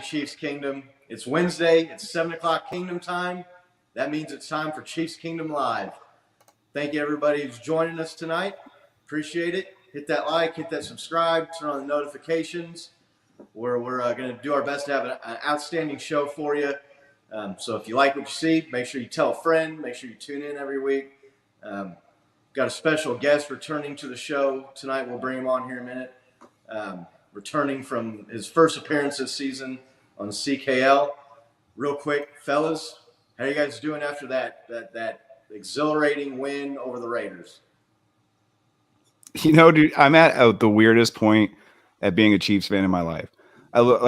Chiefs Kingdom. It's Wednesday. It's 7 o'clock Kingdom time. That means it's time for Chiefs Kingdom Live. Thank you, everybody who's joining us tonight. Appreciate it. Hit that like, hit that subscribe, turn on the notifications. We're going to do our best to have an outstanding show for you. So if you like what you see, make sure you tell a friend. Make sure you tune in every week. Got a special guest returning to the show tonight. We'll bring him on here in a minute. Returning from his first appearance this season on CKL. Real quick, fellas, how are you guys doing after that exhilarating win over the Raiders? You know, dude, I'm at the weirdest point at being a Chiefs fan in my life.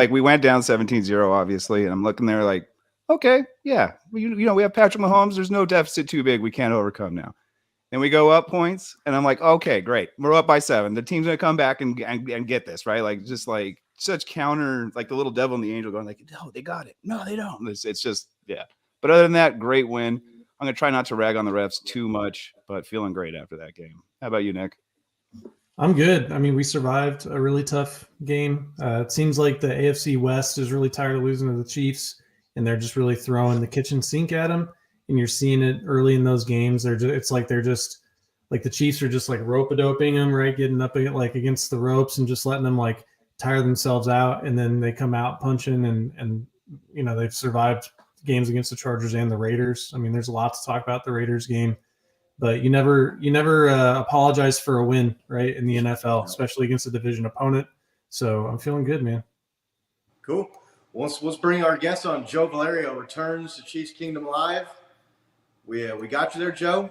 We went down 17-0, obviously, and I'm looking there like, okay, yeah, we have Patrick Mahomes. There's no deficit too big we can't overcome now. And we go up points, and I'm like, okay, great. We're up by 7. The team's going to come back and get this, right? Like, just like such counter, like the little devil and the angel going like, no, they got it. No, they don't. It's just, yeah. But other than that, great win. I'm going to try not to rag on the refs too much, but feeling great after that game. How about you, Nick? I'm good. I mean, we survived a really tough game. It seems like the AFC West is really tired of losing to the Chiefs, and they're just really throwing the kitchen sink at them. And you're seeing it early in those games. It's like they're just like the Chiefs are just like rope-a-doping them, right? Getting up like against the ropes and just letting them like tire themselves out. And then they come out punching and they've survived games against the Chargers and the Raiders. I mean, there's a lot to talk about the Raiders game, but you never apologize for a win, right? In the NFL, especially against a division opponent. So I'm feeling good, man. Cool. Let's bring our guest on. Joe Valerio returns to Chiefs Kingdom Live. We got you there, Joe.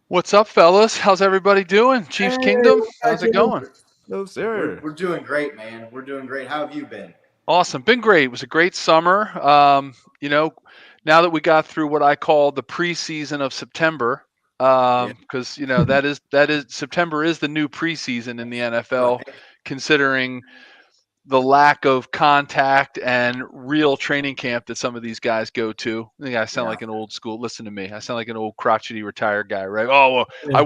What's up, fellas? How's everybody doing? Chiefs Kingdom, how's it going? No, sir. We're doing great, man. We're doing great. How have you been? Awesome. Been great. It was a great summer. Now that we got through what I call the preseason of September, because that is September is the new preseason in the NFL, right, considering the lack of contact and real training camp that some of these guys go to. I think I sound like an old school. Listen to me. I sound like an old crotchety retired guy, right? Oh, well, yeah. I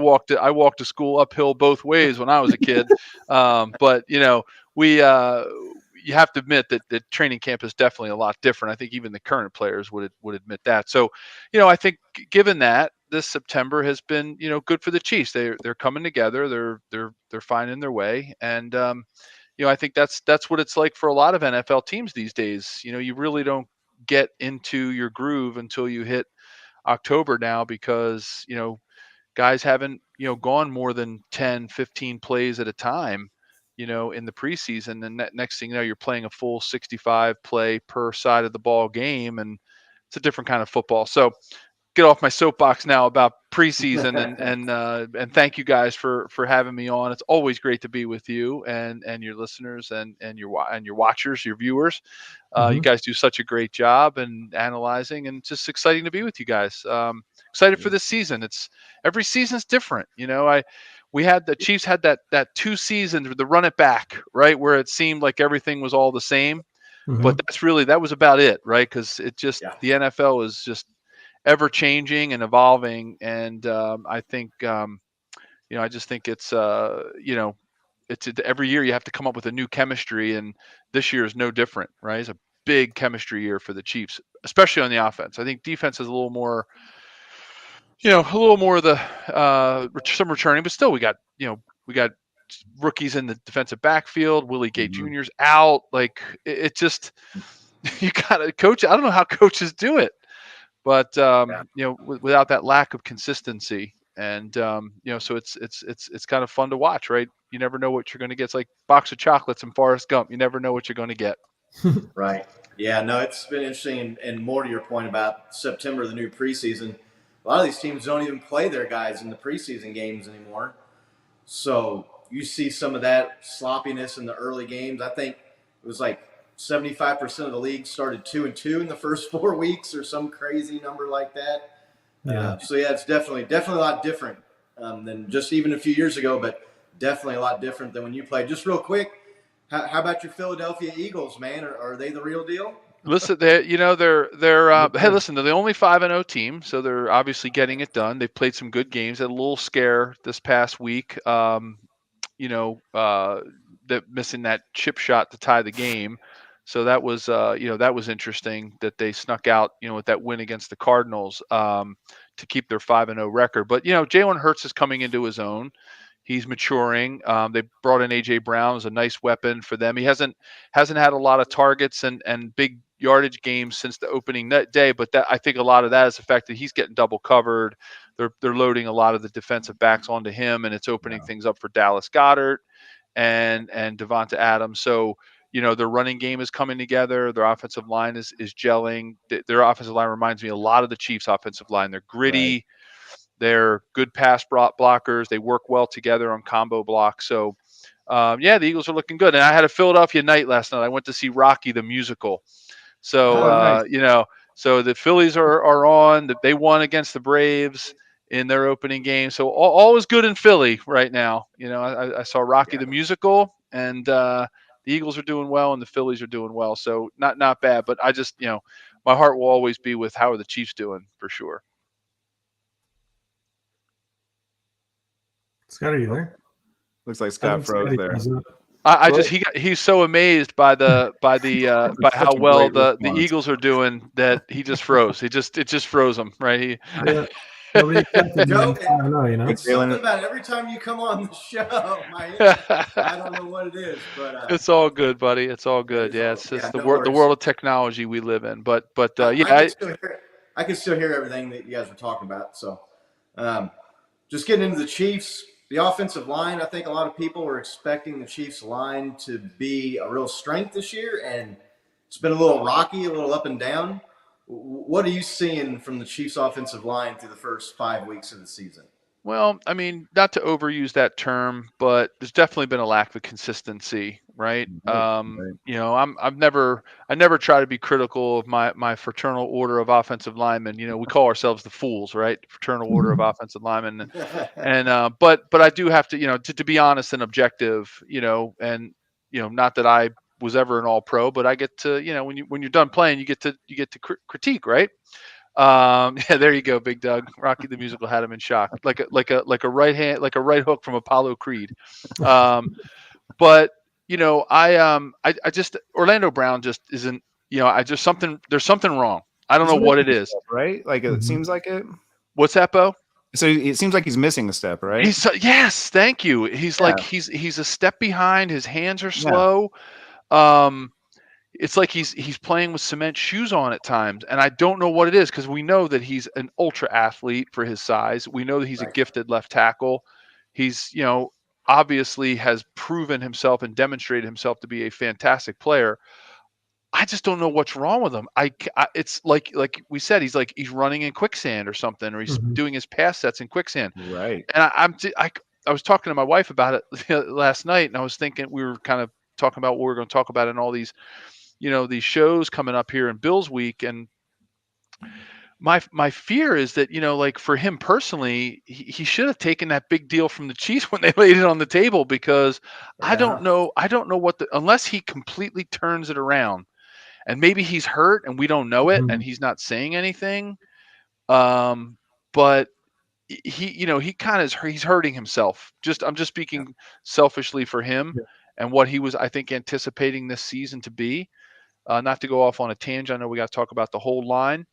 walked to school uphill both ways when I was a kid. But you have to admit that training camp is definitely a lot different. I think even the current players would admit that. So, I think given that, this September has been, good for the Chiefs. They're coming together. They're finding their way, and I think that's what it's like for a lot of NFL teams these days. You really don't get into your groove until you hit October now, because, guys haven't, gone more than 10, 15 plays at a time, in the preseason. And next thing you know, you're playing a full 65 play per side of the ball game, and it's a different kind of football. So get off my soapbox now about preseason and thank you guys for having me on. It's always great to be with you and your listeners and your watchers, your viewers. You guys do such a great job in analyzing, and it's just exciting to be with you guys. Excited for this season. Every season's different. The Chiefs had that 2 seasons with the run it back, right, where it seemed like everything was all the same, but that was about it, right? Because the NFL is just ever changing and evolving, and I think I just think it's every year you have to come up with a new chemistry, and this year is no different, right? It's a big chemistry year for the Chiefs, especially on the offense. I think defense is a little more of the some returning, but still we got rookies in the defensive backfield. Willie Gay Jr.'s out. Like it just you got to coach. I don't know how coaches do it. But without that lack of consistency, and so it's kind of fun to watch, right? You never know what you're going to get. It's like a box of chocolates and Forrest Gump. You never know what you're going to get. Right. Yeah. No, it's been interesting, and more to your point about September, the new preseason. A lot of these teams don't even play their guys in the preseason games anymore. So you see some of that sloppiness in the early games. I think it was like 75% of the league started 2-2 in the first 4 weeks, or some crazy number like that. It's definitely a lot different than just even a few years ago, but definitely a lot different than when you played. Just real quick, how about your Philadelphia Eagles, man? Are they the real deal? Listen, they're hey, listen, they're the only 5-0 team, so they're obviously getting it done. They've played some good games. They had a little scare this past week. That missing that chip shot to tie the game. So that was that was interesting that they snuck out with that win against the Cardinals to keep their 5-0 record. But Jalen Hurts is coming into his own. He's maturing. They brought in AJ Brown as a nice weapon for them. He hasn't had a lot of targets and big yardage games since the opening day, but that I think a lot of that is the fact that he's getting double covered. They're loading a lot of the defensive backs onto him, and it's opening things up for Dallas Goedert and Devonta Adams. So their running game is coming together. Their offensive line is gelling. Their offensive line reminds me a lot of the Chiefs' offensive line. They're gritty. Right. They're good pass blockers. They work well together on combo blocks. So, the Eagles are looking good. And I had a Philadelphia night last night. I went to see Rocky the musical. So, nice. So the Phillies are on. They won against the Braves in their opening game. So all is good in Philly right now. I saw Rocky the musical, and the Eagles are doing well, and the Phillies are doing well. So not bad. But I just, my heart will always be with how are the Chiefs doing for sure. Scott, are you there? Looks like Scott froze there. He's so amazed by how well the Eagles are doing that he just froze. It just froze him, right? Joe, it's something about every time you come on the show, I don't know what it is, but it's all good, buddy. It's all good. It's just the world of technology we live in. But I can still hear everything that you guys were talking about. So, just getting into the Chiefs. The offensive line, I think a lot of people were expecting the Chiefs line to be a real strength this year, and it's been a little rocky, a little up and down. What are you seeing from the Chiefs offensive line through the first 5 weeks of the season? Well, I mean, not to overuse that term, but there's definitely been a lack of consistency, right? I never try to be critical of my fraternal order of offensive linemen. We call ourselves the Fools, right? Fraternal order of offensive linemen, and but I do have to, to be honest and objective, and not that I was ever an All-Pro, but I get to, when you're done playing, you get to critique, right? There you go, Big Doug. Rocky the musical had him in shock, like a right hook from Apollo Creed. But I just Orlando Brown just isn't. There's something wrong. I don't know what it is. Right? Like it seems like it. What's that, Bo? So it seems like he's missing a step, right? Yes, thank you. He's like he's a step behind. His hands are slow. Yeah. It's like he's playing with cement shoes on at times, and I don't know what it is because we know that he's an ultra athlete for his size. We know that he's a gifted left tackle. He's obviously has proven himself and demonstrated himself to be a fantastic player. I just don't know what's wrong with him. It's like we said, he's running in quicksand or something, or he's doing his pass sets in quicksand. Right. And I was talking to my wife about it last night, and I was thinking we were kind of talking about what we're going to talk about in all these. These shows coming up here in Bills Week, and my fear is that like for him personally, he should have taken that big deal from the Chiefs when they laid it on the table, because I don't know what unless he completely turns it around, and maybe he's hurt and we don't know it and he's not saying anything, but he kind of he's hurting himself. I'm just speaking selfishly for him and what he was, I think, anticipating this season to be. Not to go off on a tangent, I know we got to talk about the whole line,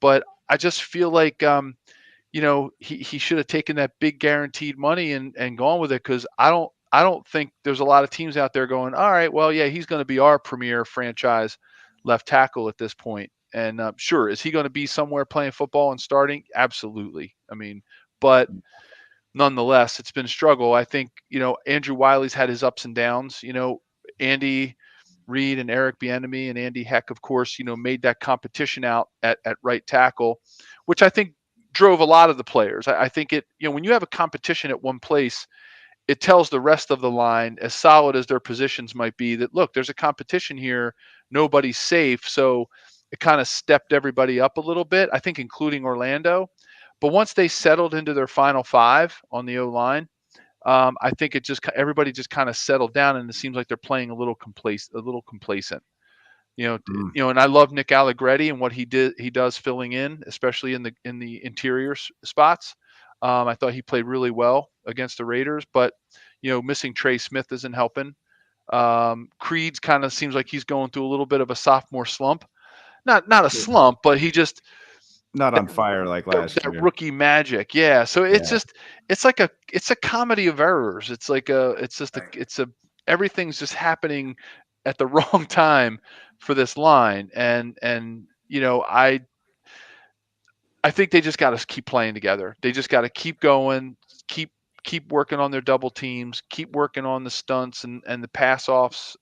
but I just feel like, he should have taken that big guaranteed money and gone with it, because I don't think there's a lot of teams out there going, all right, well, yeah, he's going to be our premier franchise left tackle at this point. And sure, is he going to be somewhere playing football and starting? Absolutely. I mean, but nonetheless, it's been a struggle. I think, Andrew Wiley's had his ups and downs. Andy Reid and Eric Bieniemy and Andy Heck, of course, made that competition out at right tackle, which I think drove a lot of the players. I think it, when you have a competition at one place, it tells the rest of the line, as solid as their positions might be, that look, there's a competition here, nobody's safe. So it kind of stepped everybody up a little bit, I think, including Orlando. But once they settled into their final five on the O-line, I think everybody just kind of settled down, and it seems like they're playing a little complacent. And I love Nick Allegretti and what he does filling in, especially in the interior spots. I thought he played really well against the Raiders, but missing Trey Smith isn't helping. Creed's kind of seems like he's going through a little bit of a sophomore slump. Not a slump, but he just Not on fire like last that year. rookie magic. Yeah. So it's Yeah. just it's a comedy of errors. It's everything's just happening at the wrong time for this line. And I think they just got to keep playing together. They just got to keep going, keep working on their double teams, keep working on the stunts and the pass offs,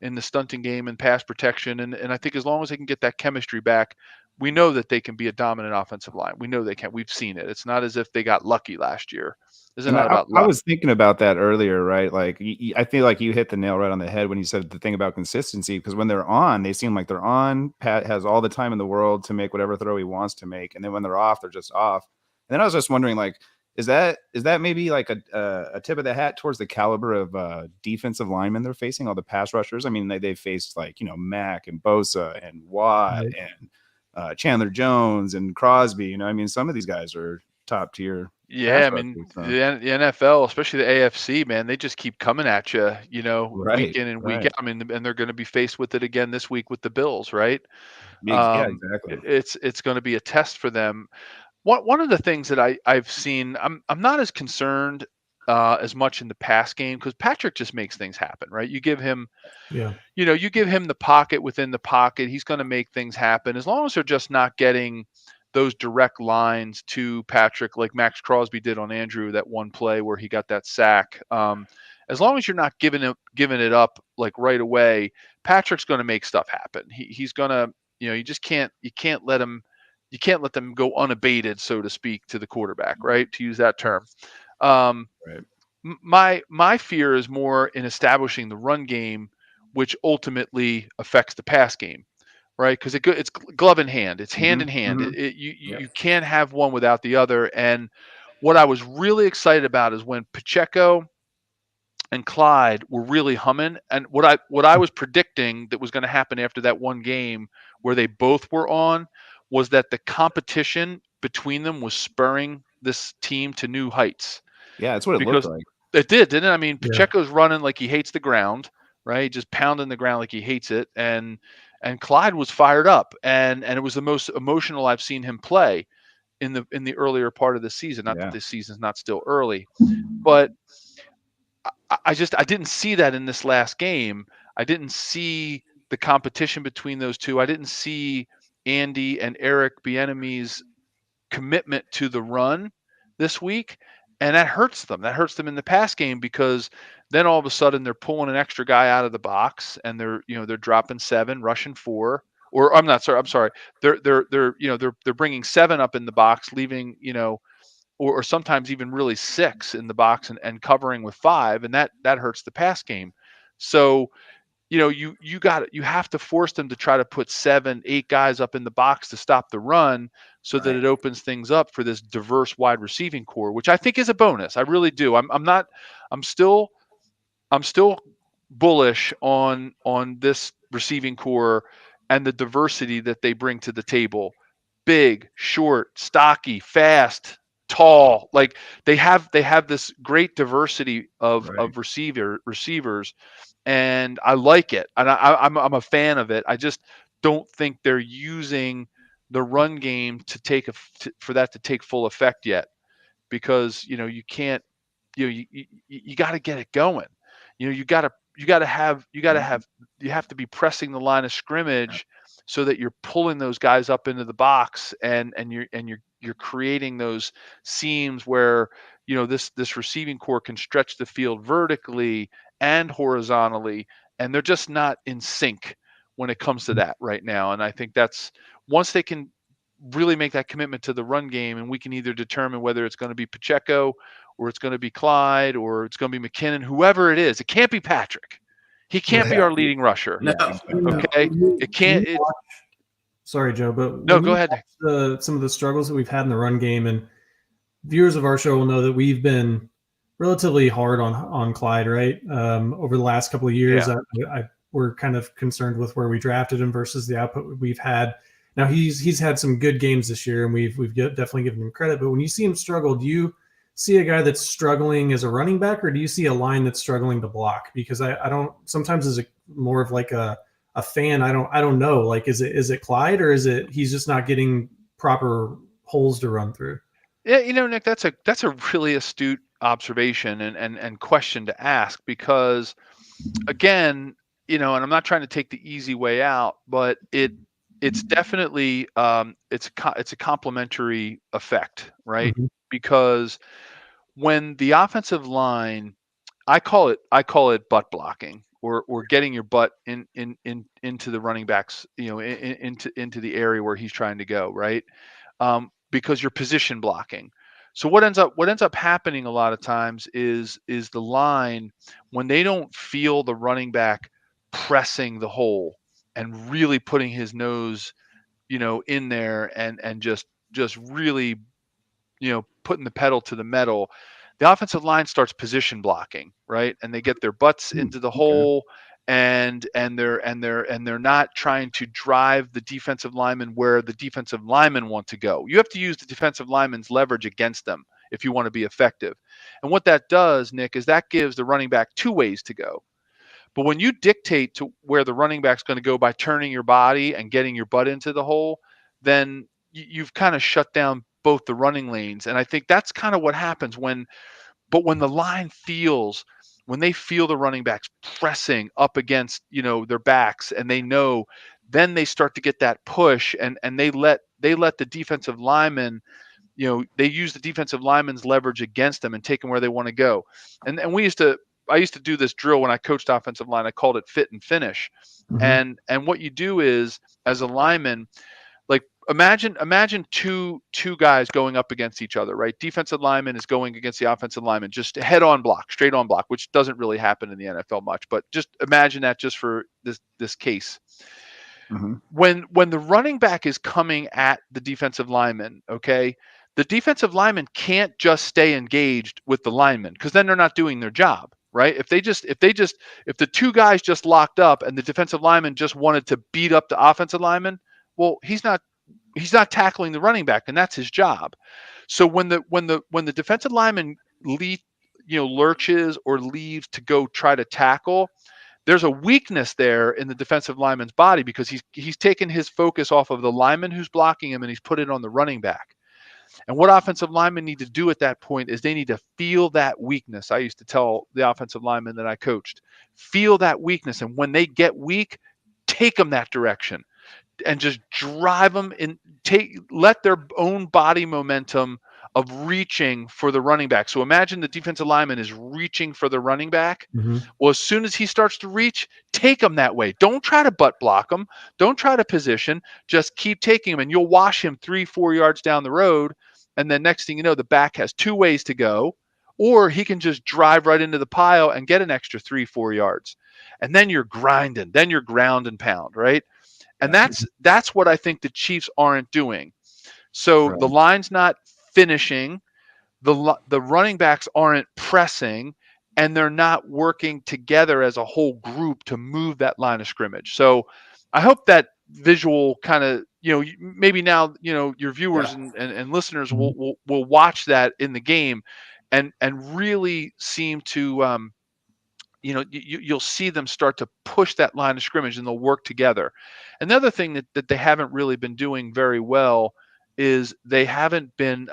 in the stunting game and pass protection. And I think as long as they can get that chemistry back, we know that they can be a dominant offensive line. We know they can. We've seen it. It's not as if they got lucky last year. This is not about I luck. was thinking about that earlier, right? Like, I feel like you hit the nail right on the head when you said the thing about consistency, because when they're on, they seem like they're on. Pat has all the time in the world to make whatever throw he wants to make. And then when they're off, they're just off. And then I was just wondering, like, is that maybe like a tip of the hat towards the caliber of defensive linemen they're facing, all the pass rushers? I mean, they faced like, Mack and Bosa and Watt and Chandler Jones and Crosby. I mean, some of these guys are top tier. Yeah, I mean, the NFL, especially the AFC, man, they just keep coming at you, week in and week out. I mean, and they're going to be faced with it again this week with the Bills, right? Yeah, exactly. It's going to be a test for them. One of the things that I've seen, I'm not as concerned as much in the pass game because Patrick just makes things happen, right? You give him, you give him the pocket within the pocket, he's going to make things happen as long as they're just not getting those direct lines to Patrick like Max Crosby did on Andrew that one play where he got that sack. As long as you're not giving it up like right away, Patrick's going to make stuff happen. He's going to, you can't let them go unabated, so to speak, to the quarterback, right? To use that term. My fear is more in establishing the run game, which ultimately affects the pass game. Right, because it's glove in hand. It's hand in hand. You can't have one without the other. And what I was really excited about is when Pacheco and Clyde were really humming. And what I was predicting that was going to happen after that one game where they both were on was that the competition between them was spurring this team to new heights. Yeah, that's what it looked like. It did, didn't it? I mean, Pacheco's running like he hates the ground, right? Just pounding the ground like he hates it. And Clyde was fired up, and it was the most emotional I've seen him play in the earlier part of the season. Not that this season's not still early, but I didn't see that in this last game. I didn't see the competition between those two. I didn't see Andy and Eric Bieniemy's commitment to the run this week, and that hurts them. That hurts them in the pass game because then all of a sudden they're pulling an extra guy out of the box and they're dropping 7, rushing 4. Or I'm sorry. They're bringing 7 up in the box, leaving, or sometimes even really 6 in the box and covering with 5, and that hurts the pass game. So, you have to force them to try to put 7, 8 guys up in the box to stop the run so that it opens things up for this diverse wide receiving core, which I think is a bonus. I really do. I'm still bullish on this receiving core and the diversity that they bring to the table. Big, short, stocky, fast, tall. Like they have this great diversity of receivers, and I like it. And I'm a fan of it. I just don't think they're using the run game for that to take full effect yet, because you can't. You got to get it going. You have to be pressing the line of scrimmage so that you're pulling those guys up into the box and you're creating those seams where this receiving core can stretch the field vertically and horizontally, and they're just not in sync when it comes to that right now. And I think that's once they can really make that commitment to the run game, and we can either determine whether it's going to be Pacheco or it's going to be Clyde or it's going to be McKinnon, whoever it is. It can't be Patrick. He can't be our leading rusher. No. Okay. It can't. Sorry, Joe, but no, go ahead. Some of the struggles that we've had in the run game, and viewers of our show will know that we've been relatively hard on Clyde, right? Over the last couple of years, we're kind of concerned with where we drafted him versus the output we've had. Now he's had some good games this year, and we've definitely given him credit. But when you see him struggle, do you see a guy that's struggling as a running back, or do you see a line that's struggling to block? Because I don't, sometimes as a more of like a fan, I don't know. Like, is it Clyde, or is it he's just not getting proper holes to run through? Yeah, Nick, that's a really astute observation and question to ask, because again, and I'm not trying to take the easy way out, but it's definitely it's a complementary effect, right? Mm-hmm. Because when the offensive line, I call it butt blocking, or getting your butt into the running backs, into the area where he's trying to go, right? Because you're position blocking. So what ends up happening a lot of times is the line, when they don't feel the running back pressing the hole and really putting his nose, in there, and just really, putting the pedal to the metal, the offensive line starts position blocking, right? And they get their butts into the Okay. hole, and they're not trying to drive the defensive lineman where the defensive linemen want to go. You have to use the defensive lineman's leverage against them if you want to be effective. And what that does, Nick, is that gives the running back two ways to go. But when you dictate to where the running back's going to go by turning your body and getting your butt into the hole, then you've kind of shut down both the running lanes. And I think that's kind of what happens when the line when they feel the running backs pressing up against, their backs, and they know, then they start to get that push, and they let the defensive lineman, they use the defensive lineman's leverage against them and take them where they want to go. And I used to do this drill when I coached offensive line. I called it fit and finish. Mm-hmm. And what you do is, as a lineman, like, imagine two guys going up against each other, right? Defensive lineman is going against the offensive lineman, just head on block, straight on block, which doesn't really happen in the NFL much, but just imagine that just for this case. Mm-hmm. When the running back is coming at the defensive lineman, okay, the defensive lineman can't just stay engaged with the lineman, because then they're not doing their job, right? If the two guys just locked up and the defensive lineman just wanted to beat up the offensive lineman, well, he's not tackling the running back, and that's his job. So when the defensive lineman lurches or leaves to go try to tackle, there's a weakness there in the defensive lineman's body, because he's taken his focus off of the lineman who's blocking him, and he's put it on the running back. And what offensive linemen need to do at that point is they need to feel that weakness. I used to tell the offensive linemen that I coached, feel that weakness, and when they get weak, take them that direction and just drive them in, let their own body momentum of reaching for the running back. So imagine the defensive lineman is reaching for the running back. Mm-hmm. Well, as soon as he starts to reach, take him that way. Don't try to butt block him. Don't try to position. Just keep taking him, and you'll wash him 3-4 yards down the road. And then next thing you know, the back has two ways to go, or he can just drive right into the pile and get an extra 3-4 yards. And then you're grinding. Then you're ground and pound, right? And that's what I think the Chiefs aren't doing. So Right. the line's not finishing, the running backs aren't pressing, and they're not working together as a whole group to move that line of scrimmage. So I hope that visual kind of, maybe now, your viewers and listeners will watch that in the game, and really seem to, you'll see them start to push that line of scrimmage, and they'll work together. Another thing that they haven't really been doing very well is they haven't been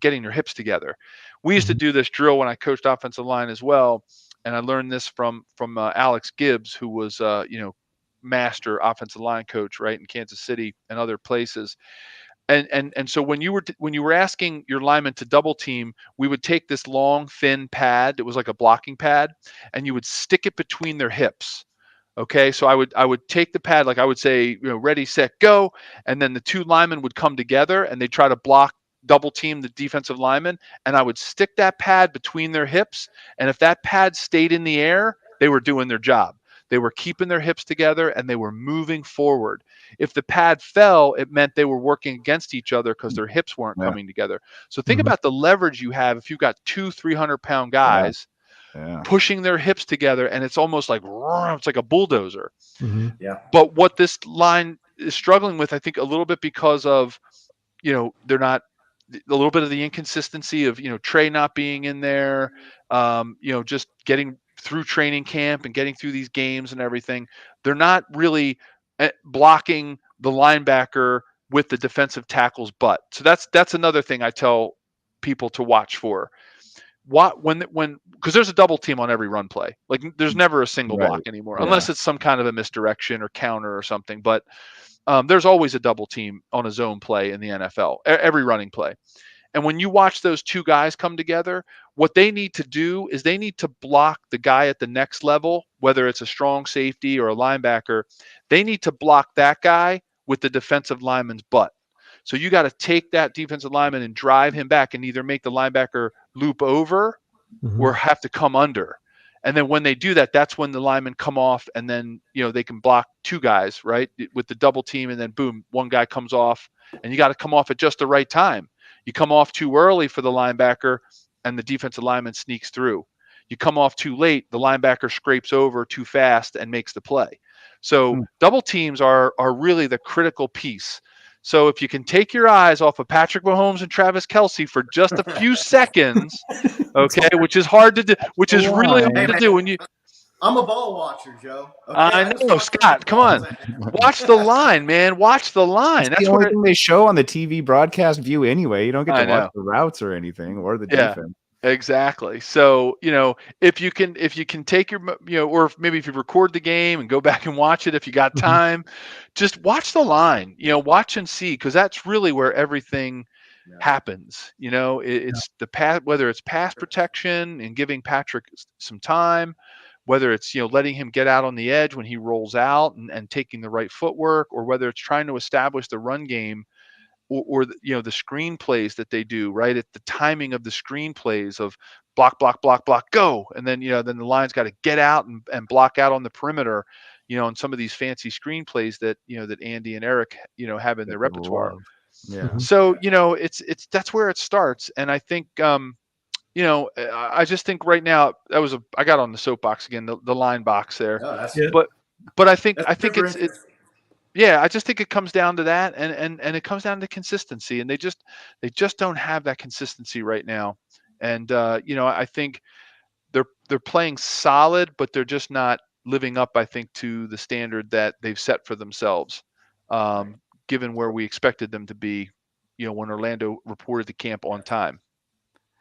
getting their hips together. We used to do this drill when I coached offensive line as well, and I learned this from Alex Gibbs, who was master offensive line coach, right, in Kansas City and other places. And so when you were asking your lineman to double team, we would take this long, thin pad that was like a blocking pad, and you would stick it between their hips. Okay, so I would take the pad, like I would say, ready, set, go, and then the two linemen would come together and they try to block, double team the defensive lineman, and I would stick that pad between their hips, and if that pad stayed in the air, they were doing their job. They were keeping their hips together and they were moving forward. If the pad fell, it meant they were working against each other because their hips weren't coming together. So think about the leverage you have if you've got 300-pound guys pushing their hips together, and it's almost like, it's like a bulldozer. Mm-hmm. Yeah. But what this line is struggling with, I think, a little bit because of, they're not a little bit of the inconsistency of, Trey not being in there, just getting through training camp and getting through these games and everything. They're not really blocking the linebacker with the defensive tackle's butt. So that's another thing I tell people to watch for. Because there's a double team on every run play. Like there's never a single block anymore, unless it's some kind of a misdirection or counter or something. But there's always a double team on a zone play in the NFL, every running play. And when you watch those two guys come together, what they need to do is they need to block the guy at the next level, whether it's a strong safety or a linebacker. They need to block that guy with the defensive lineman's butt. So you got to take that defensive lineman and drive him back and either make the linebacker loop over or have to come under. And then when they do that, that's when the linemen come off and then, they can block two guys, right, with the double team. And then boom, one guy comes off and you got to come off at just the right time. You come off too early for the linebacker and the defensive lineman sneaks through. You come off too late, the linebacker scrapes over too fast and makes the play. So double teams are really the critical piece. So if you can take your eyes off of Patrick Mahomes and Travis Kelce for just a few seconds, okay, which is hard to do, which is really hard to do when you. I'm a ball watcher, Joe. Okay? I know, Scott. Come on, watch the line, man. Watch the line. That's the only thing they show on the TV broadcast view anyway. You don't get to watch the routes or anything or the defense. Exactly. So, if you can take your, or maybe if you record the game and go back and watch it, if you got time, just watch the line, watch and see, because that's really where everything happens. It's the pass, whether it's pass protection and giving Patrick some time, whether it's, letting him get out on the edge when he rolls out and taking the right footwork, or whether it's trying to establish the run game. Or the screen plays that they do, right, at the timing of the screen plays of block, go, and then then the line's got to get out and block out on the perimeter, on some of these fancy screen plays that that Andy and Eric have in their repertoire. So it's that's where it starts, and I think I just think right now I got on the soapbox again, the line box there, but I think it's. Yeah, I just think it comes down to that, and it comes down to consistency, and they just don't have that consistency right now. And I think they're playing solid, but they're just not living up, I think, to the standard that they've set for themselves, given where we expected them to be, when Orlando reported the camp on time.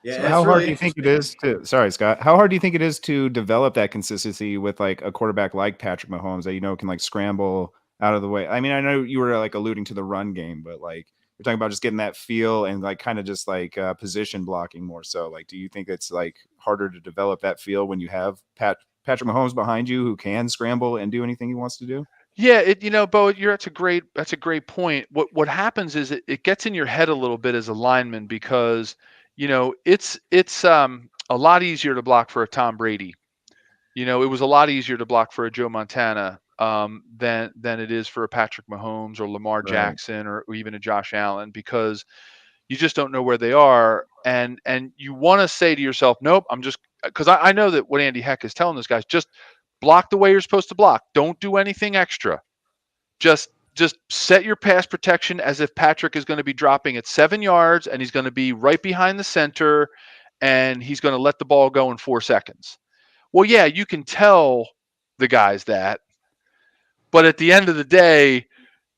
Yeah, so how hard do you think it is to? Sorry, Scott. How hard do you think it is to develop that consistency with like a quarterback like Patrick Mahomes that can like scramble out of the way? I mean, I know you were like alluding to the run game, but like we're talking about just getting that feel and like kind of just like position blocking more so. Like, do you think it's like harder to develop that feel when you have Patrick Mahomes behind you who can scramble and do anything he wants to do? Yeah, Bo, that's a great point. What happens is it gets in your head a little bit as a lineman because it's a lot easier to block for a Tom Brady. It was a lot easier to block for a Joe Montana than it is for a Patrick Mahomes or Lamar Jackson or even a Josh Allen, because you just don't know where they are, and you want to say to yourself, nope, I'm just, because I know that what Andy Heck is telling those guys, just block the way you're supposed to block. Don't do anything extra. Just set your pass protection as if Patrick is going to be dropping at 7 yards and he's going to be right behind the center and he's going to let the ball go in 4 seconds. Well, yeah, you can tell the guys that, but at the end of the day,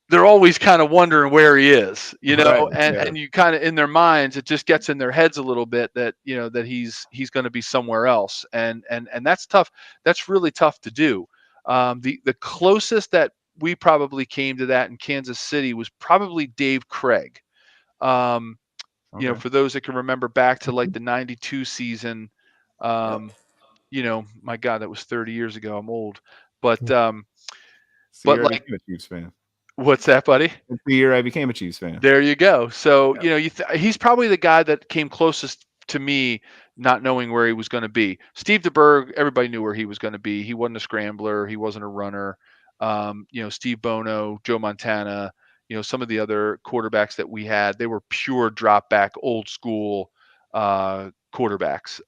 they're always kind of wondering where he is, and you kind of, in their minds, it just gets in their heads a little bit that, that he's going to be somewhere else. And that's tough. That's really tough to do. The closest that we probably came to that in Kansas City was probably Dave Craig. For those that can remember back to like the 92 season, my God, that was 30 years ago. I'm old, but, but like, a Chiefs fan. What's that, buddy? It's the year I became a Chiefs fan. There you go. So, he's probably the guy that came closest to me not knowing where he was going to be. Steve DeBerg, everybody knew where he was going to be. He wasn't a scrambler. He wasn't a runner. Steve Bono, Joe Montana, some of the other quarterbacks that we had, they were pure drop back, old school quarterbacks.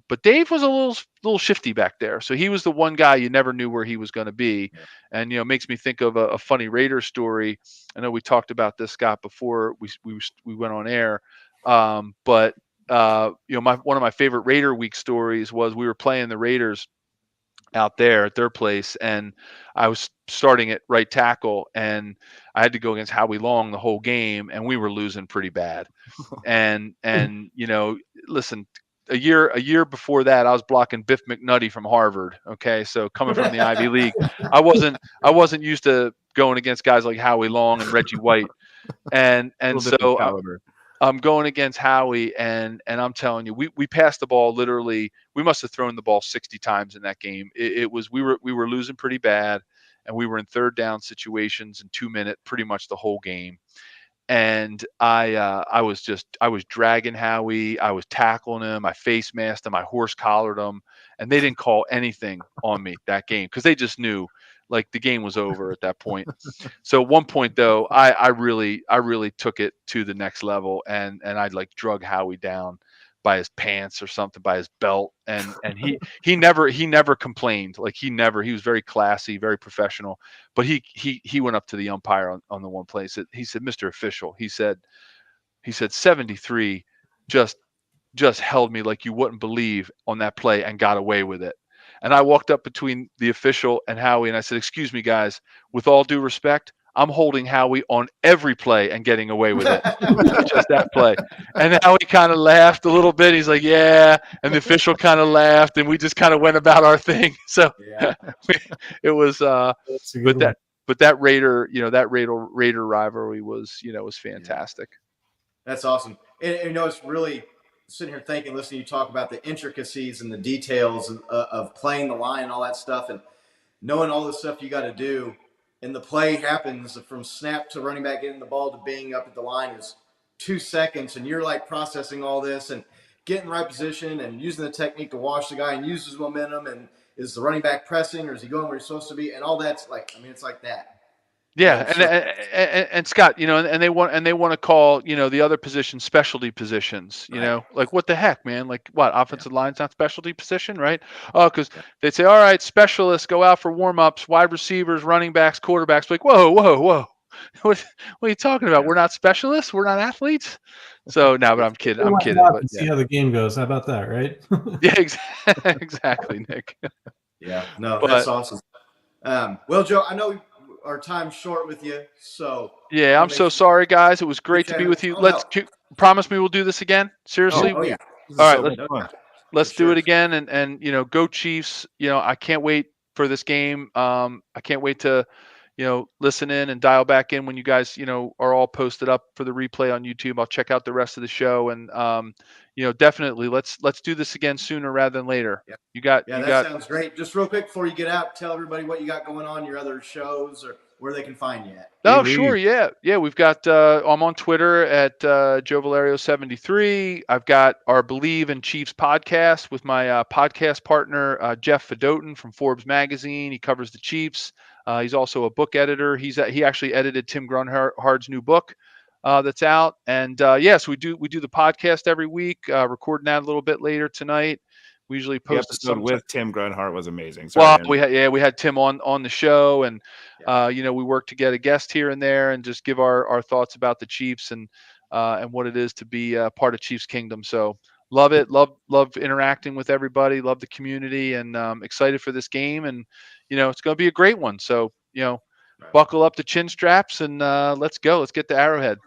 But Dave was a little shifty back there. So he was the one guy you never knew where he was going to be. And, makes me think of a funny Raider story. I know we talked about this, Scott, before we went on air. But you know, one of my favorite Raider week stories was we were playing the Raiders out there at their place, and I was starting at right tackle, and I had to go against Howie Long the whole game, and we were losing pretty bad. And you know, listen, a year before that, I was blocking Biff McNutty from Harvard. Okay, so coming from the Ivy League, I wasn't used to going against guys like Howie Long and Reggie White, and so I'm going against Howie, and I'm telling you, we passed the ball literally. We must have thrown the ball 60 times in that game. It was we were losing pretty bad, and we were in third down situations in 2 minutes, pretty much the whole game. And I was dragging Howie. I was tackling him. I face masked him. I horse collared him, and they didn't call anything on me that game because they just knew like the game was over at that point. So at one point though, I really took it to the next level, and I'd like drug Howie down by his pants or something, by his belt, and he never complained. Like he was very classy, very professional, but he went up to the umpire on the one play. He said, Mr. Official, he said 73 just held me like you wouldn't believe on that play and got away with it. And I walked up between the official and Howie, and I said, excuse me, guys, with all due respect, I'm holding Howie on every play and getting away with it. Just that play. And Howie kind of laughed a little bit. He's like, yeah. And the official kind of laughed, and we just kind of went about our thing. So yeah. It was, but that Raider, you know, that Raider rivalry was, you know, was fantastic. Yeah. That's awesome. And you know, it's really sitting here thinking, listening to you talk about the intricacies and the details of playing the line and all that stuff, and knowing all the stuff you got to do. And the play happens from snap to running back getting the ball to being up at the line is 2 seconds, and you're like processing all this and getting the right position and using the technique to wash the guy and use his momentum. And is the running back pressing, or is he going where he's supposed to be? And all that's like, I mean, it's like that. Yeah, and Scott, you know, and they want to call, you know, the other positions specialty positions, you know, like what the heck, man? Like what, offensive line's not specialty position, right? Oh, because they'd say, all right, specialists go out for warm-ups, wide receivers, running backs, quarterbacks. Like, whoa. What are you talking about? We're not specialists. We're not athletes. So no, but I'm kidding. But see how the game goes. How about that, right? Yeah, exactly, Nick. Yeah, no, that's awesome. Well, Joe, I know our time's short with you, so yeah, I'm so sorry, guys. It was great to be with you. Promise me we'll do this again. Seriously. Oh yeah. All right, let's do it again, and you know, go Chiefs. You know, I can't wait for this game. I can't wait to, you know, listen in and dial back in when you guys, you know, are all posted up for the replay on YouTube. I'll check out the rest of the show, and you know, definitely let's do this again sooner rather than later. Yeah. That sounds great. Just real quick before you get out, tell everybody what you got going on, your other shows, or where they can find you at. Oh, sure. Yeah. We've got, I'm on Twitter at Joe Valerio 73. I've got our Believe in Chiefs podcast with my podcast partner, Jeff Fedotin from Forbes magazine. He covers the Chiefs. He's also a book editor. He actually edited Tim Grunhard's new book that's out. And yes, we do the podcast every week, recording that a little bit later tonight. We usually post the episode with Tim Grunhard was amazing. Sorry, well, we had Tim on the show, and you know, we work to get a guest here and there and just give our thoughts about the Chiefs and what it is to be part of Chiefs Kingdom. So love it, love interacting with everybody, love the community, and excited for this game. And you know, it's going to be a great one. So you know, buckle up the chin straps and let's go. Let's get to Arrowhead.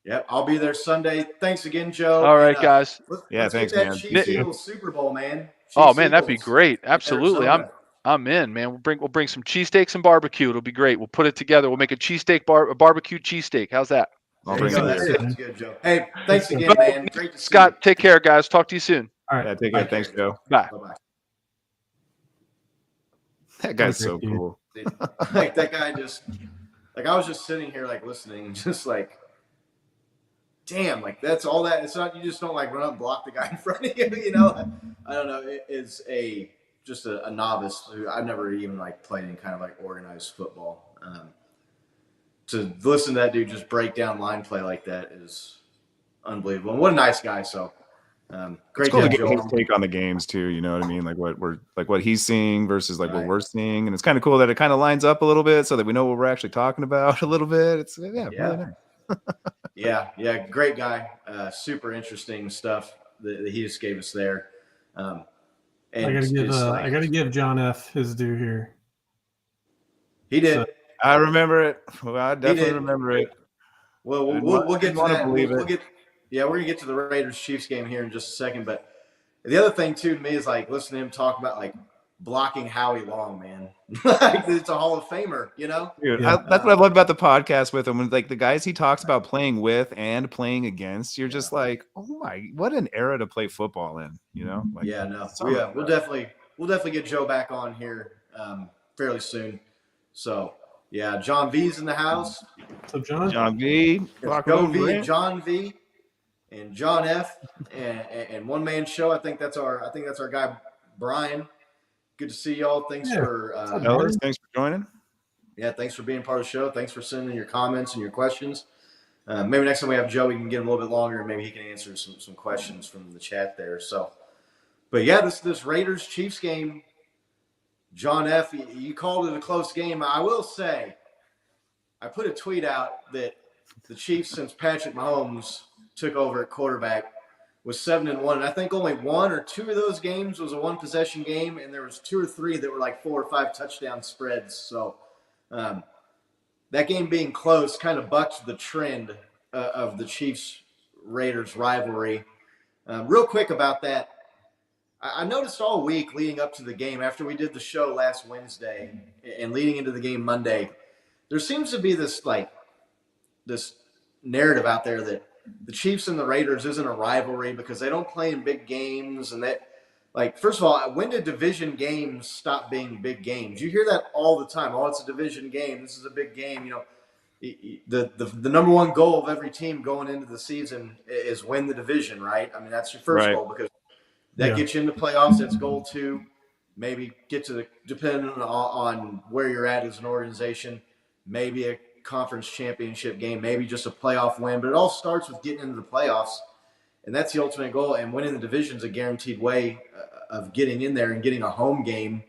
Yep, I'll be there Sunday. Thanks again, Joe. All right, guys. Let's thanks, get that man. Chiefs Eagles Super Bowl, man. Oh man, that'd be great. Absolutely, I'm in, man. We'll bring some cheesesteaks and barbecue. It'll be great. We'll put it together. We'll make a barbecue cheesesteak. How's that? I'll bring it. That sounds good, Joe. Hey, thanks again, man. Great to see Scott, you. take care, guys. Talk to you soon. All right. Yeah, take care. Thanks, Joe. Bye. Bye-bye. That guy's so cool. Like that guy just, like I was just sitting here like listening, just like, damn, like that's all that. It's not, you just don't like run up and block the guy in front of you, you know? I don't know. It is just a novice who I've never even like played in kind of like organized football. To listen to that dude just break down line play like that is unbelievable. And what a nice guy. So great it's cool to get Joe. his take on the games too. You know what I mean? Like what he's seeing versus like what we're seeing, and it's kind of cool that it kind of lines up a little bit so that we know what we're actually talking about a little bit. It's really nice. Yeah, great guy. Super interesting stuff that he just gave us there. And I gotta give it's like, I gotta give John F his due here. he did. So, I remember it. Well, I definitely did. remember it. Well, we'll get to that. We're gonna get to the Raiders Chiefs game here in just a second. But the other thing too to me is like listening to him talk about like blocking Howie Long, man. Like it's a Hall of Famer, you know. Dude, Yeah. that's what I love about the podcast with him. When like the guys he talks about playing with and playing against, you're just like, oh my, what an era to play football in, you know? Like, We'll definitely get Joe back on here fairly soon. So yeah, John V's in the house. So John V, Joe V, John V, and John F, and one man show. I think that's our guy Brian. Good to see y'all. Thanks for thanks for joining. Yeah, thanks for being part of the show. Thanks for sending your comments and your questions. Maybe next time we have Joe, we can get him a little bit longer, and maybe he can answer some questions from the chat there. So, but yeah, this Raiders Chiefs game, John F, you called it a close game. I will say, I put a tweet out that the Chiefs, since Patrick Mahomes took over at quarterback, was 7-1, and I think only one or two of those games was a one possession game, and there was two or three that were like 4 or 5 touchdown spreads. So that game being close kind of bucked the trend of the Chiefs Raiders rivalry. Real quick about that, I noticed all week leading up to the game, after we did the show last Wednesday and leading into the game Monday, there seems to be this narrative out there that the Chiefs and the Raiders isn't a rivalry because they don't play in big games. And that, like, first of all, when did division games stop being big games? You hear that all the time. Oh, it's a division game. This is a big game. You know, the number one goal of every team going into the season is win the division, right? I mean, that's your first goal because that gets you into playoffs. That's goal 2. Maybe get to the, depending on where you're at as an organization, maybe a conference championship game, maybe just a playoff win, but it all starts with getting into the playoffs, and that's the ultimate goal. And winning the division is a guaranteed way of getting in there and getting a home game.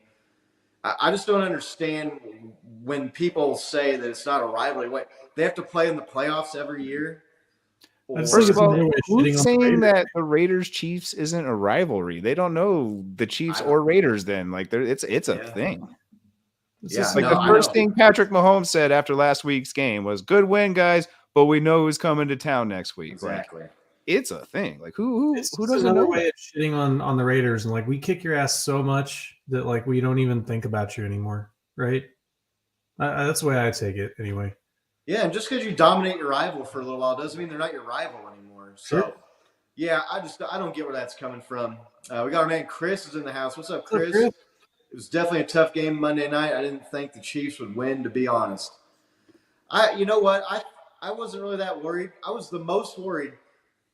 I just don't understand when people say that it's not a rivalry. What, they have to play in the playoffs every year? First of all, who's saying that the Raiders Chiefs isn't a rivalry? They don't know the Chiefs or Raiders. Then, like, it's a thing. It's like the first thing Patrick Mahomes said after last week's game was, "Good win, guys, but we know who's coming to town next week." Exactly. Like, it's a thing. Like who doesn't another know way of shitting on the Raiders, and like we kick your ass so much that like we don't even think about you anymore, right? That's the way I take it anyway. Yeah, and just because you dominate your rival for a little while doesn't mean they're not your rival anymore. So, yeah, I don't get where that's coming from. We got our man Chris is in the house. What's up, Chris? It was definitely a tough game Monday night. I didn't think the Chiefs would win, to be honest. You know what? I wasn't really that worried. I was the most worried,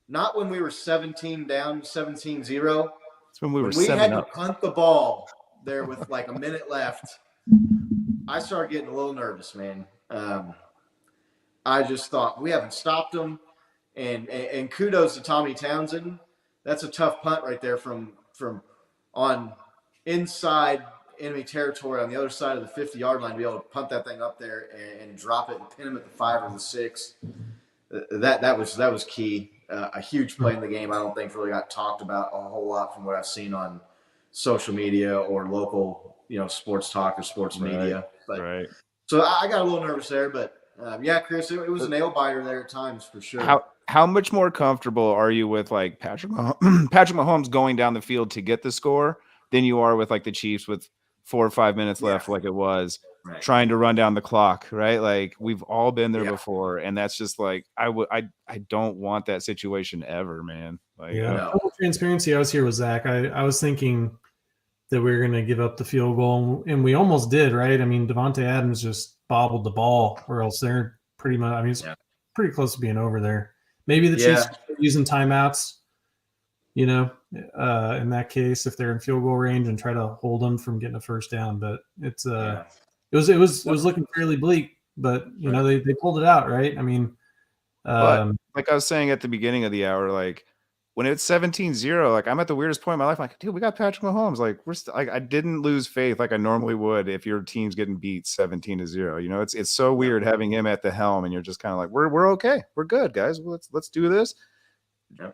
not when we were 17 down, 17-0. It's when we had to punt the ball there with like a minute left. I started getting a little nervous, man. I just thought we haven't stopped them, and kudos to Tommy Townsend. That's a tough punt right there from on inside enemy territory on the other side of the 50-yard line to be able to punt that thing up there and drop it and pin him at the 5 or the 6. That was key. A huge play in the game. I don't think really got talked about a whole lot from what I've seen on social media or local, sports talk or sports media. But, so I got a little nervous there, but yeah, Chris, it was a nail biter there at times for sure. How much more comfortable are you with like Patrick Mahomes going down the field to get the score than you are with like the Chiefs with 4 or 5 minutes left, like it was trying to run down the clock, right? Like we've all been there before, and that's just like I don't want that situation ever, man. Like, Full transparency, I was here with Zach. I was thinking that we were going to give up the field goal, and we almost did, right? I mean, Devontae Adams just bobbled the ball, or else they're pretty much. I mean, it's pretty close to being over there. Maybe the Chiefs are using timeouts, in that case, if they're in field goal range and try to hold them from getting a first down. But it's it was looking fairly bleak, but they pulled it out, right? I mean, but like I was saying at the beginning of the hour, like when it's 17-0, like I'm at the weirdest point in my life. I'm like, dude, we got Patrick Mahomes. Like I didn't lose faith like I normally would if your team's getting beat 17-0. You know, it's so weird having him at the helm, and you're just kind of like, we're okay, we're good, guys. Let's do this.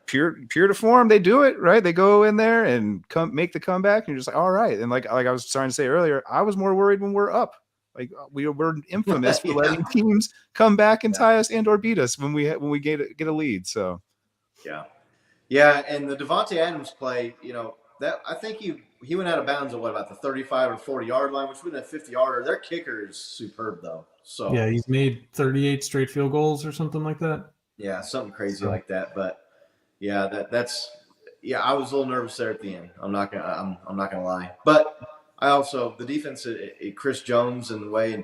Pure to form, they do it right. They go in there and make the comeback, and you're just like, all right. And like I was trying to say earlier, I was more worried when we're up. Like we're infamous for letting teams come back and tie us and or beat us when we get a lead. So yeah, and the Devontae Adams play, you know, that I think he went out of bounds at about the 35 or 40 yard line, which would have been a 50-yarder. Their kicker is superb though. So yeah, he's made 38 straight field goals or something like that. Yeah, something crazy like that. But yeah, that's I was a little nervous there at the end. I'm not gonna lie. But I also the defense, Chris Jones and the way, and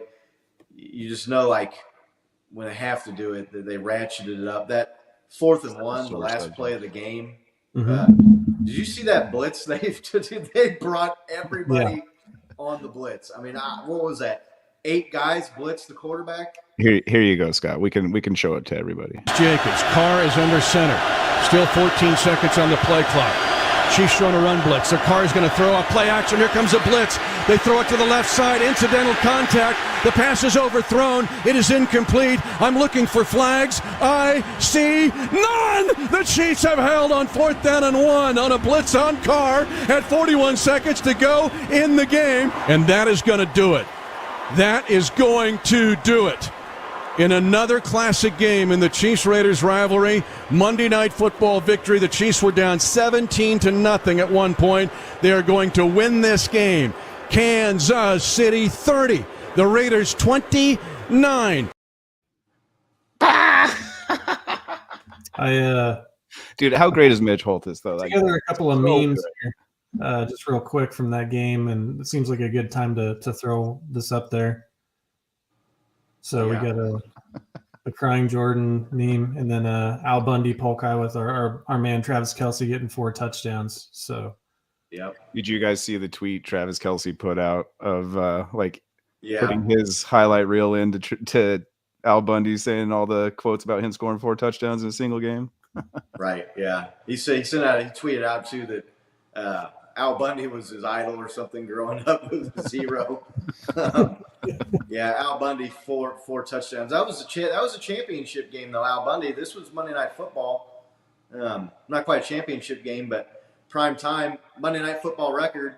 you just know like when they have to do it, they ratcheted it up. That 4th and 1, the last play of the game. Did you see that blitz? They brought everybody on the blitz. I mean, what was that? 8 guys blitz the quarterback. Here you go, Scott. We can show it to everybody. Jacobs. Carr is under center. Still 14 seconds on the play clock. Chiefs trying to run blitz. So Carr is going to throw a play action. Here comes a blitz. They throw it to the left side. Incidental contact. The pass is overthrown. It is incomplete. I'm looking for flags. I see none. The Chiefs have held on 4th down and 1 on a blitz on Carr at 41 seconds to go in the game. And that is going to do it. That is going to do it. In another classic game in the Chiefs-Raiders rivalry, Monday Night Football victory. The Chiefs were down 17-0 at one point. They are going to win this game. Kansas City 30, the Raiders 29. Dude, how great is Mitch Holthus though? Together a couple of memes here, just real quick from that game, and it seems like a good time to throw this up there. So we got a crying Jordan meme, and then Al Bundy polk eye with our man Travis Kelce getting 4 touchdowns. So, Did you guys see the tweet Travis Kelce put out of putting his highlight reel in to Al Bundy saying all the quotes about him scoring 4 touchdowns in a single game? Right. Yeah. He tweeted out too that Al Bundy was his idol or something growing up with 0. Al Bundy 4 touchdowns. That was a championship game though. Al Bundy. This was Monday Night Football. Not quite a championship game, but prime time Monday Night Football record,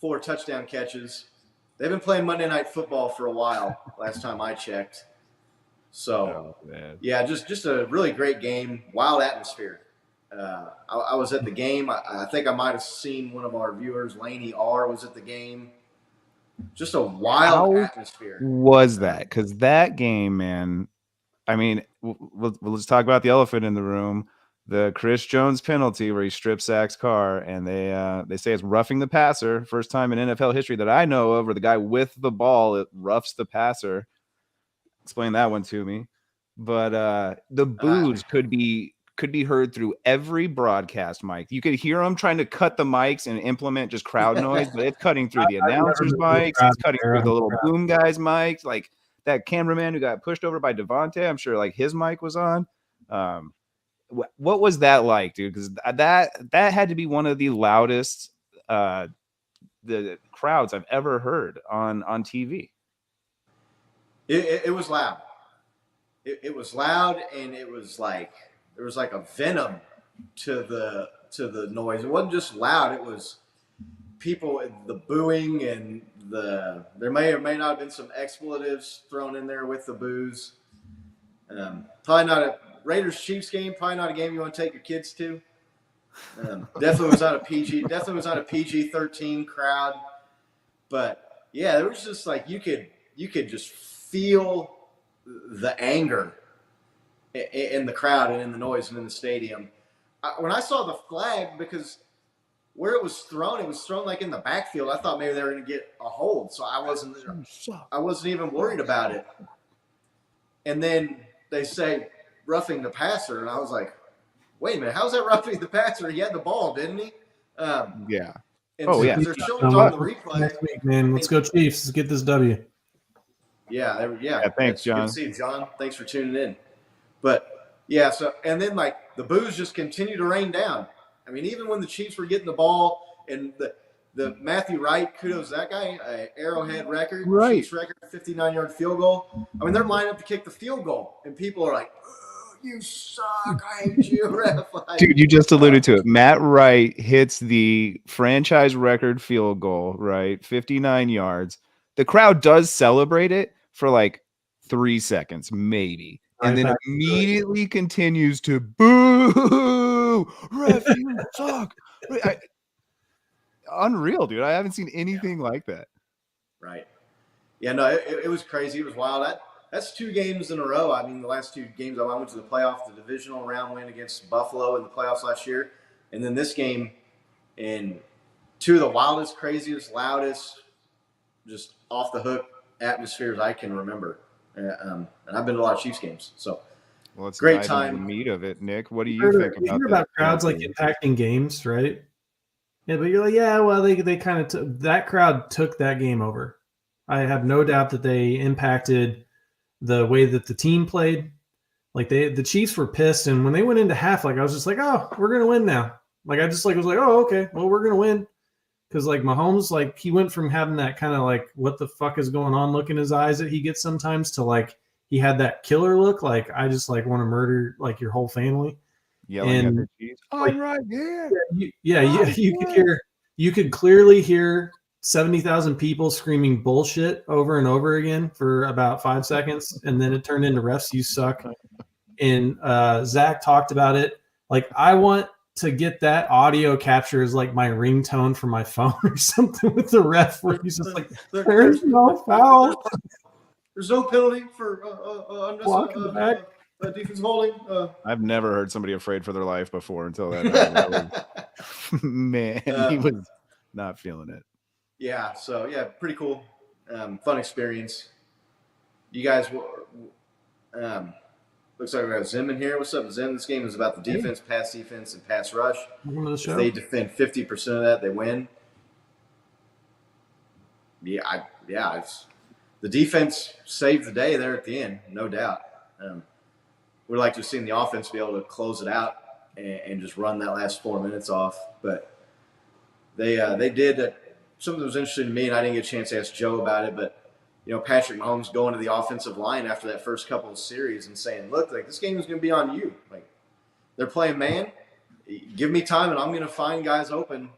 4 touchdown catches. They've been playing Monday Night Football for a while. Last time I checked. So just a really great game. Wild atmosphere. I was at the game. I think I might have seen one of our viewers, Laney R, was at the game. Just a wild atmosphere. Was that? Because that game, man, I mean, let's talk about the elephant in the room. The Chris Jones penalty where he strip sacks Carr, and they say it's roughing the passer. First time in NFL history that I know of where the guy with the ball, it roughs the passer. Explain that one to me. But the boos could be heard through every broadcast mic. You could hear them trying to cut the mics and implement just crowd noise, but it's cutting through the announcers' mics. It's cutting through the little boom guys' mics. Like that cameraman who got pushed over by Devontae, I'm sure like his mic was on. What was that like, dude? Because that had to be one of the loudest the crowds I've ever heard on TV. It was loud. It was loud, and it was like there was like a venom to the noise. It wasn't just loud. It was people, the booing, and there may or may not have been some expletives thrown in there with the boos. Probably not a Raiders Chiefs game. Probably not a game you want to take your kids to. Definitely was not a PG. Definitely was not a PG-13 crowd. But yeah, there was just like you could just feel the anger in the crowd and in the noise and in the stadium. When I saw the flag, because where it was thrown like in the backfield. I thought maybe they were going to get a hold, so I wasn't even worried about it. And then they say roughing the passer, and I was like, wait a minute, how's that roughing the passer? He had the ball, didn't he? Yeah. And they're showing on the replay. Next week, man. Let's go Chiefs. Let's get this W. Yeah. Thanks, John. Good to see you, John. Thanks for tuning in. But yeah, so and then like the boos just continue to rain down. I mean, even when the Chiefs were getting the ball and the Matthew Wright, kudos to that guy, Arrowhead record, Right. Chiefs record, 59-yard field goal. I mean, they're lining up to kick the field goal, and people are like, "You suck! I hate you, ref!" Like, Dude, you just alluded to it. Matt Wright hits the franchise record field goal, right? 59 yards. The crowd does celebrate it for like 3 seconds, maybe. And Right then back. immediately continues to boo, ref, you suck. Unreal, dude. I haven't seen anything like that. Right. Yeah, no, it was crazy. It was wild. That's 2 games in a row. I mean, the last 2 games I went to the playoff, the divisional round win against Buffalo in the playoffs last year, and then this game in 2 of the wildest, craziest, loudest, just off the hook atmospheres I can remember. And I've been to a lot of Chiefs games, so let's great dive into time. the meat of it, Nick. What do you think You about hear that? about crowds like impacting games, right? Yeah, but you're like, yeah, well, they kind of took that crowd took that game over. I have no doubt that they impacted the way that the team played. Like the Chiefs were pissed, and when they went into half, like I was just like, oh, we're gonna win now. Like I just like was like, oh, okay, well, we're gonna win. Because like Mahomes, like he went from having that kind of like what the fuck is going on look in his eyes that he gets sometimes to like he had that killer look, like I just like want to murder like your whole family. Yelling at And the Chiefs. like, I'm right here. You could clearly hear 70,000 people screaming bullshit over and over again for about 5 seconds, and then it turned into refs, you suck. And Zach talked about it. Like I want to get that audio capture as like my ringtone for my phone or something with the ref where he's just like, there's no foul. There's no penalty for Block in the back. defensive holding. I've never heard somebody afraid for their life before until that. Man, he was not feeling it. Yeah, so yeah, pretty cool, fun experience. You guys, looks like we have Zim in here. What's up, Zim? This game is about the defense, pass defense, and pass rush. Welcome to the show. If they defend 50% of that, they win. Yeah, the defense saved the day there at the end, no doubt. We'd like to have seen the offense be able to close it out and just run that last 4 minutes off, but they did. Something that was interesting to me, and I didn't get a chance to ask Joe about it, but you know, Patrick Mahomes going to the offensive line after that first couple of series and saying, "Look, like this game is going to be on you. Like they're playing man. Give me time, and I'm going to find guys open."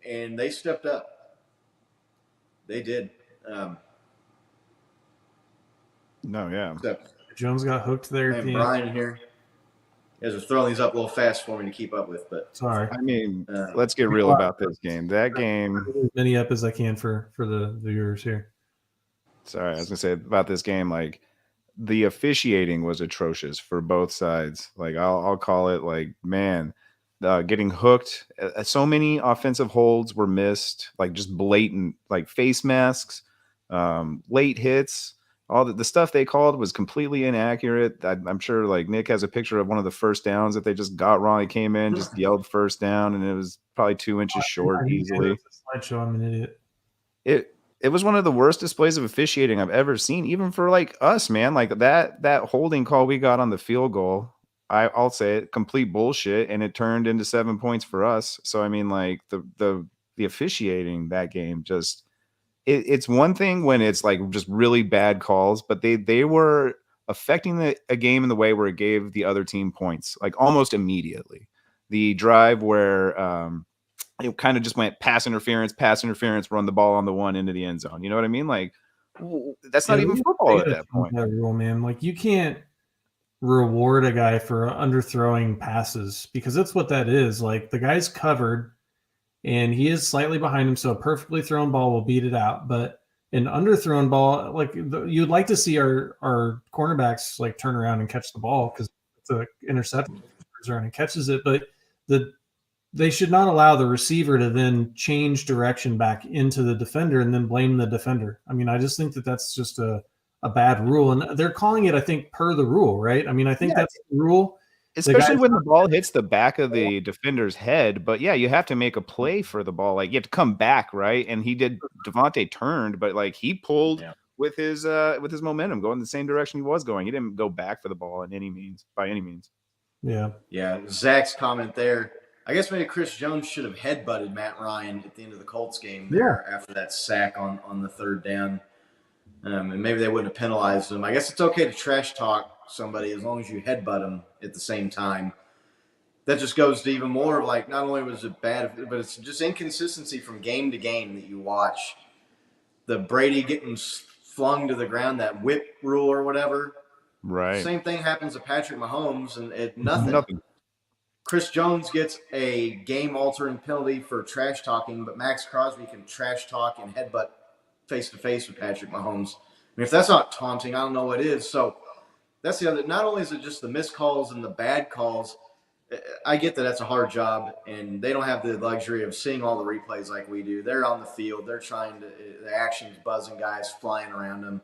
And they stepped up. They did. No, yeah. Jones got hooked there. And Brian in here. You guys are throwing these up a little fast for me to keep up with, but Sorry. I mean, let's get real about this game. That game. As many up as I can for the viewers here. Sorry, I was gonna say about this game, like the officiating was atrocious for both sides. Like I'll call it like, man, getting hooked. So many offensive holds were missed, like just blatant, like face masks, late hits. All the stuff they called was completely inaccurate. I'm sure like Nick has a picture of one of the first downs that they just got wrong. He came in, just yelled first down, and it was probably 2 inches short easily. Slideshow, I'm an idiot. It was one of the worst displays of officiating I've ever seen, even for like us, man. Like that holding call we got on the field goal, I'll say it, complete bullshit, and it turned into 7 points for us. So I mean, like the officiating that game just. It's one thing when it's like just really bad calls, but they were affecting a game in the way where it gave the other team points, like almost immediately. The drive where it kind of just went pass interference, run the ball on the one into the end zone. You know what I mean? Like that's not even football at that point. That rule, man. Like you can't reward a guy for underthrowing passes because that's what that is. Like the guy's covered. And he is slightly behind him, so a perfectly thrown ball will beat it out. But an underthrown ball, like you'd like to see our cornerbacks like turn around and catch the ball because it's an interception around and catches it. But they should not allow the receiver to then change direction back into the defender and then blame the defender. I mean, I just think that that's just a bad rule, and they're calling it, I think, per the rule, right? I mean, I think that's the rule. Especially when the ball hits the back of the defender's head. But yeah, you have to make a play for the ball. Like you have to come back, right? And he did. Devontae turned, but like he pulled with his momentum going the same direction he was going. He didn't go back for the ball by any means. Yeah, Zach's comment there. I guess maybe Chris Jones should have headbutted Matt Ryan at the end of the Colts game there after that sack on the third down. And maybe they wouldn't have penalized him. I guess it's okay to trash talk somebody as long as you headbutt them at the same time. That just goes to even more of like, not only was it bad, but it's just inconsistency from game to game that you watch. The Brady getting flung to the ground, that whip rule or whatever. Right. Same thing happens to Patrick Mahomes, and nothing. Chris Jones gets a game-altering penalty for trash talking, but Max Crosby can trash talk and headbutt face-to-face with Patrick Mahomes. I mean, if that's not taunting, I don't know what is. So that's the other. Not only is it just the missed calls and the bad calls, I get that that's a hard job, and they don't have the luxury of seeing all the replays like we do. They're on the field. They're trying to – the action's buzzing, guys flying around them.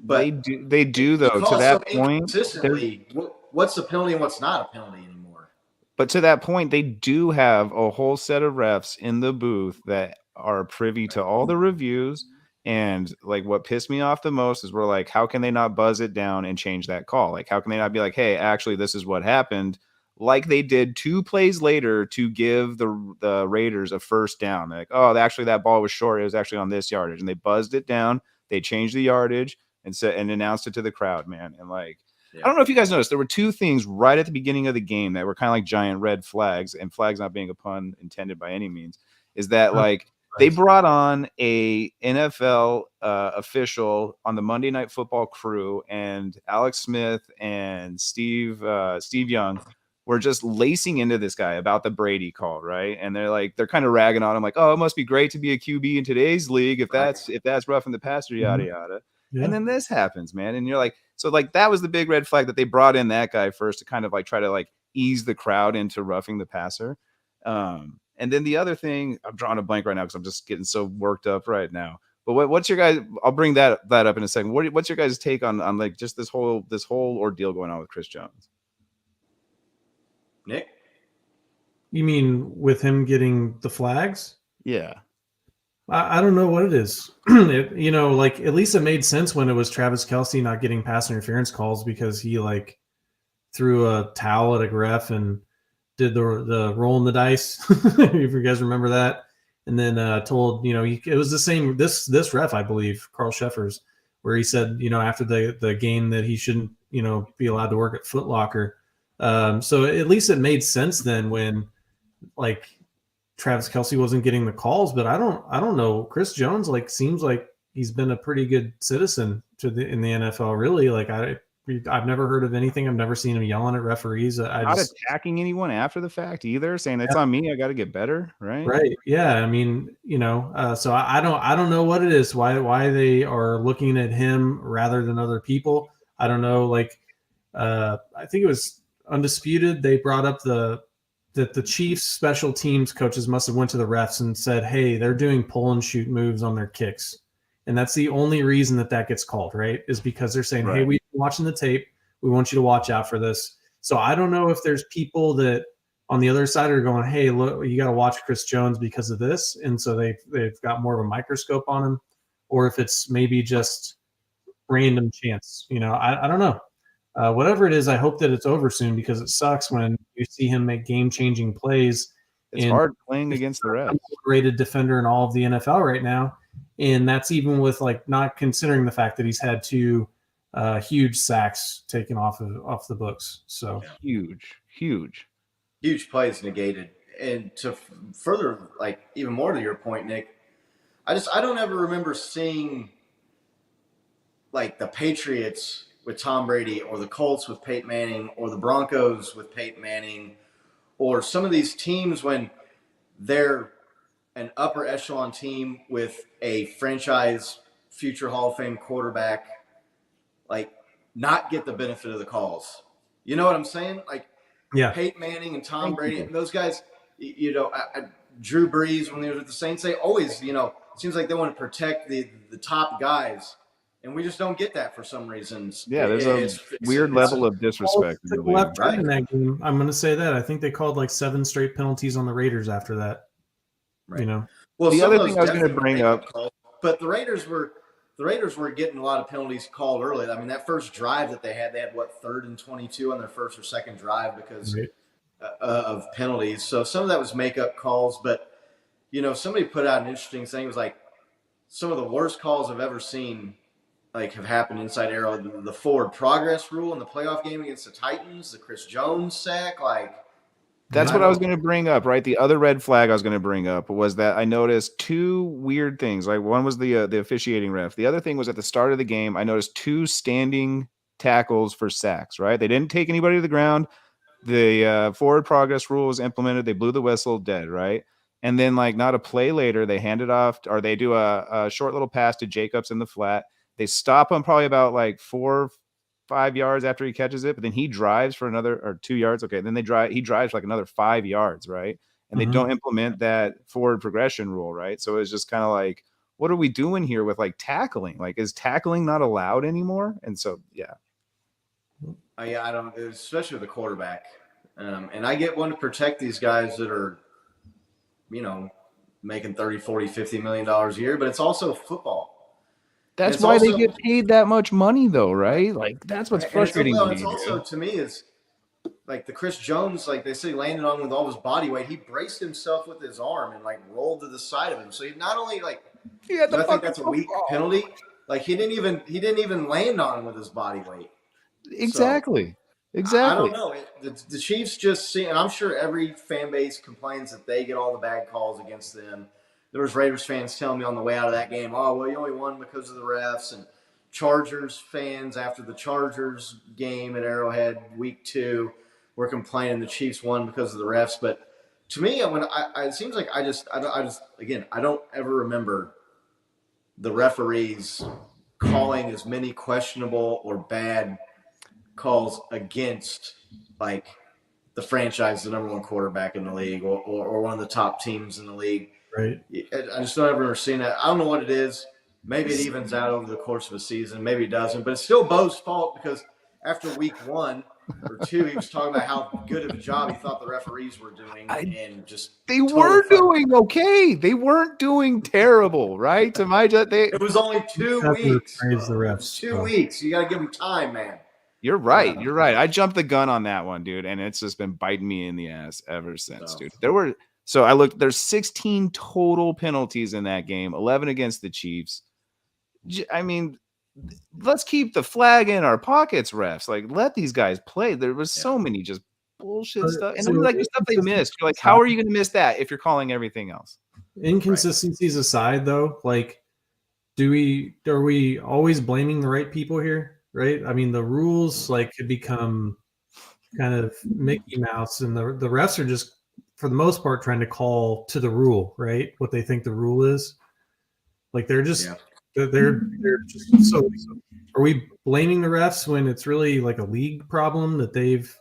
But they do though, to that point. Consistently, what's the penalty and what's not a penalty anymore? But to that point, they do have a whole set of refs in the booth that are privy to all the reviews. And like what pissed me off the most is we're like, how can they not buzz it down and change that call? Like, how can they not be like, hey, actually, this is what happened? Like they did 2 plays later to give the Raiders a first down. They're like, oh, actually, that ball was short. It was actually on this yardage. And they buzzed it down. They changed the yardage and announced it to the crowd, man. And like, I don't know if you guys noticed, there were 2 things right at the beginning of the game that were kind of like giant red flags, and flags not being a pun intended by any means, is that like they brought on a NFL official on the Monday Night Football crew, and Alex Smith and Steve Young were just lacing into this guy about the Brady call, right? And they're kind of ragging on him like, oh, it must be great to be a QB in today's league if that's roughing the passer, yada yada. Yeah. And then this happens, man. And you're like, so like that was the big red flag that they brought in that guy first to kind of like try to like ease the crowd into roughing the passer. And then the other thing, I'm drawing a blank right now because I'm just getting so worked up right now. But what's your guys? I'll bring that up in a second. What's your guys' take on like just this whole ordeal going on with Chris Jones? Nick, you mean with him getting the flags? Yeah. I don't know what it is. Like at least it made sense when it was Travis Kelce not getting pass interference calls because he like threw a towel at a ref and did the roll in the dice. If you guys remember that, and then told it was the same this ref, I believe, Carl Sheffers, where he said after the game that he shouldn't be allowed to work at Foot Locker. So at least it made sense then when like Travis Kelce wasn't getting the calls, but I don't know. Chris Jones seems like he's been a pretty good citizen in the NFL. Really, like I've never heard of anything. I've never seen him yelling at referees. Not attacking anyone after the fact either, saying it's on me. I got to get better, right? Right. Yeah. I mean, so I don't know what it is. Why they are looking at him rather than other people. I don't know. I think it was Undisputed. They brought up that the Chiefs special teams coaches must have went to the refs and said, hey, they're doing pull and shoot moves on their kicks. And that's the only reason that gets called, right? Is because they're saying, hey, we've been watching the tape. We want you to watch out for this. So I don't know if there's people that on the other side are going, hey, look, you got to watch Chris Jones because of this. And so they've got more of a microscope on him, or if it's maybe just random chance. I don't know. Whatever it is, I hope that it's over soon because it sucks when you see him make game-changing plays. It's hard playing against the refs. Rated defender in all of the NFL right now, and that's even with not considering the fact that he's had 2 huge sacks taken off the books. So huge plays negated. And to further, even more to your point, Nick, I don't ever remember seeing the Patriots with Tom Brady, or the Colts with Peyton Manning, or the Broncos with Peyton Manning, or some of these teams when they're an upper echelon team with a franchise future Hall of Fame quarterback, not get the benefit of the calls. You know what I'm saying? Peyton Manning and Tom Brady, and those guys, Drew Brees, when they were with the Saints, they always, it seems like they want to protect the top guys. And we just don't get that for some reasons. Yeah, there's a weird level of disrespect. Left turn in that game. I'm going to say that. I think they called 7 straight penalties on the Raiders after that. Right. Well, the other thing I was going to bring up, but the Raiders were the Raiders were getting a lot of penalties called early. I mean, that first drive that they had what, 3rd and 22 on their first or second drive because of penalties. So some of that was make-up calls. But, you know, somebody put out an interesting thing. It was like some of the worst calls I've ever seen have happened inside Arrow. The forward progress rule in the playoff game against the Titans, the Chris Jones sack, That's what I was going to bring up, right? The other red flag I was going to bring up was that I noticed 2 weird things. Like one was the officiating ref. The other thing was at the start of the game, I noticed 2 standing tackles for sacks, right? They didn't take anybody to the ground. The forward progress rule was implemented. They blew the whistle, dead, right? And then not a play later, they hand it off, or they do a short little pass to Jacobs in the flat. They stop him probably about 4 5 yards after he catches it, but then he drives for another or 2 yards. Okay. Then he drives another 5 yards. Right. And they don't implement that forward progression rule. Right. So it's just kind of what are we doing here with tackling? Is tackling not allowed anymore? And so, yeah. I don't, especially with the quarterback. And I get one to protect these guys that are, you know, making 30, 40, $50 million a year, but it's also football. That's why they get paid that much money, though, right? That's what's frustrating to me. It's also, to me, is the Chris Jones, they say he landed on with all his body weight. He braced himself with his arm and rolled to the side of him. So he not only he had I think that's a weak penalty. He didn't even land on him with his body weight. Exactly. So, I don't know. The Chiefs just see, and I'm sure every fan base complains that they get all the bad calls against them. There was Raiders fans telling me on the way out of that game, oh, well, you only won because of the refs. And Chargers fans after the Chargers game at Arrowhead week 2 were complaining the Chiefs won because of the refs. But to me, it seems like I don't ever remember the referees calling as many questionable or bad calls against the franchise, the number 1 quarterback in the league or one of the top teams in the league. Right. I just don't ever seen that. I don't know what it is. Maybe it evens out over the course of a season. Maybe it doesn't. But it's still Bo's fault because after week 1 or 2, he was talking about how good of a job he thought the referees were doing. They were doing okay. They weren't doing terrible, right? To my judge, it was only 2 weeks. Praise the refs. 2 weeks. You got to give them time, man. You're right. You're right. I jumped the gun on that one, dude, and it's just been biting me in the ass ever since, dude. So I looked, there's 16 total penalties in that game, 11 against the Chiefs. I mean, let's keep the flag in our pockets, refs. Let these guys play. There was so many just bullshit stuff. And the stuff they missed. You're how are you going to miss that if you're calling everything else? Inconsistencies aside, though, are we always blaming the right people here? Right? I mean, the rules could become kind of Mickey Mouse, and the refs are just, for the most part, trying to call to the rule, right? What they think the rule is. They're just they're just so. Are we blaming the refs when it's really a league problem that they've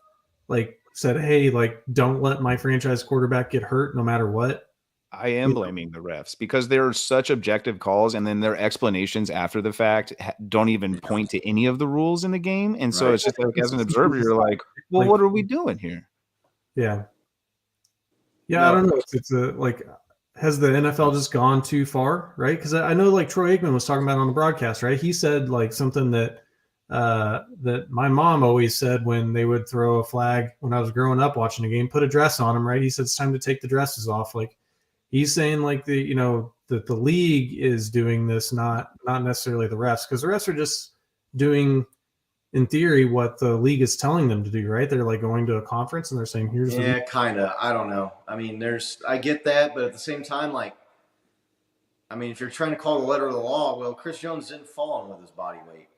said, hey, don't let my franchise quarterback get hurt no matter what? I am blaming the refs because there are such objective calls, and then their explanations after the fact don't even point to any of the rules in the game. And so it's just as an observer, you're well, what are we doing here? Yeah. Yeah, I don't know. It's has the NFL just gone too far, right? Because I know Troy Aikman was talking about on the broadcast, right? He said something that that my mom always said when they would throw a flag when I was growing up watching a game, put a dress on them, right? He said it's time to take the dresses off. He's saying that the league is doing this, not necessarily the refs, because the refs are just doing, in theory, what the league is telling them to do, right? They're going to a conference and they're saying, here's kind of. I don't know. I mean, I get that, but at the same time, if you're trying to call the letter of the law, well, Chris Jones didn't fall on with his body weight.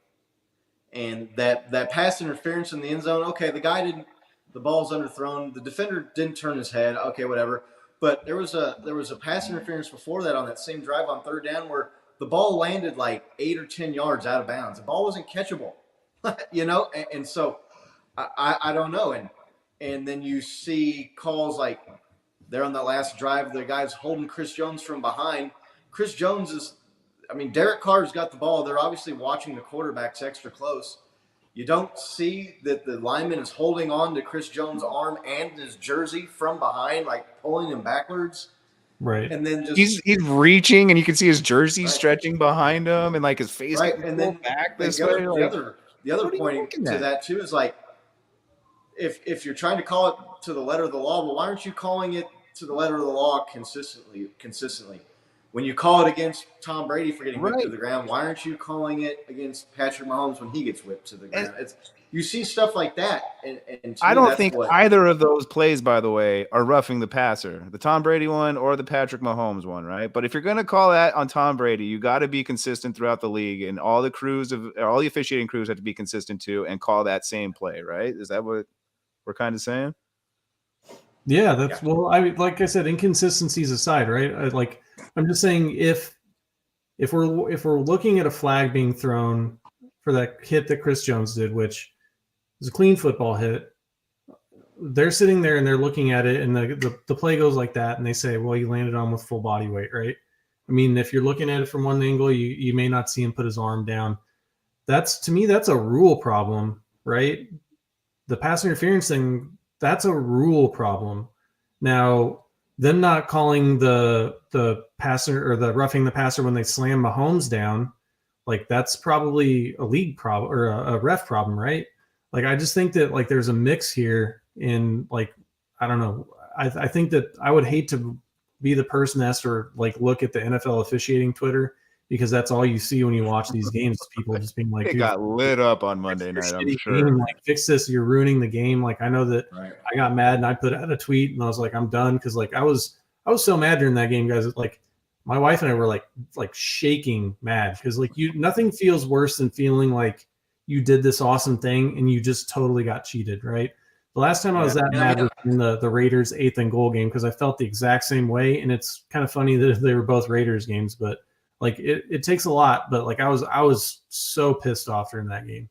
And that pass interference in the end zone, okay, the ball's underthrown. The defender didn't turn his head. Okay, whatever. But there was a pass interference before that on that same drive on 3rd down where the ball landed 8 or 10 yards out of bounds. The ball wasn't catchable. And so I don't know. And then you see calls they're on the last drive, the guy's holding Chris Jones from behind. Chris Jones Derek Carr's got the ball. They're obviously watching the quarterbacks extra close. You don't see that the lineman is holding on to Chris Jones' arm and his jersey from behind, pulling him backwards. Right. And then just he's reaching, and you can see his jersey stretching behind him, and like his face and then back like, this way. The other what are you point looking to at? that too is like, if you're trying to call it to the letter of the law, well, why aren't you calling it to the letter of the law consistently? When you call it against Tom Brady for getting whipped to the ground, why aren't you calling it against Patrick Mahomes when he gets whipped to the ground? You see stuff like that, and to I me, don't that's think what, either of those plays, by the way, are roughing the passer, the Tom Brady one or the Patrick Mahomes one, right? But if you're going to call that on Tom Brady, you got to be consistent throughout the league, and all the officiating crews have to be consistent too and call that same play, right? Is that what we're kind of saying? Yeah, that's well. Like I said, inconsistencies aside, right? I'm just saying if we're looking at a flag being thrown for that hit that Chris Jones did, which was a clean football hit, they're sitting there and they're looking at it, and the play goes like that, and they say, well, he landed on with full body weight, right? I mean, if you're looking at it from one angle, you may not see him put his arm down. To me, that's a rule problem, right? The pass interference thing, that's a rule problem. Now, them not calling the passer or the roughing the passer when they slam Mahomes down, like that's probably a league problem or a ref problem, right? Like I just think that like there's a mix here in like I don't know. I think that I would hate to be the person that has to like look at the NFL officiating Twitter, because that's all you see when you watch these games. People just being like, it got lit up on Monday night, I'm sure. Game, like, fix this, you're ruining the game. Like I know that I got mad and I put out a tweet and I was like, I'm done, because like I was so mad during that game, guys. Like my wife and I were like shaking mad, because like nothing feels worse than feeling like you did this awesome thing and you just totally got cheated, right? The last time I was that mad was in the Raiders 8th and goal game, because I felt the exact same way. And it's kind of funny that they were both Raiders games, but like it takes a lot. But like I was so pissed off during that game.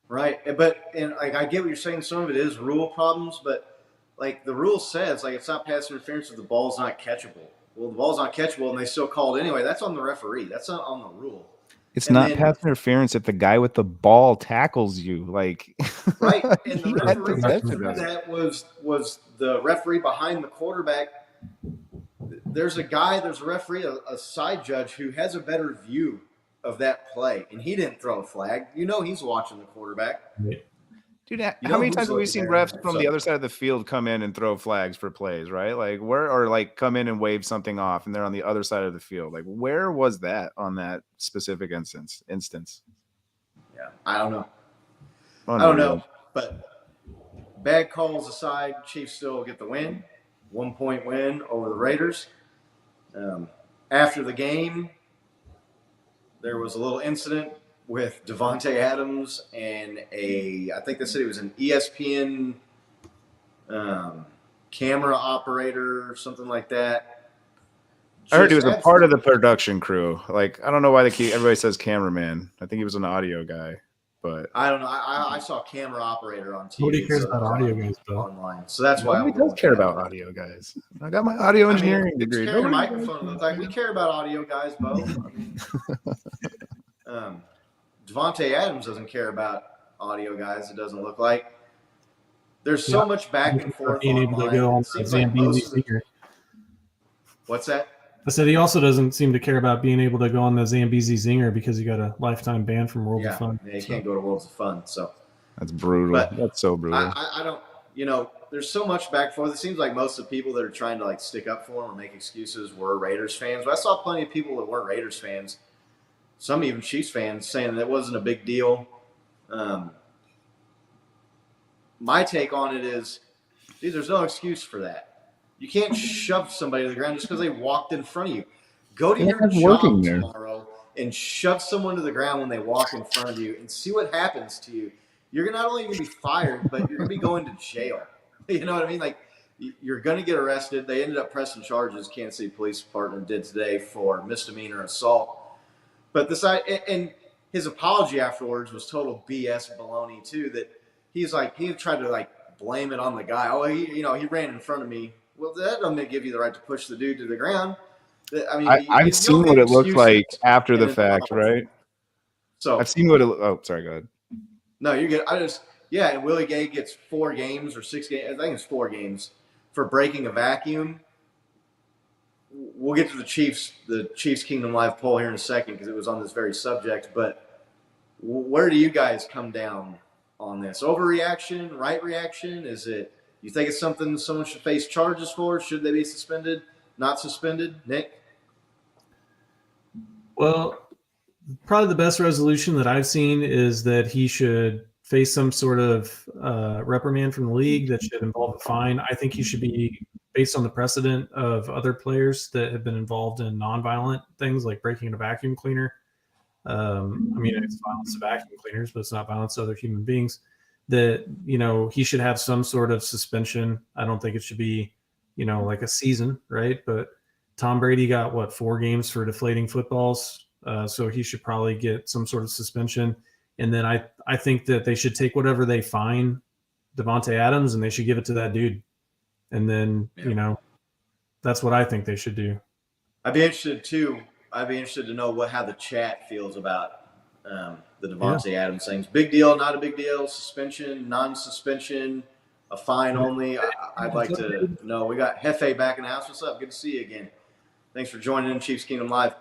Right, but like I get what you're saying. Some of it is rule problems, but like the rule says, like it's not pass interference if the ball's not catchable. Well, the ball's not catchable, and they still call it anyway. That's on the referee. That's not on the rule. It's not pass interference if the guy with the ball tackles you. Like right, and the referee that was the referee behind the quarterback. There's a referee, a side judge who has a better view of that play, and he didn't throw a flag. You know he's watching the quarterback. Dude, how many times have we seen refs from the other side of the field come in and throw flags for plays, right? Like or like come in and wave something off, and they're on the other side of the field. Like where was that on that specific instance? Yeah, I don't know. I don't know, but bad calls aside, Chiefs still get the win. 1-point win over the Raiders. After the game, there was a little incident with Davante Adams and I think they said it was an ESPN camera operator or something like that. I heard he was a part of the production crew. Like, I don't know why everybody says cameraman. I think he was an audio guy, but I don't know. I saw camera operator on TV. Nobody cares about audio guys, though. Online, so that's why nobody does care about audio guys. I got my audio engineering degree. Carrying a microphone looks like we care about audio guys, Bo. Davante Adams doesn't care about audio guys. It doesn't look like. There's so much back and forth online. What's that? I said he also doesn't seem to care about being able to go on the Zambezi Zinger because he got a lifetime ban from Worlds of Fun. Yeah, he can't go to Worlds of Fun. So that's brutal. That's so brutal. I don't. There's so much back and forth. It seems like most of the people that are trying to like stick up for him or make excuses were Raiders fans. But I saw plenty of people that weren't Raiders fans. Some even Chiefs fans saying that wasn't a big deal. My take on it is, dude, there's no excuse for that. You can't shove somebody to the ground just because they walked in front of you. Go to your job tomorrow and shove someone to the ground when they walk in front of you and see what happens to you. You're not only going to be fired, but you're going to be going to jail. You know what I mean? Like, you're going to get arrested. They ended up pressing charges, Kansas City Police Department did today, for misdemeanor assault. But and his apology afterwards was total BS baloney too. That he tried to like blame it on the guy. Oh, he ran in front of me. Well, that doesn't give you the right to push the dude to the ground. I mean, I've seen what it looks like after the fact, right? So I've seen what it. Oh, sorry, go ahead. No, you're good. And Willie Gay gets 4 games or 6 games. I think it's 4 games for breaking a vacuum. we'll get to the Chiefs Kingdom Live poll here in a second because it was on this very subject. But where do you guys come down on this? Overreaction, right reaction? Is it you think it's something someone should face charges for? Should they be suspended? Not suspended? Nick? Well, probably the best resolution that I've seen is that he should face some sort of reprimand from the league that should involve a fine. I think he should be based on the precedent of other players that have been involved in nonviolent things like breaking a vacuum cleaner. I mean, it's violence to vacuum cleaners, but it's not violence to other human beings. That, you know, he should have some sort of suspension. I don't think it should be, you know, like a season, right? But Tom Brady got, what, 4 games for deflating footballs? So he should probably get some sort of suspension. And then I think that they should take whatever they fine Davante Adams and they should give it to that dude. And then, you know, that's what I think they should do. I'd be interested too. I'd be interested to know how the chat feels about the Davante Adams things. Big deal, not a big deal, suspension, non-suspension, a fine only. I'd like to know. We got Hefe back in the house. What's up? Good to see you again. Thanks for joining in Chiefs Kingdom Live.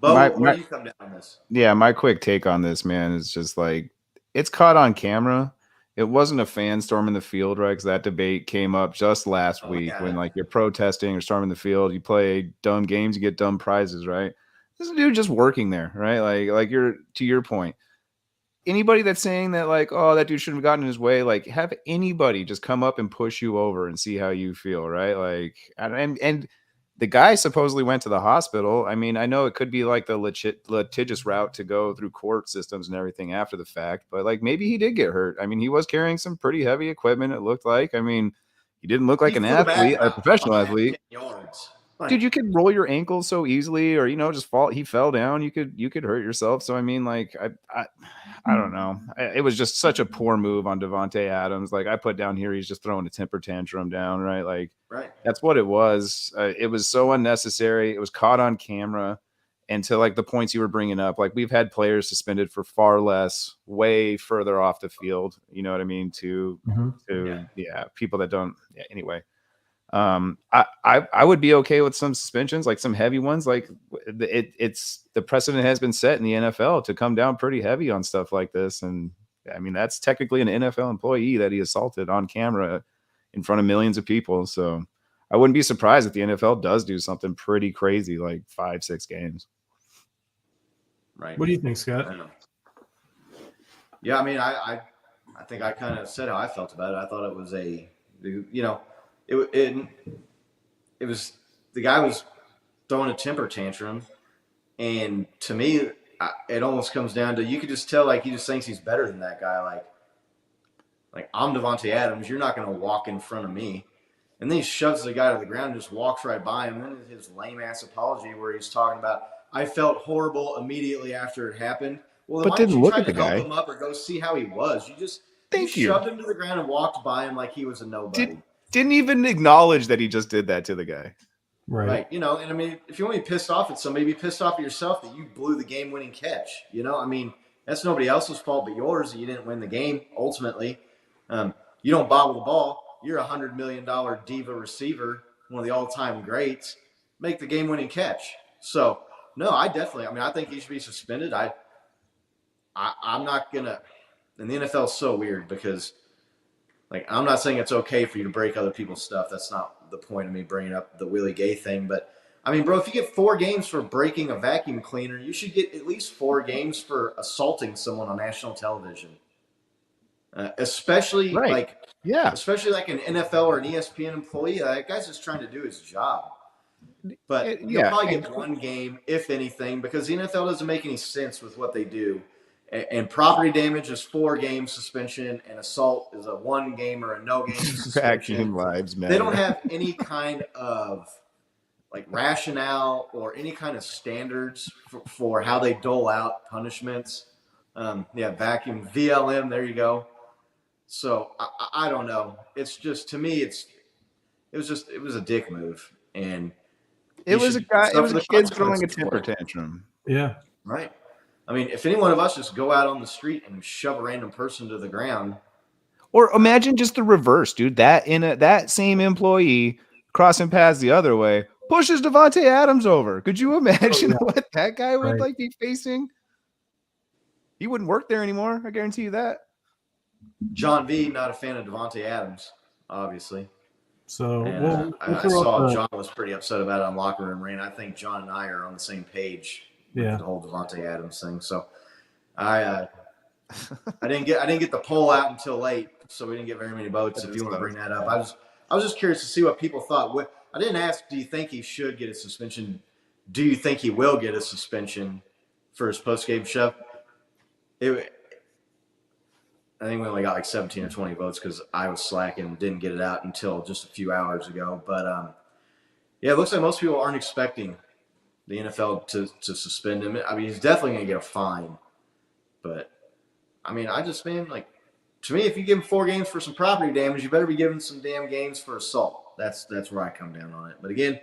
Bo, where do you come down on this? Yeah, my quick take on this, man, is just like it's caught on camera. It wasn't a fan storming the field, right? Because that debate came up just last week when like you're protesting or storming the field, you play dumb games, you get dumb prizes, right? This is a dude just working there, right? Like you're to your point. Anybody that's saying that like, oh, that dude shouldn't have gotten in his way, like have anybody just come up and push you over and see how you feel, right? Like and the guy supposedly went to the hospital. I mean, I know it could be like the litigious route to go through court systems and everything after the fact, but like maybe he did get hurt. I mean, he was carrying some pretty heavy equipment, it looked like. I mean, he didn't look like an athlete, a professional athlete. Dude, you could roll your ankles so easily, or, you know, just fall. He fell down. You could hurt yourself. So, I mean, like, I don't know. It was just such a poor move on Davante Adams. Like I put down here, he's just throwing a temper tantrum down, right? Like, that's what it was. It was so unnecessary. It was caught on camera. And to like the points you were bringing up, like we've had players suspended for far less, way further off the field. You know what I mean? To people that don't. Yeah. Anyway. I would be okay with some suspensions, like some heavy ones. Like it's the precedent has been set in the NFL to come down pretty heavy on stuff like this. And I mean, that's technically an NFL employee that he assaulted on camera in front of millions of people. So I wouldn't be surprised if the NFL does do something pretty crazy, like 5-6 games. Right. What do you think, Scott? I know. Yeah. I mean, I think I kind of said how I felt about it. I thought it was it was the guy was throwing a temper tantrum, and to me, it almost comes down to you could just tell like he just thinks he's better than that guy. Like I'm Davante Adams, you're not going to walk in front of me, and then he shoves the guy to the ground and just walks right by him. And then his lame ass apology where he's talking about I felt horrible immediately after it happened. Well, then why didn't you try to help him up or go see how he was? You just shoved him to the ground and walked by him like he was a nobody. Didn't even acknowledge that he just did that to the guy. Right. You know, and I mean, if you want to be pissed off at somebody, be pissed off at yourself that you blew the game-winning catch. You know, I mean, that's nobody else's fault but yours that you didn't win the game, ultimately. You don't bobble the ball. You're a $100 million diva receiver, one of the all-time greats. Make the game-winning catch. So, no, I think he should be suspended. I'm not going to – and the NFL is so weird because – like, I'm not saying it's okay for you to break other people's stuff. That's not the point of me bringing up the Willie Gay thing. But, I mean, bro, if you get 4 games for breaking a vacuum cleaner, you should get at least 4 games for assaulting someone on national television. Especially like an NFL or an ESPN employee. That guy's just trying to do his job. But you'll probably get 1 game, if anything, because the NFL doesn't make any sense with what they do. And property damage is 4 game suspension, and assault is a 1 game or a no game suspension. Lives matter. They don't have any kind of like rationale or any kind of standards for how they dole out punishments. Vacuum VLM. There you go. So I don't know. It's just, to me, it was a dick move, and it was a kid throwing a temper tantrum. Yeah. Right. I mean, if any one of us just go out on the street and shove a random person to the ground. Or imagine just the reverse, dude. That same employee crossing paths the other way, pushes Devontae Adams over. Could you imagine what that guy would Right. be facing? He wouldn't work there anymore. I guarantee you that. John V, not a fan of Devontae Adams, obviously. So And, I throw saw up John was pretty upset about it on Locker Room Rain. I think John and I are on the same page with the whole Devontae Adams thing. So I didn't get the poll out until late, so we didn't get very many votes. If you want to bring that up, I was just curious to see what people thought. I didn't ask, do you think he should get a suspension? Do you think he will get a suspension for his post-game show? I think we only got like 17 or 20 votes because I was slacking and didn't get it out until just a few hours ago. But yeah, it looks like most people aren't expecting the NFL to suspend him. I mean, he's definitely going to get a fine. But I mean, to me, if you give him 4 games for some property damage, you better be giving some damn games for assault. That's where I come down on it. But again,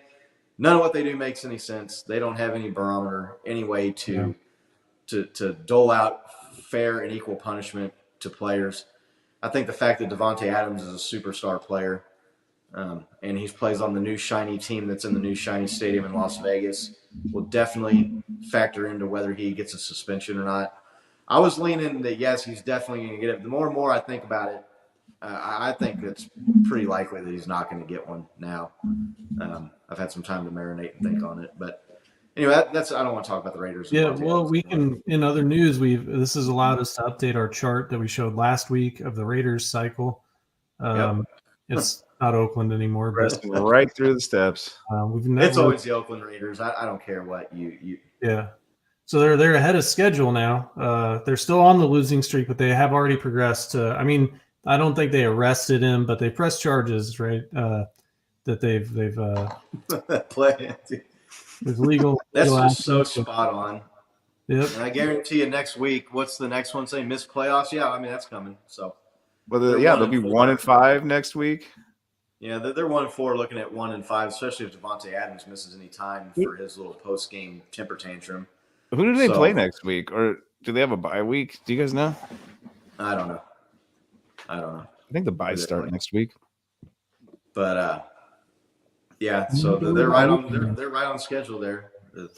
none of what they do makes any sense. They don't have any barometer, any way to dole out fair and equal punishment to players. I think the fact that Devontae Adams is a superstar player, and he plays on the new shiny team that's in the new shiny stadium in Las Vegas, will definitely factor into whether he gets a suspension or not. I was leaning that yes, he's definitely going to get it. The more and more I think about it, I think it's pretty likely that he's not going to get one now. I've had some time to marinate and think on it, but anyway, that's I don't want to talk about the Raiders. Yeah, well, we can. In other news, this has allowed us to update our chart that we showed last week of the Raiders cycle. It's not Oakland anymore, but right through the steps. It's always the Oakland Raiders. I don't care what you. Yeah. So they're ahead of schedule now. They're still on the losing streak, but they have already progressed to. I mean, I don't think they arrested him, but they pressed charges, right? That they've play. with legal. That's legal just so action. spot on. Yep. And I guarantee you next week, what's the next one say? Missed playoffs? Yeah, I mean that's coming. So, well, they'll be 1-5 next week. Yeah, they're 1-4, looking at 1-5, especially if Devontae Adams misses any time for his little post-game temper tantrum. Who do they play next week, or do they have a bye week? Do you guys know? I don't know. I think the byes start next week. But yeah, so they're right on schedule there. The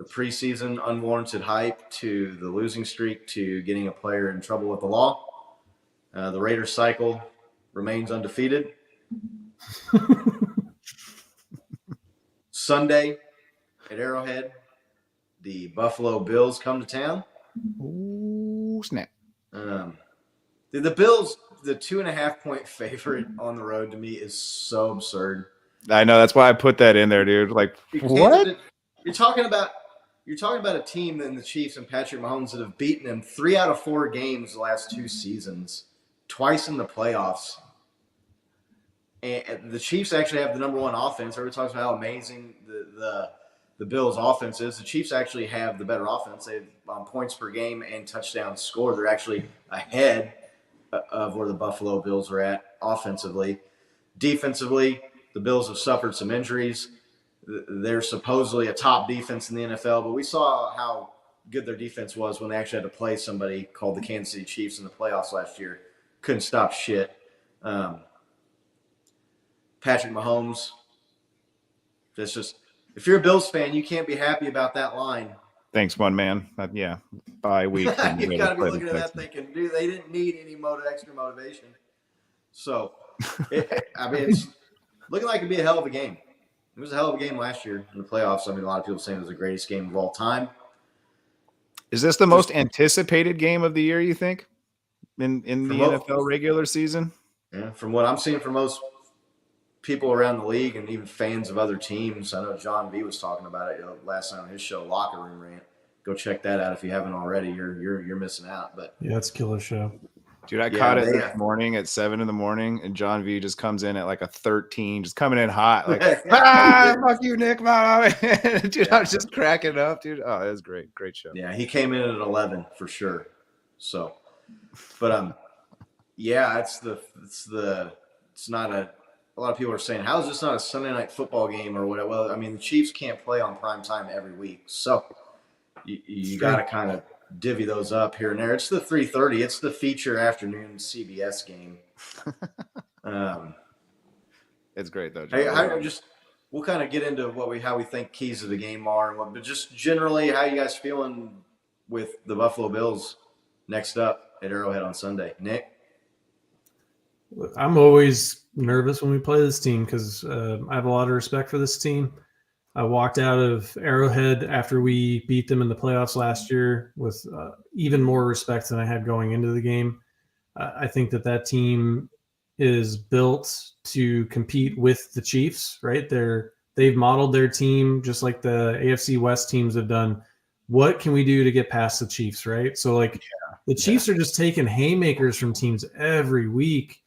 preseason unwarranted hype to the losing streak to getting a player in trouble with the law. The Raiders cycle remains undefeated. Sunday at Arrowhead, the Buffalo Bills come to town. Ooh, snap. The Bills, the 2.5-point favorite on the road, to me is so absurd. I know, that's why I put that in there, dude. Like, what? You're talking about a team in the Chiefs and Patrick Mahomes that have beaten them 3 out of 4 games the last 2 seasons, twice in the playoffs. And the Chiefs actually have the number 1 offense. Everybody talks about how amazing the Bills' offense is. The Chiefs actually have the better offense. They have points per game and touchdowns scored. They're actually ahead of where the Buffalo Bills are at offensively. Defensively, the Bills have suffered some injuries. They're supposedly a top defense in the NFL, but we saw how good their defense was when they actually had to play somebody called the Kansas City Chiefs in the playoffs last year. Couldn't stop shit. Patrick Mahomes, that's just – if you're a Bills fan, you can't be happy about that line. Thanks, one man. Yeah, bye week. You've got to be looking at that thinking, dude, they didn't need any extra motivation. So, it's looking like it'd be a hell of a game. It was a hell of a game last year in the playoffs. I mean, a lot of people saying it was the greatest game of all time. Is this the most anticipated game of the year, you think, in the NFL regular season? Yeah, from what I'm seeing from most people around the league and even fans of other teams. I know John V was talking about it last night on his show, Locker Room Rant. Go check that out if you haven't already. You're missing out. But yeah, it's a killer show. Dude, I caught it this morning at 7 in the morning, and John V just comes in at like a 13, just coming in hot. Like, fuck you, Nick. Dude, I was just cracking up, dude. Oh, it was great. Great show. Yeah, he came in at 11 for sure. So, but yeah, it's not a lot of people are saying, how is this not a Sunday night football game or whatever? Well, I mean, the Chiefs can't play on prime time every week. So you got to kind of divvy those up here and there. It's the 3:30. It's the feature afternoon CBS game. It's great though. we'll kind of get into how we think keys of the game are, but just generally, how you guys feeling with the Buffalo Bills next up at Arrowhead on Sunday, Nick? I'm always nervous when we play this team because I have a lot of respect for this team. I walked out of Arrowhead after we beat them in the playoffs last year with even more respect than I had going into the game. I think that team is built to compete with the Chiefs, right? They've modeled their team just like the AFC West teams have done. What can we do to get past the Chiefs, right? So like the Chiefs are just taking haymakers from teams every week.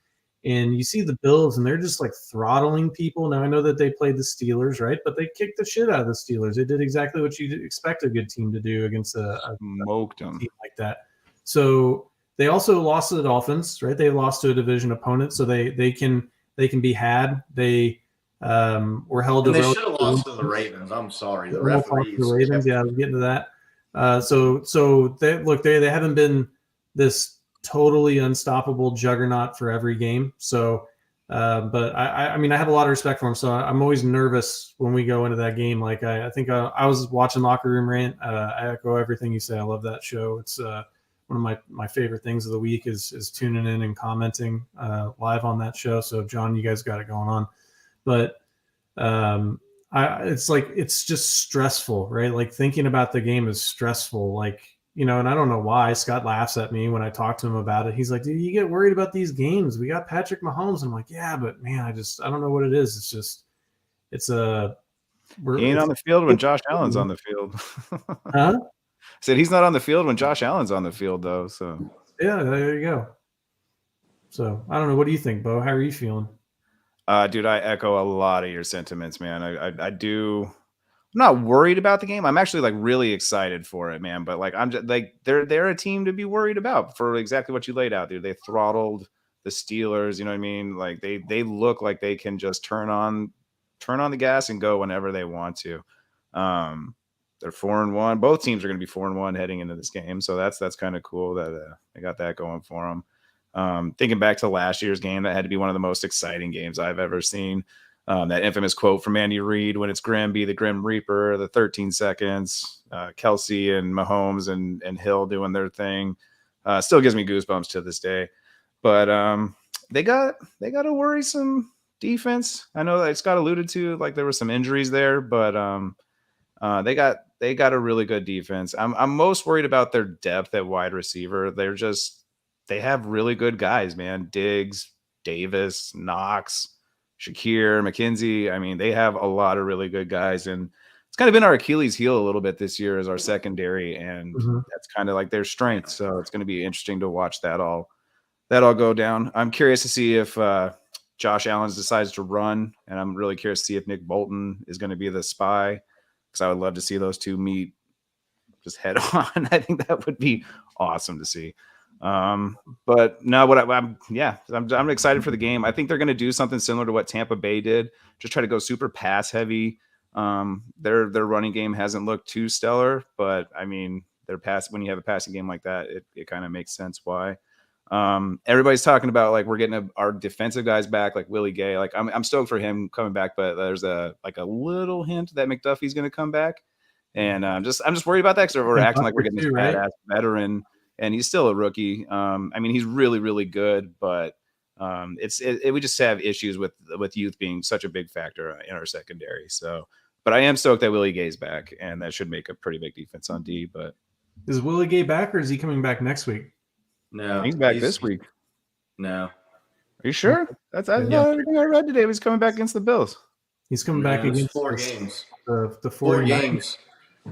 And you see the Bills, and they're just like throttling people. Now, I know that they played the Steelers, right? But they kicked the shit out of the Steelers. They did exactly what you'd expect a good team to do against a smoked them team like that. So they also lost to the Dolphins, right? They lost to a division opponent, so they can be had. They were held. And they should have lost to the Ravens. I'm sorry, the referees. The Ravens, yeah, I was getting to that. So they haven't been this totally unstoppable juggernaut for every game. So, but I mean, I have a lot of respect for him. So I'm always nervous when we go into that game. Like I think I was watching Locker Room Rant. I echo everything you say. I love that show. It's one of my favorite things of the week is tuning in and commenting live on that show. So John, you guys got it going on, but it's just stressful, right? Like thinking about the game is stressful. Like, you know, and I don't know why Scott laughs at me when I talk to him about it. He's like, dude, you get worried about these games. We got Patrick Mahomes. I'm like, yeah, but man, I don't know what it is. He ain't on the field when Josh Allen's on the field. Huh? Said he's not on the field when Josh Allen's on the field, though. So yeah, there you go. So I don't know. What do you think, Bo? How are you feeling? Dude, I echo a lot of your sentiments, man. I do. I'm not worried about the game. I'm actually like really excited for it, man. But like I'm just like they're a team to be worried about for exactly what you laid out, dude. They throttled the Steelers. You know what I mean? Like they look like they can just turn on the gas and go whenever they want to. They're 4-1. Both teams are going to be 4-1 heading into this game, so that's kind of cool that they got that going for them. Thinking back to last year's game, that had to be one of the most exciting games I've ever seen. That infamous quote from Andy Reid when it's Grimby, the Grim Reaper, the 13 seconds, Kelsey and Mahomes and Hill doing their thing. Still gives me goosebumps to this day. But they got a worrisome defense. I know that Scott alluded to, like there were some injuries there, but they got a really good defense. I'm most worried about their depth at wide receiver. They have really good guys, man. Diggs, Davis, Knox, Shakir, McKenzie. I mean, they have a lot of really good guys, and it's kind of been our Achilles heel a little bit this year as our secondary, and that's kind of like their strength. So it's going to be interesting to watch that all go down. I'm curious to see if Josh Allen decides to run, and I'm really curious to see if Nick Bolton is going to be the spy, because I would love to see those two meet just head on. I think that would be awesome to see. But no, I'm excited for the game. I think they're going to do something similar to what Tampa Bay did, just try to go super pass heavy. Their running game hasn't looked too stellar, but I mean, when you have a passing game like that, it kind of makes sense why. Everybody's talking about like we're getting our defensive guys back, like Willie Gay. Like I'm stoked for him coming back, but there's a little hint that McDuffie's going to come back, and I'm just worried about that because we're acting like we're getting this badass veteran. And he's still a rookie. I mean, he's really, really good, but we just have issues with youth being such a big factor in our secondary. So, but I am stoked that Willie Gay's back, and that should make a pretty big defense on D. But is Willie Gay back, or is he coming back next week? No, he's back this week. No, are you sure? That's everything I read today was coming back against the Bills. He's coming back against 4 games. The 4 games,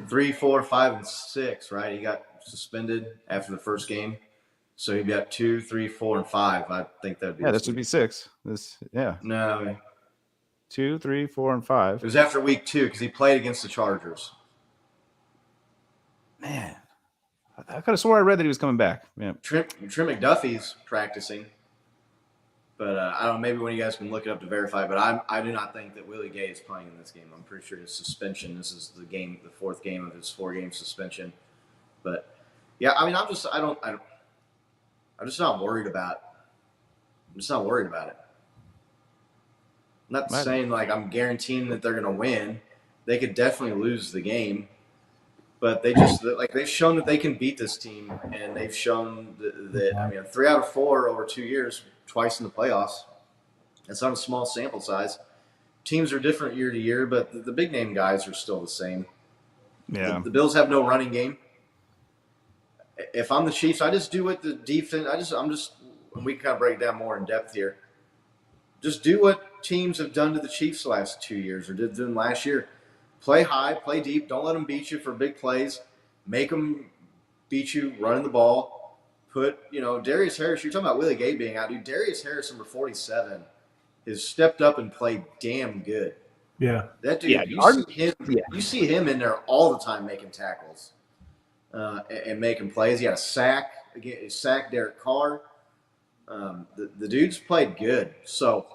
3, 4, 5, and 6. Right? He got suspended after the first game, so he got 2, 3, 4, and 5. I think that'd be this would be 6. No, 2, 3, 4, and 5. It was after week 2 because he played against the Chargers. Man, I could have swore I read that he was coming back. Yeah, Trent McDuffie's practicing, but I don't know. Maybe when you guys can look it up to verify. But I do not think that Willie Gay is playing in this game. I'm pretty sure his suspension. This is the 4th game of his 4-game suspension. But yeah, I mean, I'm just not worried about. I'm just not worried about it. not saying like I'm guaranteeing that they're going to win. They could definitely lose the game, but they've shown that they can beat this team, and they've shown that I mean 3 out of 4 over 2 years, twice in the playoffs. It's not a small sample size. Teams are different year to year, but the big name guys are still the same. Yeah. The Bills have no running game. If I'm the Chiefs, I just do what the defense. We can kind of break it down more in depth here. Just do what teams have done to the Chiefs the last 2 years or did them last year. Play high, play deep. Don't let them beat you for big plays. Make them beat you running the ball. Darius Harris. You're talking about Willie Gay being out, dude. Darius Harris, number 47, has stepped up and played damn good. Yeah, that dude. Yeah, you see him in there all the time making tackles and making plays. He had a sack again. He sacked Derek Carr. The dude's played good. So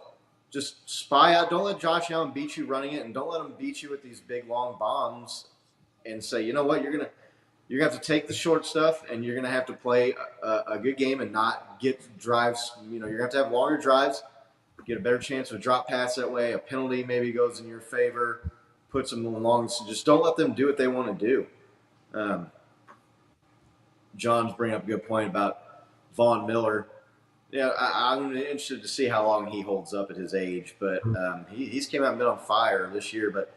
just spy out. Don't let Josh Allen beat you running it, and don't let him beat you with these big long bombs. And say, you know what, you're gonna have to take the short stuff, and you're gonna have to play a good game and not get drives. You're gonna have to have longer drives. Get a better chance of a drop pass that way. A penalty maybe goes in your favor, puts them along. So just don't let them do what they want to do. John's bringing up a good point about Von Miller. Yeah, I'm interested to see how long he holds up at his age, but he's came out and been on fire this year. But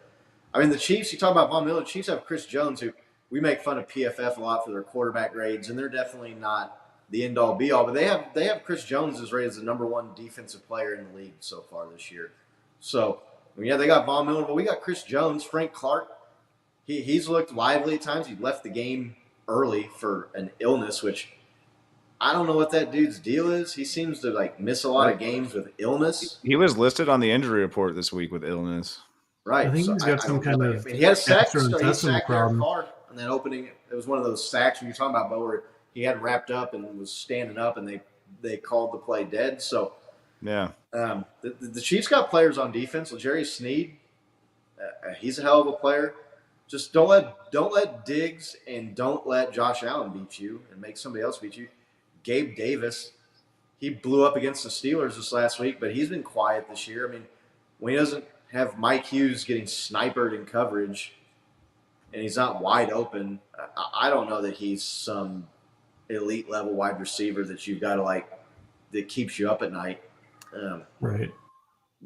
I mean, the Chiefs. You talk about Von Miller. The Chiefs have Chris Jones, who we make fun of PFF a lot for their quarterback grades, and they're definitely not the end all be all. But they have Chris Jones as rated as the number 1 defensive player in the league so far this year. So yeah, they got Von Miller, but we got Chris Jones, Frank Clark. He's looked lively at times. He left the game early for an illness, which I don't know what that dude's deal is. He seems to miss a lot of games with illness. He was listed on the injury report this week with illness. Right. I think he's got some kind of. He had a sack. He gastrointestinal sacked Derek problem. Carr in that opening. It was one of those sacks when you're talking about, Bo, where he hadn't wrapped up and was standing up, and they called the play dead. So Yeah. the Chiefs got players on defense. Jerry Sneed, he's a hell of a player. Just don't let Diggs and don't let Josh Allen beat you and make somebody else beat you. Gabe Davis, he blew up against the Steelers this last week, but he's been quiet this year. I mean, when he doesn't have Mike Hughes getting sniped in coverage and he's not wide open, I don't know that he's some elite level wide receiver that you've got to that keeps you up at night. Right.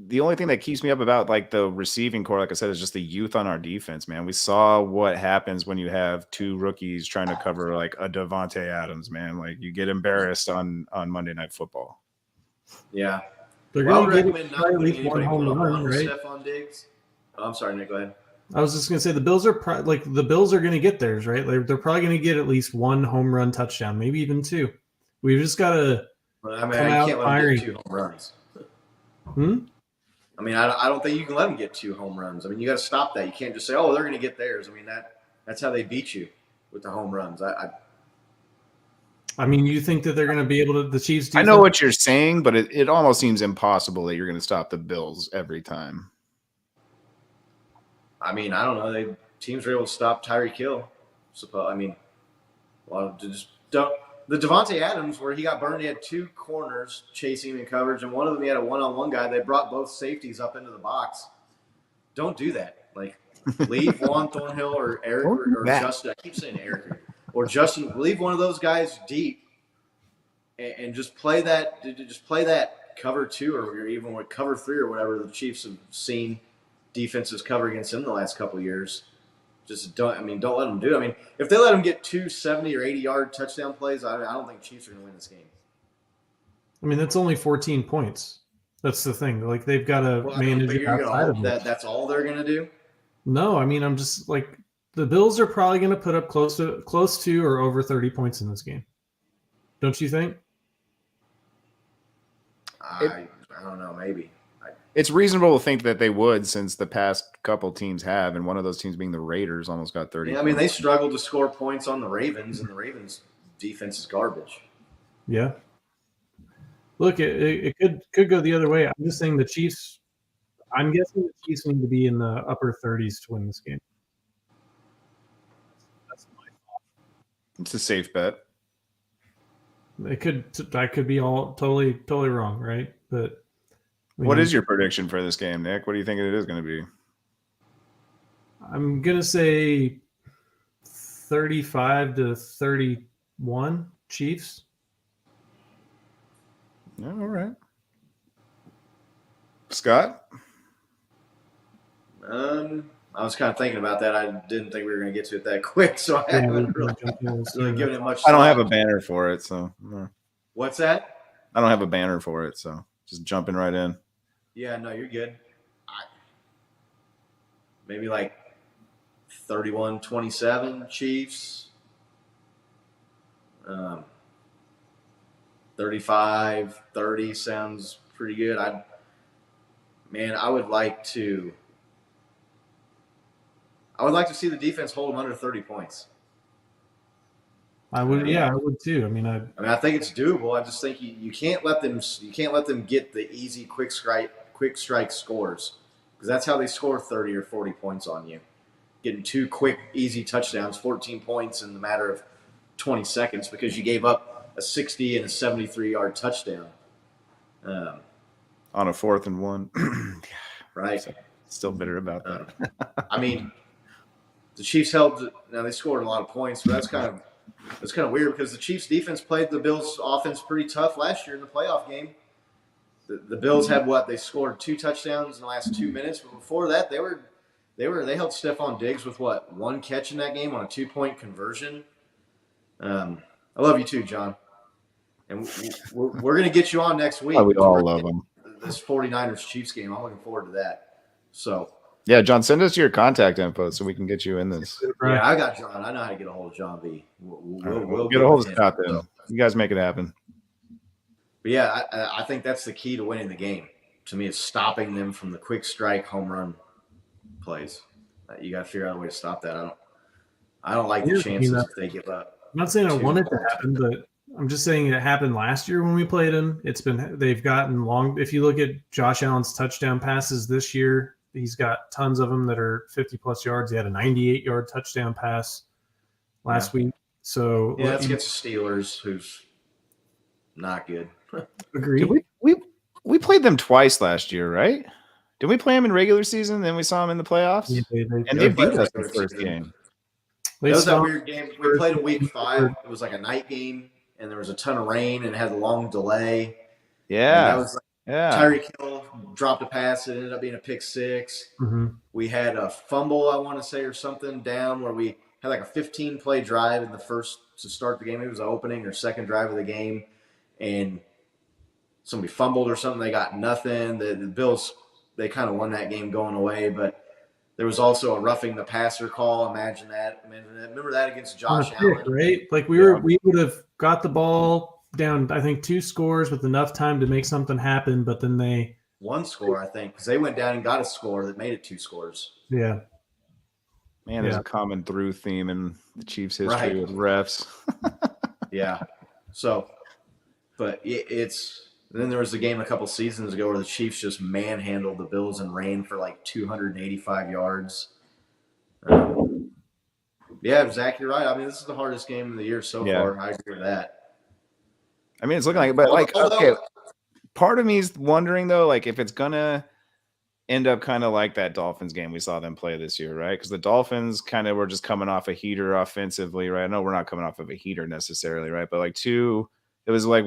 The only thing that keeps me up about the receiving core, like I said, is just the youth on our defense, man. We saw what happens when you have 2 rookies trying to cover a Devontae Adams, man. You get embarrassed on Monday Night Football. Yeah. They're Well, going to recommend get not at least putting one anybody home run, right? Stephon Diggs. Oh, I'm sorry, Nick. Go ahead. I was just going to say the Bills are the Bills are going to get theirs, right? They're probably going to get at least 1 home run touchdown, maybe even 2. We've just got to. I can't let them get 2 home runs. I mean, I don't think you can let them get 2 home runs. I mean, you got to stop that. You can't just say, "Oh, they're going to get theirs." I mean, that's how they beat you with the home runs. I mean, you think that they're going to be able to? The Chiefs. I know what you're saying, but it almost seems impossible that you're going to stop the Bills every time. I mean, I don't know. Teams are able to stop Tyreek Hill. I mean, just don't. The Devontae Adams, where he got burned, he had 2 corners chasing him in coverage, and one of them he had a one-on-one guy. They brought both safeties up into the box. Don't do that. Leave Juan Thornhill or Eric or Justin. I keep saying Eric or Justin. Leave one of those guys deep, and just play that. Just play that cover 2 or even with cover 3 or whatever the Chiefs have seen defenses cover against them the last couple of years. Just don't let them do it. I mean, if they let them get 2 70 or 80-yard touchdown plays, I don't think Chiefs are going to win this game. I mean, that's only 14 points. That's the thing. They've got to manage it outside of that. That's all they're going to do. No, I mean, I'm just the Bills are probably going to put up close to or over 30 points in this game. Don't you think? I don't know. Maybe. It's reasonable to think that they would, since the past couple teams have, and one of those teams being the Raiders almost got 30. Yeah, I mean, they struggled to score points on the Ravens, and the Ravens' defense is garbage. Yeah. Look, it could go the other way. I'm just saying the Chiefs. I'm guessing the Chiefs need to be in the upper 30s to win this game. That's my thought. It's a safe bet. I could be all totally wrong, right? But What is your prediction for this game, Nick? What do you think it is going to be? I'm going to say 35-31 Chiefs. Yeah, all right. Scott? I was kind of thinking about that. I didn't think we were going to get to it that quick, so I haven't really given it much thought. I don't have a banner for it, so. What's that? I don't have a banner for it, so just jumping right in. Yeah, no, you're good. Maybe like 31-27 Chiefs. 35-30 sounds pretty good. I would like to see the defense hold them under 30 points. I would, yeah, I would too. I mean, I think it's doable. I just think you can't let them get the easy quick strike scores, because that's how they score 30 or 40 points on you. Getting 2 quick, easy touchdowns, 14 points in the matter of 20 seconds because you gave up a 60 and a 73-yard touchdown. On a 4th and 1. Right. Still bitter about that. I mean, the Chiefs held. Now they scored a lot of points, but that's kind of weird because the Chiefs defense played the Bills offense pretty tough last year in the playoff game. The Bills had they scored 2 touchdowns in the last 2 minutes, but before that they held Stephon Diggs with 1 catch in that game on a 2-point conversion. I love you too, John. And we're going to get you on next week. We all love them. This 49ers Chiefs game. I'm looking forward to that. So yeah, John, send us your contact info so we can get you in this. Yeah, I got John. I know how to get a hold of John B. We'll get a hold of Scott then. You guys make it happen. But yeah, I think that's the key to winning the game. To me, is stopping them from the quick strike home run plays. You got to figure out a way to stop that. I don't like the chances if they give up. I'm not saying I want it to happen, but I'm just saying it happened last year when we played them. They've gotten long. If you look at Josh Allen's touchdown passes this year, he's got tons of them that are 50-plus yards. He had a 98-yard touchdown pass last week. So yeah, that's against the Steelers, who's not good. Agreed. We played them twice last year, right? Did we play them in regular season? Then we saw them in the playoffs, and they beat us in the first game. That was that weird game. We played in week 5. It was like a night game, and there was a ton of rain, and it had a long delay. Yeah, that was Tyreek Hill dropped a pass. It ended up being a pick 6. Mm-hmm. We had a fumble, I want to say, or something down where we had like a 15-play drive in the first to start the game. It was the opening or second drive of the game, and somebody fumbled or something. They got nothing. The Bills, they kind of won that game going away, but there was also a roughing the passer call. Imagine that. Remember that against Josh Allen, right? Like we would have got the ball down, I think 2 scores with enough time to make something happen, but then they 1 score, I think, because they went down and got a score that made it 2 scores. Yeah. Man, there's a common through theme in the Chiefs' history with refs. Yeah. So, but then there was a game a couple seasons ago where the Chiefs just manhandled the Bills and ran for like 285 yards. Yeah, exactly right. I mean, this is the hardest game of the year so far. I agree with that. I mean, it's looking like it, but okay. Part of me is wondering though, like if it's gonna end up kind of like that Dolphins game we saw them play this year, right? Because the Dolphins kind of were just coming off a heater offensively, right? I know we're not coming off of a heater necessarily, right? But like it was like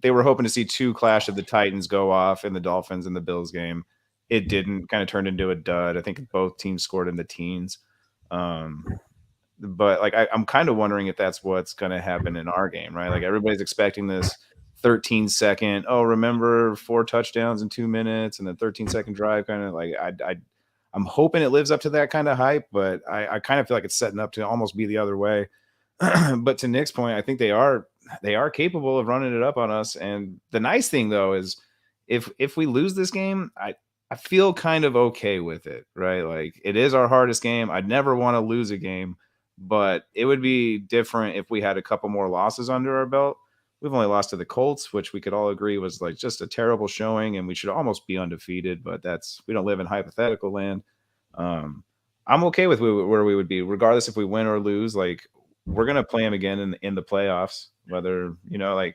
they were hoping to see 2 Clash of the Titans go off in the Dolphins and the Bills game. It didn't, kind of turned into a dud. I think both teams scored in the teens. But like I'm kind of wondering if that's what's going to happen in our game, right? Like everybody's expecting this 13-second, remember 4 touchdowns in 2 minutes and then 13-second drive, kind of like I'm hoping it lives up to that kind of hype, but I kind of feel like it's setting up to almost be the other way. But to Nick's point, I think they are capable of running it up on us. And the nice thing though is if we lose this game, I feel kind of okay with it, right? Like it is our hardest game. I'd never want to lose a game, but it would be different if we had a couple more losses under our belt. We've only lost to the Colts, which we could all agree was like just a terrible showing, and we should almost be undefeated, but we don't live in hypothetical land. I'm okay with where we would be, regardless if we win or lose. Like we're going to play them again in the playoffs, whether,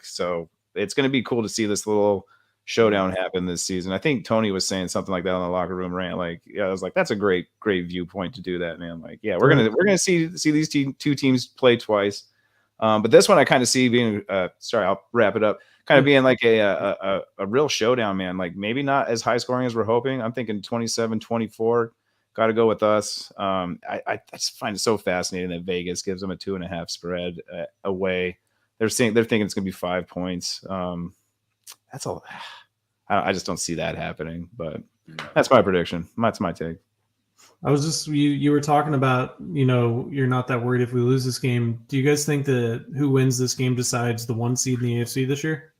so it's going to be cool to see this little showdown happen this season. I think Tony was saying something like that on the locker room rant. Like, yeah, I was like, that's a great viewpoint to do that, man. Like, yeah, we're gonna see these two teams play twice. But this one I kind of see being sorry, I'll wrap it up. Kind of being like a real showdown, man. Like maybe not as high scoring as we're hoping. I'm thinking 27-24. Got to go with us. I just find it so fascinating that Vegas gives them a 2.5 spread away. They're thinking it's going to be 5 points. That's all. I just don't see that happening. But that's my prediction. That's my take. I was just you were talking about, you're not that worried if we lose this game. Do you guys think that who wins this game decides the 1 seed in the AFC this year?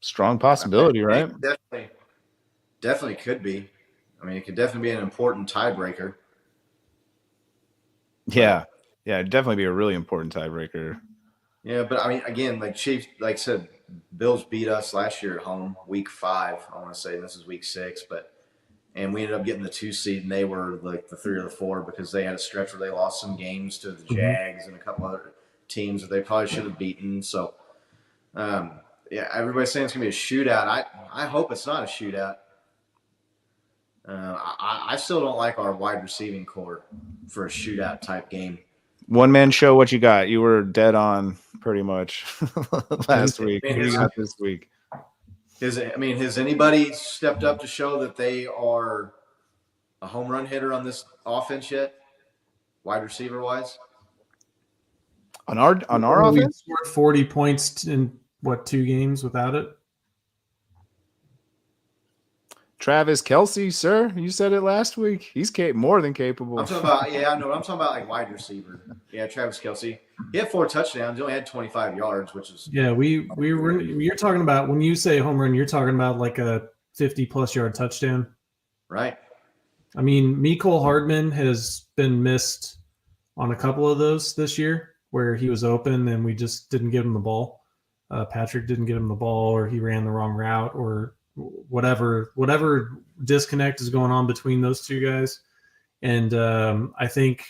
Strong possibility, right? Definitely could be. I mean, it could definitely be an important tiebreaker. Yeah, it'd definitely be a really important tiebreaker. Yeah, but I mean, again, like Chiefs, like I said, Bills beat us last year at home, week 5. I want to say this is week 6, and we ended up getting the 2 seed, and they were like the 3 or the 4 because they had a stretch where they lost some games to the Jags and a couple other teams that they probably should have beaten. So, yeah, everybody's saying it's gonna be a shootout. I hope it's not a shootout. I still don't like our wide receiving core for a shootout type game. One man show what you got. You were dead on pretty much last week. What do you got this week? Has anybody stepped up to show that they are a home run hitter on this offense yet, wide receiver wise? On our offense, we scored 40 points in 2 games without it. Travis Kelce, sir, you said it last week. He's more than capable. I'm talking about, I know. I'm talking about like wide receiver. Yeah, Travis Kelce. He had 4 touchdowns. He only had 25 yards, which is you're talking about, when you say home run, you're talking about like a 50+ yard touchdown, right? I mean, Mecole Hardman has been missed on a couple of those this year where he was open and we just didn't give him the ball. Patrick didn't get him the ball, or he ran the wrong route, or whatever disconnect is going on between those two guys. And I think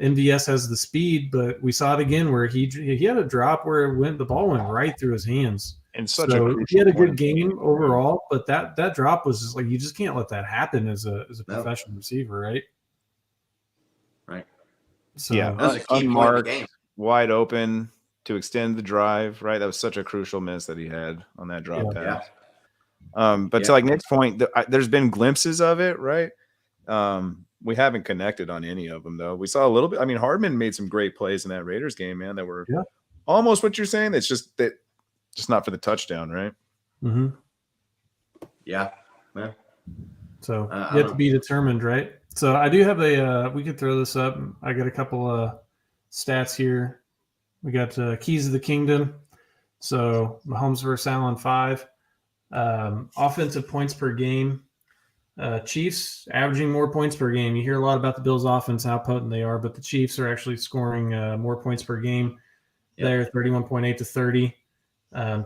MVS has the speed, but we saw it again where he had a drop where the ball went right through his hands. And He had a good game overall, but that drop was just like, you just can't let that happen as a professional receiver, right? Right. So yeah, that was a key unmarked, point in the game. wide open to extend the drive, right? That was such a crucial miss that he had on that drop pass. But to like Nick's point, there's been glimpses of it, right? We haven't connected on any of them, though. We saw a little bit. I mean, Hardman made some great plays in that Raiders game, man, that were almost what you're saying. It's just not for the touchdown, right? Mm-hmm. Yeah. So yet to be determined, right? So I do have we could throw this up. I got a couple of stats here. We got Keys of the Kingdom. So Mahomes versus Allen 5. Offensive points per game. Chiefs averaging more points per game. You hear a lot about the Bills' offense, how potent they are, but the Chiefs are actually scoring more points per game. They're 31.8 to 30.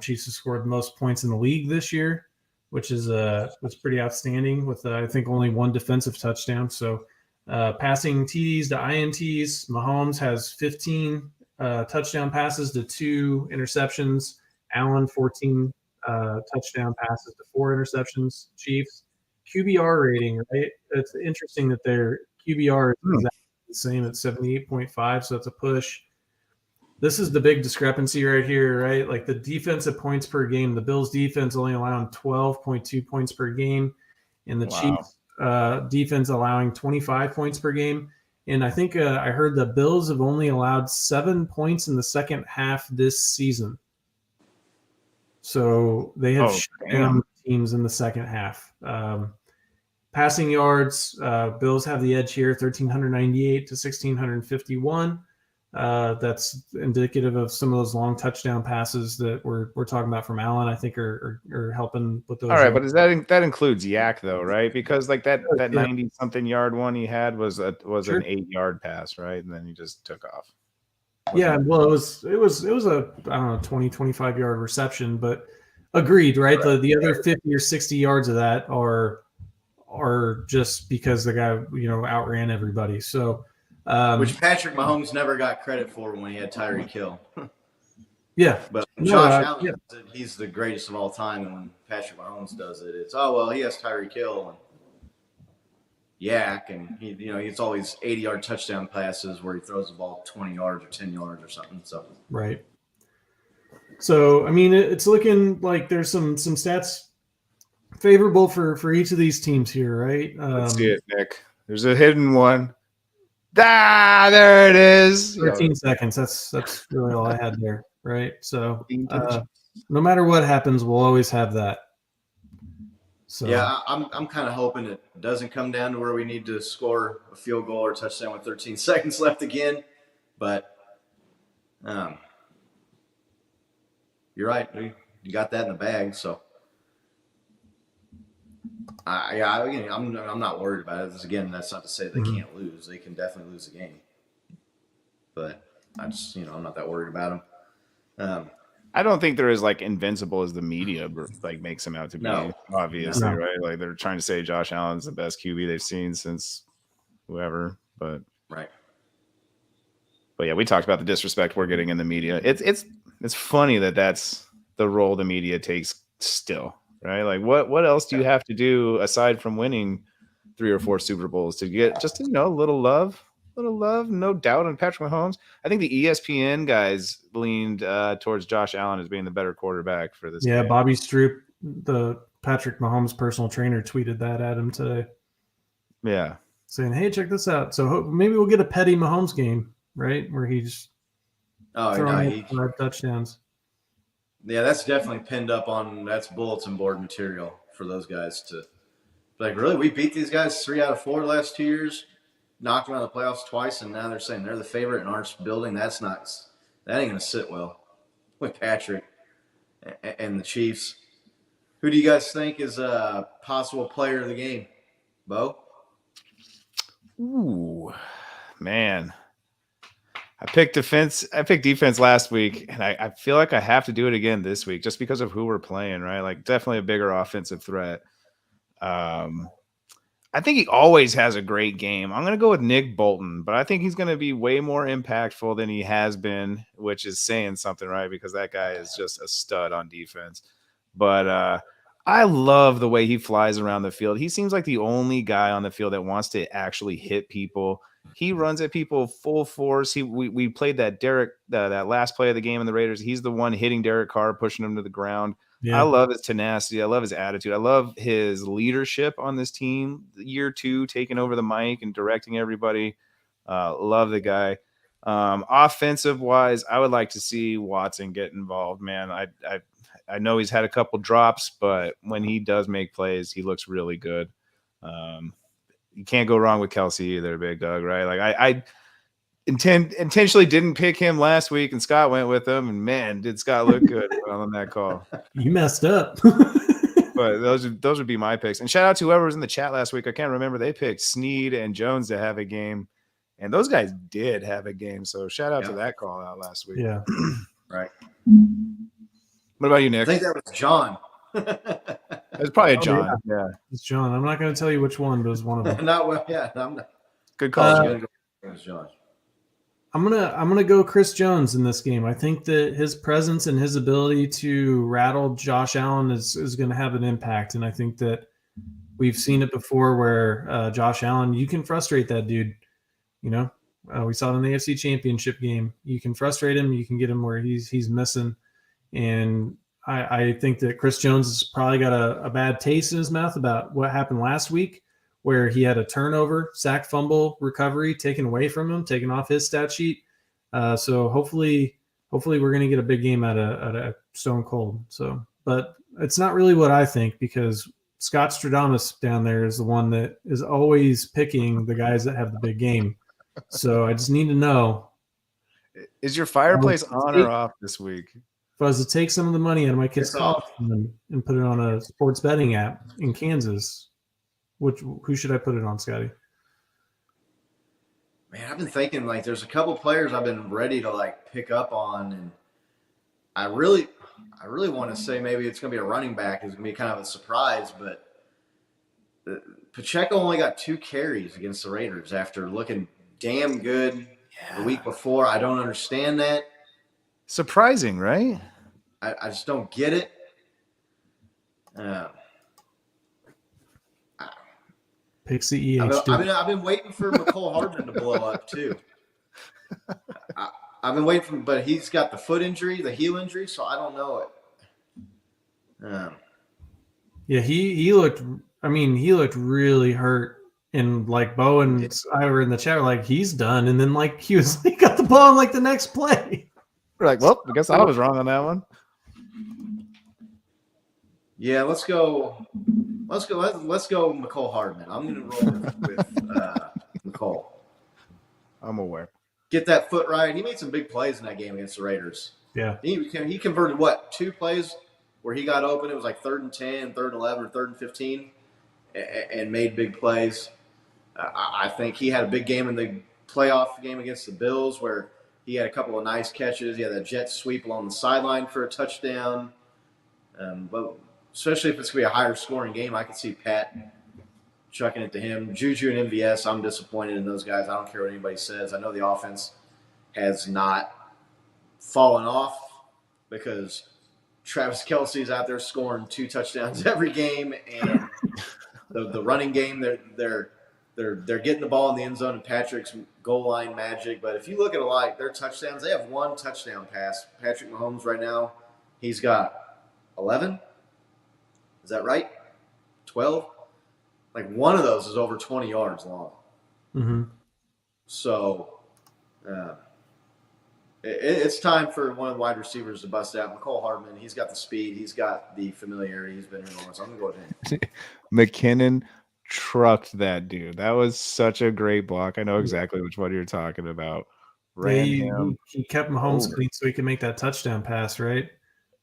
Chiefs have scored the most points in the league this year, which is pretty outstanding with I think only 1 defensive touchdown. So passing TDs to INTs, Mahomes has 15 touchdown passes to 2 interceptions. Allen 14 touchdown passes to 4 interceptions. Chiefs QBR rating, right? It's interesting that their QBR is exactly the same at 78.5, so it's a push. This is the big discrepancy right here, right? Like the defensive points per game, the Bills defense only allowing 12.2 points per game, and the Chiefs defense allowing 25 points per game. And I think I heard the Bills have only allowed 7 points in the second half this season. So they have shut down teams in the second half. Passing yards, Bills have the edge here, 1,398 to 1,651. That's indicative of some of those long touchdown passes that we're talking about from Allen. I think are helping with those. All right, but that includes Yak though, right? Because like that 90-something yard one he had was an 8-yard pass, right? And then he just took off. Yeah, well, it was a I don't know 20-25 yard reception, but agreed, right? The other 50 or 60 yards of that are just because the guy outran everybody. So which Patrick Mahomes never got credit for when he had Tyreek Hill. Yeah. But when No, Josh Allen yeah. said he's the greatest of all time, and when Patrick Mahomes does it, it's, oh, well, he has Tyreek Hill and Yak, and he, it's always 80-yard touchdown passes where he throws the ball 20 yards or 10 yards or something. So Right. So, I mean, it's looking like there's some stats favorable for each of these teams here, right? Let's see it, Nick. There's a hidden one. There it is. 13 seconds. That's really all I had there, right? So, no matter what happens, we'll always have that. So yeah, I'm kind of hoping it doesn't come down to where we need to score a field goal or touchdown with 13 seconds left again. But you're right. You got that in the bag. So I'm not worried about it. Again, that's not to say they can't lose. They can definitely lose the game. But I just, I'm not that worried about them. I don't think they're as like invincible as the media like makes them out to be. No. Obviously, No. right? Like they're trying to say Josh Allen's the best QB they've seen since whoever. But Right. But yeah, we talked about the disrespect we're getting in the media. It's funny that that's the role the media takes still, right? Like what else do you have to do aside from winning 3 or 4 Super Bowls to get just a little love, no doubt on Patrick Mahomes. I think the ESPN guys leaned towards Josh Allen as being the better quarterback for this. Yeah, game. Bobby Stroop, the Patrick Mahomes personal trainer, tweeted that at him today. Yeah, saying, "Hey, check this out." So maybe we'll get a petty Mahomes game, right, where he's throwing 5 touchdowns. Yeah, that's definitely pinned up on that's bulletin board material for those guys to like. Really, we beat these guys 3 out of 4 the last 2 years. Knocked them out of the playoffs twice, and now they're saying they're the favorite in our building. That ain't going to sit well with Patrick and the Chiefs. Who do you guys think is a possible player of the game, Bo? Ooh, man. I picked defense last week, and I feel like I have to do it again this week just because of who we're playing, right? Like definitely a bigger offensive threat. I think he always has a great game. I'm going to go with Nick Bolton, but I think he's going to be way more impactful than he has been, which is saying something, right? Because that guy is just a stud on defense. But I love the way he flies around the field. He seems like the only guy on the field that wants to actually hit people. He runs at people full force. We played that that last play of the game in the Raiders. He's the one hitting Derek Carr, pushing him to the ground. Yeah. I love his tenacity. I love his attitude. I love his leadership on this team. Year 2, taking over the mic and directing everybody. Love the guy. Offensive wise, I would like to see Watson get involved, man. I know he's had a couple drops, but when he does make plays, he looks really good. You can't go wrong with Kelsey either, Big Doug, right? Like I intentionally didn't pick him last week, and Scott went with him, and man, did Scott look good on that call. You messed up. But those would be my picks. And shout out to whoever was in the chat last week. I can't remember. They picked Snead and Jones to have a game, and those guys did have a game. So shout out to that call out last week. Yeah, right. What about you, Nick? I think that was John. It's probably a John. Yeah, it's John. I'm not going to tell you which one, but it was one of them. I'm not. Good call. It was John. I'm gonna go Chris Jones in this game. I think that his presence and his ability to rattle Josh Allen is going to have an impact, and I think that we've seen it before where Josh Allen, you can frustrate that dude. We saw it in the AFC Championship game. You can frustrate him. You can get him where he's missing, and I think that Chris Jones has probably got a bad taste in his mouth about what happened last week, where he had a turnover, sack, fumble, recovery taken away from him, taken off his stat sheet. So hopefully we're going to get a big game out of Stone Cold. So, but it's not really what I think, because Scott Stradamus down there is the one that is always picking the guys that have the big game. So I just need to know, is your fireplace on or off this week? If I was to take some of the money out of my kid's college and put it on a sports betting app in Kansas, who should I put it on, Scotty? Man, I've been thinking, like, there's a couple players I've been ready to like pick up on, and I really want to say maybe it's going to be a running back. It's going to be kind of a surprise, but Pacheco only got 2 carries against the Raiders after looking damn good the week before. I don't understand that. Surprising, right? I just don't get it. Pick CEH. I've been waiting for McCole Hardman to blow up too. I've been waiting for him, but he's got the foot injury, the heel injury, so I don't know it. Yeah, he looked. I mean, he looked really hurt. And like Bo and I were in the chat, like he's done. And then like he got the ball in like the next play. We're like, well, I guess I was wrong on that one. Yeah, let's go. Let's go McCole Hardman. I'm going to roll with McCole. I'm aware. Get that foot right. He made some big plays in that game against the Raiders. Yeah. He converted what? 2 plays where he got open. It was like 3rd and 10, 3rd and 11, or 3rd and 15, and made big plays. I think he had a big game in the playoff game against the Bills where he had a couple of nice catches. He had that jet sweep along the sideline for a touchdown. But especially if it's going to be a higher scoring game, I could see Pat chucking it to him. Juju and MVS, I'm disappointed in those guys. I don't care what anybody says. I know the offense has not fallen off because Travis Kelce's out there scoring 2 touchdowns every game, and the running game, they're getting the ball in the end zone and Patrick's goal line magic. But if you look at a lot, their touchdowns, they have 1 touchdown pass. Patrick Mahomes right now, he's got 11. Is that right? 12? Like one of those is over 20 yards long. Mm-hmm. So it's time for one of the wide receivers to bust out. McCole Hardman, he's got the speed. He's got the familiarity. He's been here long, so I'm going to go with him. McKinnon trucked that dude. That was such a great block. I know exactly which one you're talking about. He kept Mahomes clean so he could make that touchdown pass, right?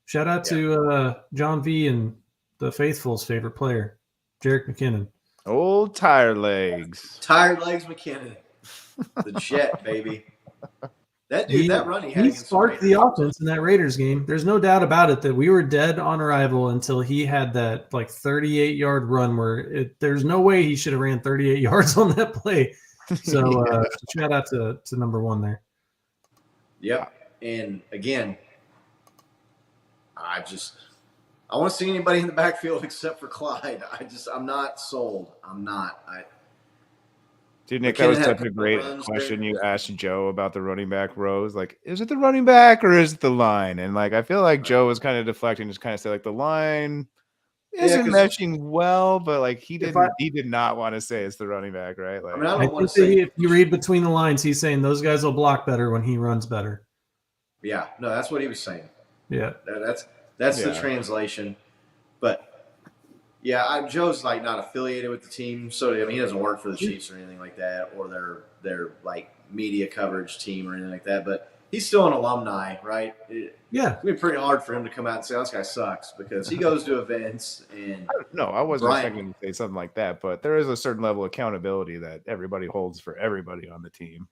Shout out to John V and the Faithful's favorite player, Jerick McKinnon. Old Tired Legs. Tired Legs McKinnon. The Jet, baby. That dude, that run he had against sparked the offense in that Raiders game. There's no doubt about it that we were dead on arrival until he had that like 38-yard run where there's no way he should have ran 38 yards on that play. So shout out to number 1 there. Yep. And again, I want to see anybody in the backfield except for Clyde. I'm not sold. I'm not. Dude, Nick, that was such a great question you asked Joe about the running back rows. Like, is it the running back or is it the line? And like, I feel like Joe was kind of deflecting, just kind of say like the line isn't meshing well, but like he did not want to say it's the running back, right? Like, I don't want to say if you read between the lines, he's saying those guys will block better when he runs better. Yeah, no, that's what he was saying. Yeah, that's the translation. But yeah, Joe's like not affiliated with the team, so I mean he doesn't work for the Chiefs or anything like that, or their like media coverage team or anything like that. But he's still an alumni, right? It's gonna be pretty hard for him to come out and say this guy sucks because he goes to events and. No, I wasn't expecting him to say something like that, but there is a certain level of accountability that everybody holds for everybody on the team.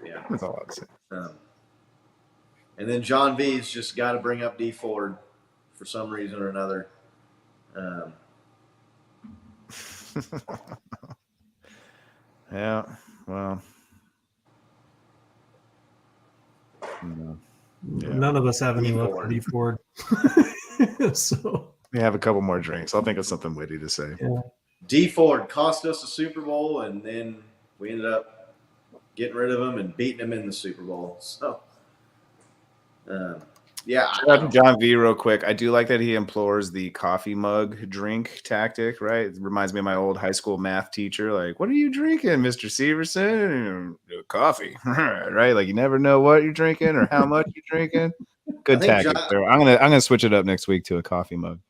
Yeah, that's all I'd say. And then John V's just got to bring up D Ford for some reason or another. Yeah, well, none of us have any love for D Ford. So we have a couple more drinks. I'll think of something witty to say. Yeah. D Ford cost us a Super Bowl, and then we ended up getting rid of him and beating him in the Super Bowl. So, yeah. Shout out to John V real quick. I do like that he implores the coffee mug drink tactic, right? It reminds me of my old high school math teacher. Like, what are you drinking, Mr. Severson? Coffee, right? Like, you never know what you're drinking or how much you're drinking. Good tactic there. I'm gonna switch it up next week to a coffee mug.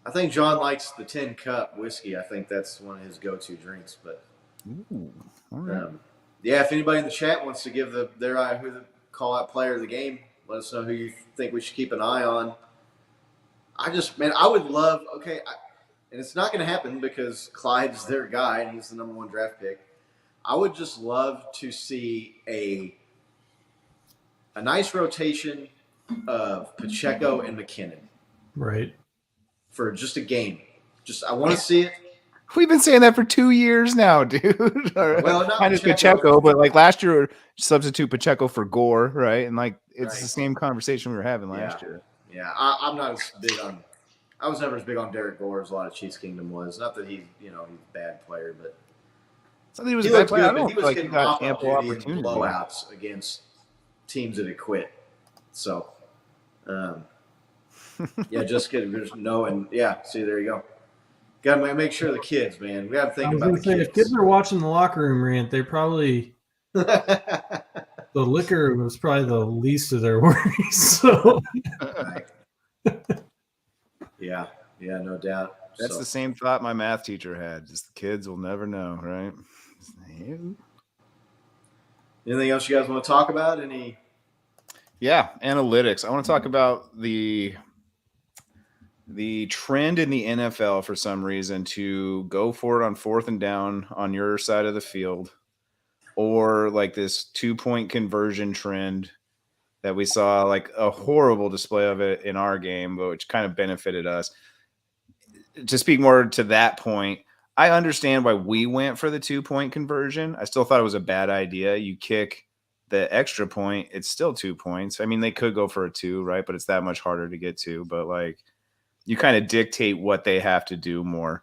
I think John likes the 10-cup whiskey. I think that's one of his go-to drinks. But all right. Yeah, if anybody in the chat wants to give their eye who the call-out player of the game, let us know who you think we should keep an eye on. I would love, and it's not going to happen because Clyde's their guy and he's the number 1 draft pick. I would just love to see a nice rotation of Pacheco and McKinnon. Right. For just a game. I want to see it. We've been saying that for 2 years now, dude. Well, not Minus Pacheco. Pacheco, but like last year, substitute Pacheco for Gore, right? And like it's Right. the same conversation we were having last year. Yeah, I'm not as big on. I was never as big on Derek Gore as a lot of Chiefs Kingdom was. Not that he's he's a bad player, but So he was he a bad looked player. I good. But don't he feel was like he getting got off ample duty and opportunity. blowouts against teams that had quit. So, yeah, just kidding. There's no, and yeah, see, there you go. Got to make sure the kids, man. We got to think I was about going the to say, kids. if kids are watching the locker room rant, they probably the liquor was probably the least of their worries. So Right. Yeah, no doubt. That's the same thought my math teacher had. Just the kids will never know, right? Anything else you guys want to talk about? Any? Yeah, analytics. I want to talk about the trend in the NFL for some reason to go for it on 4th and down on your side of the field, or like this 2-point conversion trend that we saw, like a horrible display of it in our game, but which kind of benefited us. To speak more to that point, I understand why we went for the 2-point conversion. I still thought it was a bad idea. You kick the extra point, it's still 2 points. I mean, they could go for a 2, right? But it's that much harder to get to. But like, you kind of dictate what they have to do more.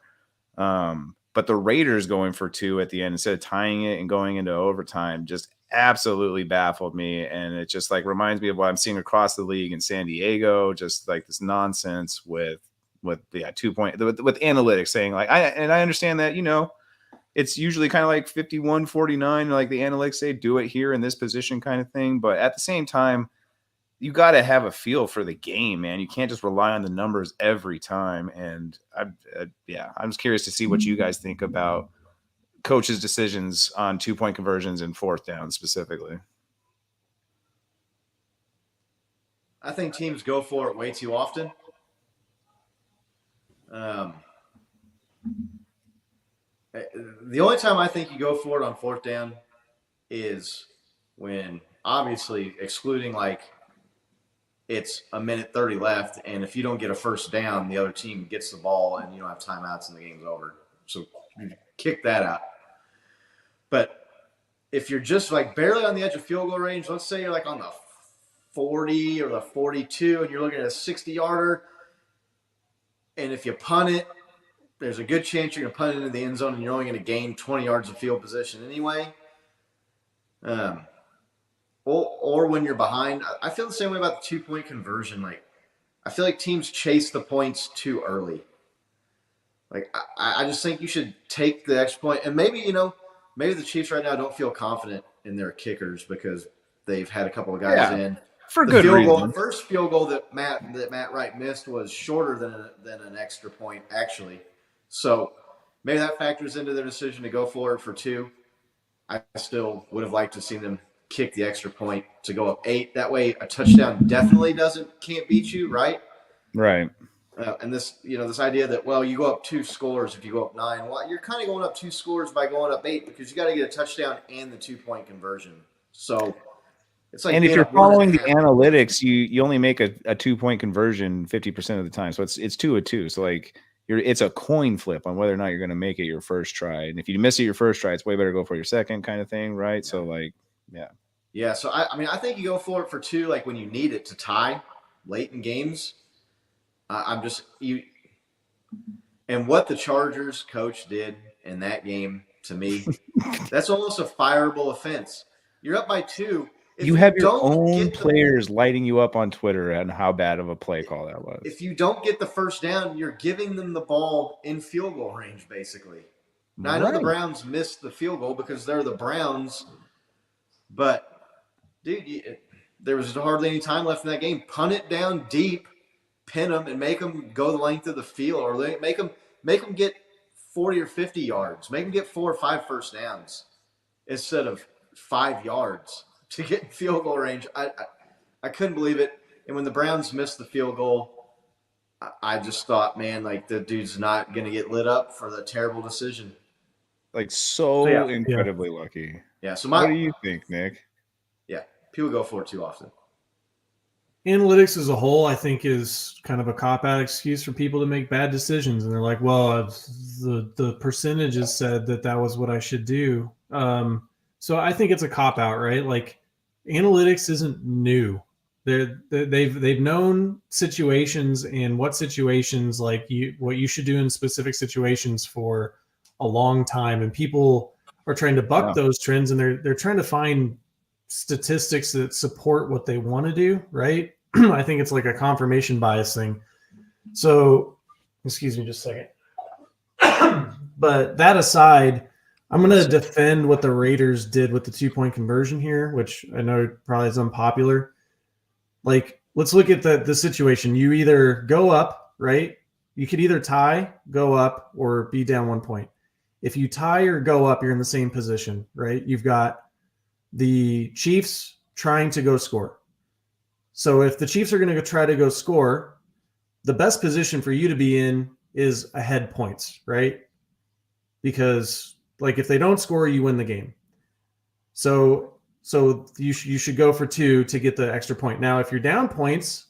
But the Raiders going for 2 at the end instead of tying it and going into overtime just absolutely baffled me. And it just like reminds me of what I'm seeing across the league in San Diego, just like this nonsense with 2-point with analytics saying like, I understand that, it's usually kind of like 51-49, like the analytics say, do it here in this position kind of thing. But at the same time, you got to have a feel for the game, man. You can't just rely on the numbers every time. And I'm just curious to see what you guys think about coaches' decisions on 2-point conversions and 4th down specifically. I think teams go for it way too often. The only time I think you go for it on 4th down is when, obviously, excluding like it's a minute 30 left, and if you don't get a first down, the other team gets the ball and you don't have timeouts and the game's over. So you kick that out. But if you're just like barely on the edge of field goal range, let's say you're like on the 40 or the 42 and you're looking at a 60-yarder, and if you punt it, there's a good chance you're going to punt it into the end zone and you're only going to gain 20 yards of field position anyway. Or when you're behind. I feel the same way about the 2-point conversion. Like, I feel like teams chase the points too early. Like, I just think you should take the extra point. And maybe the Chiefs right now don't feel confident in their kickers because they've had a couple of guys in. For the good reason. The first field goal that Matt Wright missed was shorter than an extra point, actually. So maybe that factors into their decision to go for it for 2. I still would have liked to see them kick the extra point to go up 8. That way a touchdown definitely can't beat you, right? Right. And this idea that, well, you go up 2 scores if you go up 9. Well, you're kind of going up 2 scores by going up 8 because you got to get a touchdown and the 2-point conversion. So it's like, and if you're following the analytics, you only make a 2-point conversion 50% of the time. So it's 2 of 2. So like it's a coin flip on whether or not you're going to make it your first try. And if you miss it your first try, it's way better to go for your second kind of thing, right? Yeah. So like, yeah. Yeah, so I think you go for it for 2, like when you need it to tie late in games. And what the Chargers coach did in that game, to me, that's almost a fireable offense. You're up by 2. You have your own players lighting you up on Twitter and how bad of a play call that was. If you don't get the first down, you're giving them the ball in field goal range, basically. Now, I know the Browns missed the field goal because they're the Browns, but, dude, there was hardly any time left in that game. Punt it down deep, pin them, and make them go the length of the field, or make them get 40 or 50 yards. Make them get 4 or 5 first downs instead of 5 yards to get in field goal range. I couldn't believe it. And when the Browns missed the field goal, I just thought, man, like the dude's not going to get lit up for the terrible decision. Like so incredibly lucky. Yeah. So what do you think, Nick? Yeah, people go for it too often. analytics as a whole, I think, is kind of a cop-out excuse for people to make bad decisions. And they're like, well, the percentages said that was what I should do. So I think it's a cop-out, right? Like, analytics isn't new. They've known situations and what situations, like what you should do in specific situations for a long time. And people are trying to buck those trends, and they're trying to find statistics that support what they want to do, right? I think it's like a confirmation bias thing. So, excuse me just a second. But that aside, I'm going to defend what the Raiders did with the 2-point conversion here, which I know probably is unpopular. Like, let's look at the situation. You either go up, right? You could either tie, go up, or be down 1 point. If you tie or go up, you're in the same position, right? You've got the Chiefs trying to go score. So if the Chiefs are going to try to go score, the best position for you to be in is ahead points, right? Because, like, if they don't score, you win the game. So you should go for 2 to get the extra point. Now, if you're down points,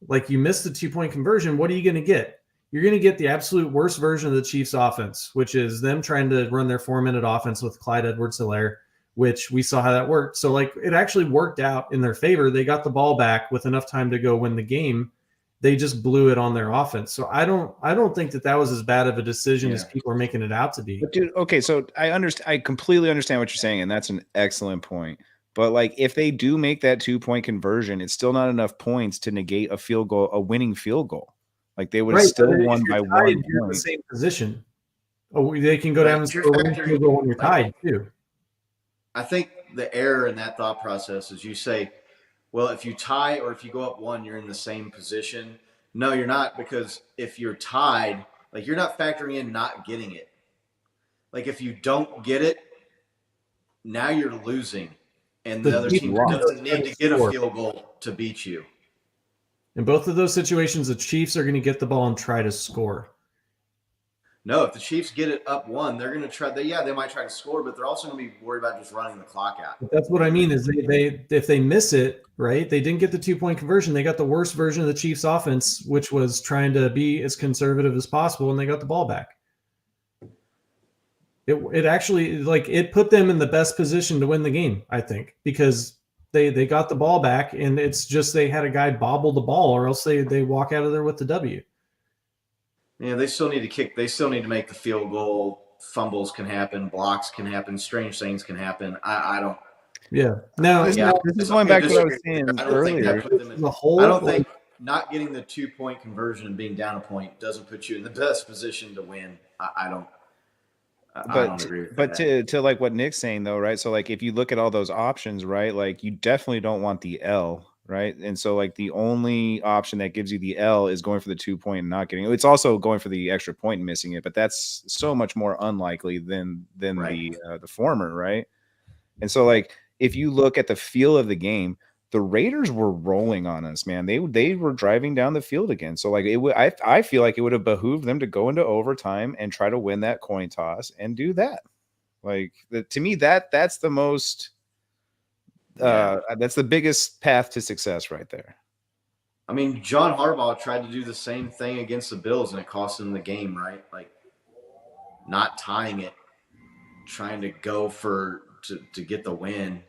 like you missed the 2-point conversion, what are you going to get? You're going to get the absolute worst version of the Chiefs offense, which is them trying to run their 4-minute offense with Clyde Edwards-Helaire, which we saw how that worked. So, like, it actually worked out in their favor. They got the ball back with enough time to go win the game. They just blew it on their offense. So I don't think that was as bad of a decision as people are making it out to be. But dude, okay, so I completely understand what you're saying, and that's an excellent point. But, like, if they do make that 2-point conversion, it's still not enough points to negate a field goal, a winning field goal. Like, they would have still won by 1 point. You're in the same position. Oh, they can go down and score a field goal when you're tied too. I think the error in that thought process is you say, well, if you tie or if you go up 1, you're in the same position. No, you're not, because if you're tied, like, you're not factoring in not getting it. Like, if you don't get it, now you're losing, and the other team doesn't need to get a field goal to beat you. In both of those situations, the Chiefs are going to get the ball and try to score. No, if the Chiefs get it up 1, they're going to try. They might try to score, but they're also going to be worried about just running the clock out. But that's what I mean. Is they if they miss it, right? They didn't get the 2-point conversion. They got the worst version of the Chiefs' offense, which was trying to be as conservative as possible, and they got the ball back. It actually, like, it put them in the best position to win the game, I think, because they got the ball back, and it's just they had a guy bobble the ball, or else they walk out of there with the W. Yeah, they still need to kick. They still need to make the field goal. Fumbles can happen. Blocks can happen. Strange things can happen. I don't. Yeah. Now, this is going back to what I was saying earlier. I don't think not getting the 2-point conversion and being down a point doesn't put you in the best position to win. I don't agree with that. To like what Nick's saying though, right? So, like, if you look at all those options, right, like, you definitely don't want the L, right? And so, like, the only option that gives you the L is going for the 2-point and not getting it. It's also going for the extra point and missing it, but that's so much more unlikely than right. the former, right? And so, like, if you look at the feel of the game, the Raiders were rolling on us, man. They were driving down the field again. So, like, I feel like it would have behooved them to go into overtime and try to win that coin toss and do that. Like, to me, that's the most that's the biggest path to success right there. I mean, John Harbaugh tried to do the same thing against the Bills, and it cost him the game, right? Like, not tying it, trying to go to get the win.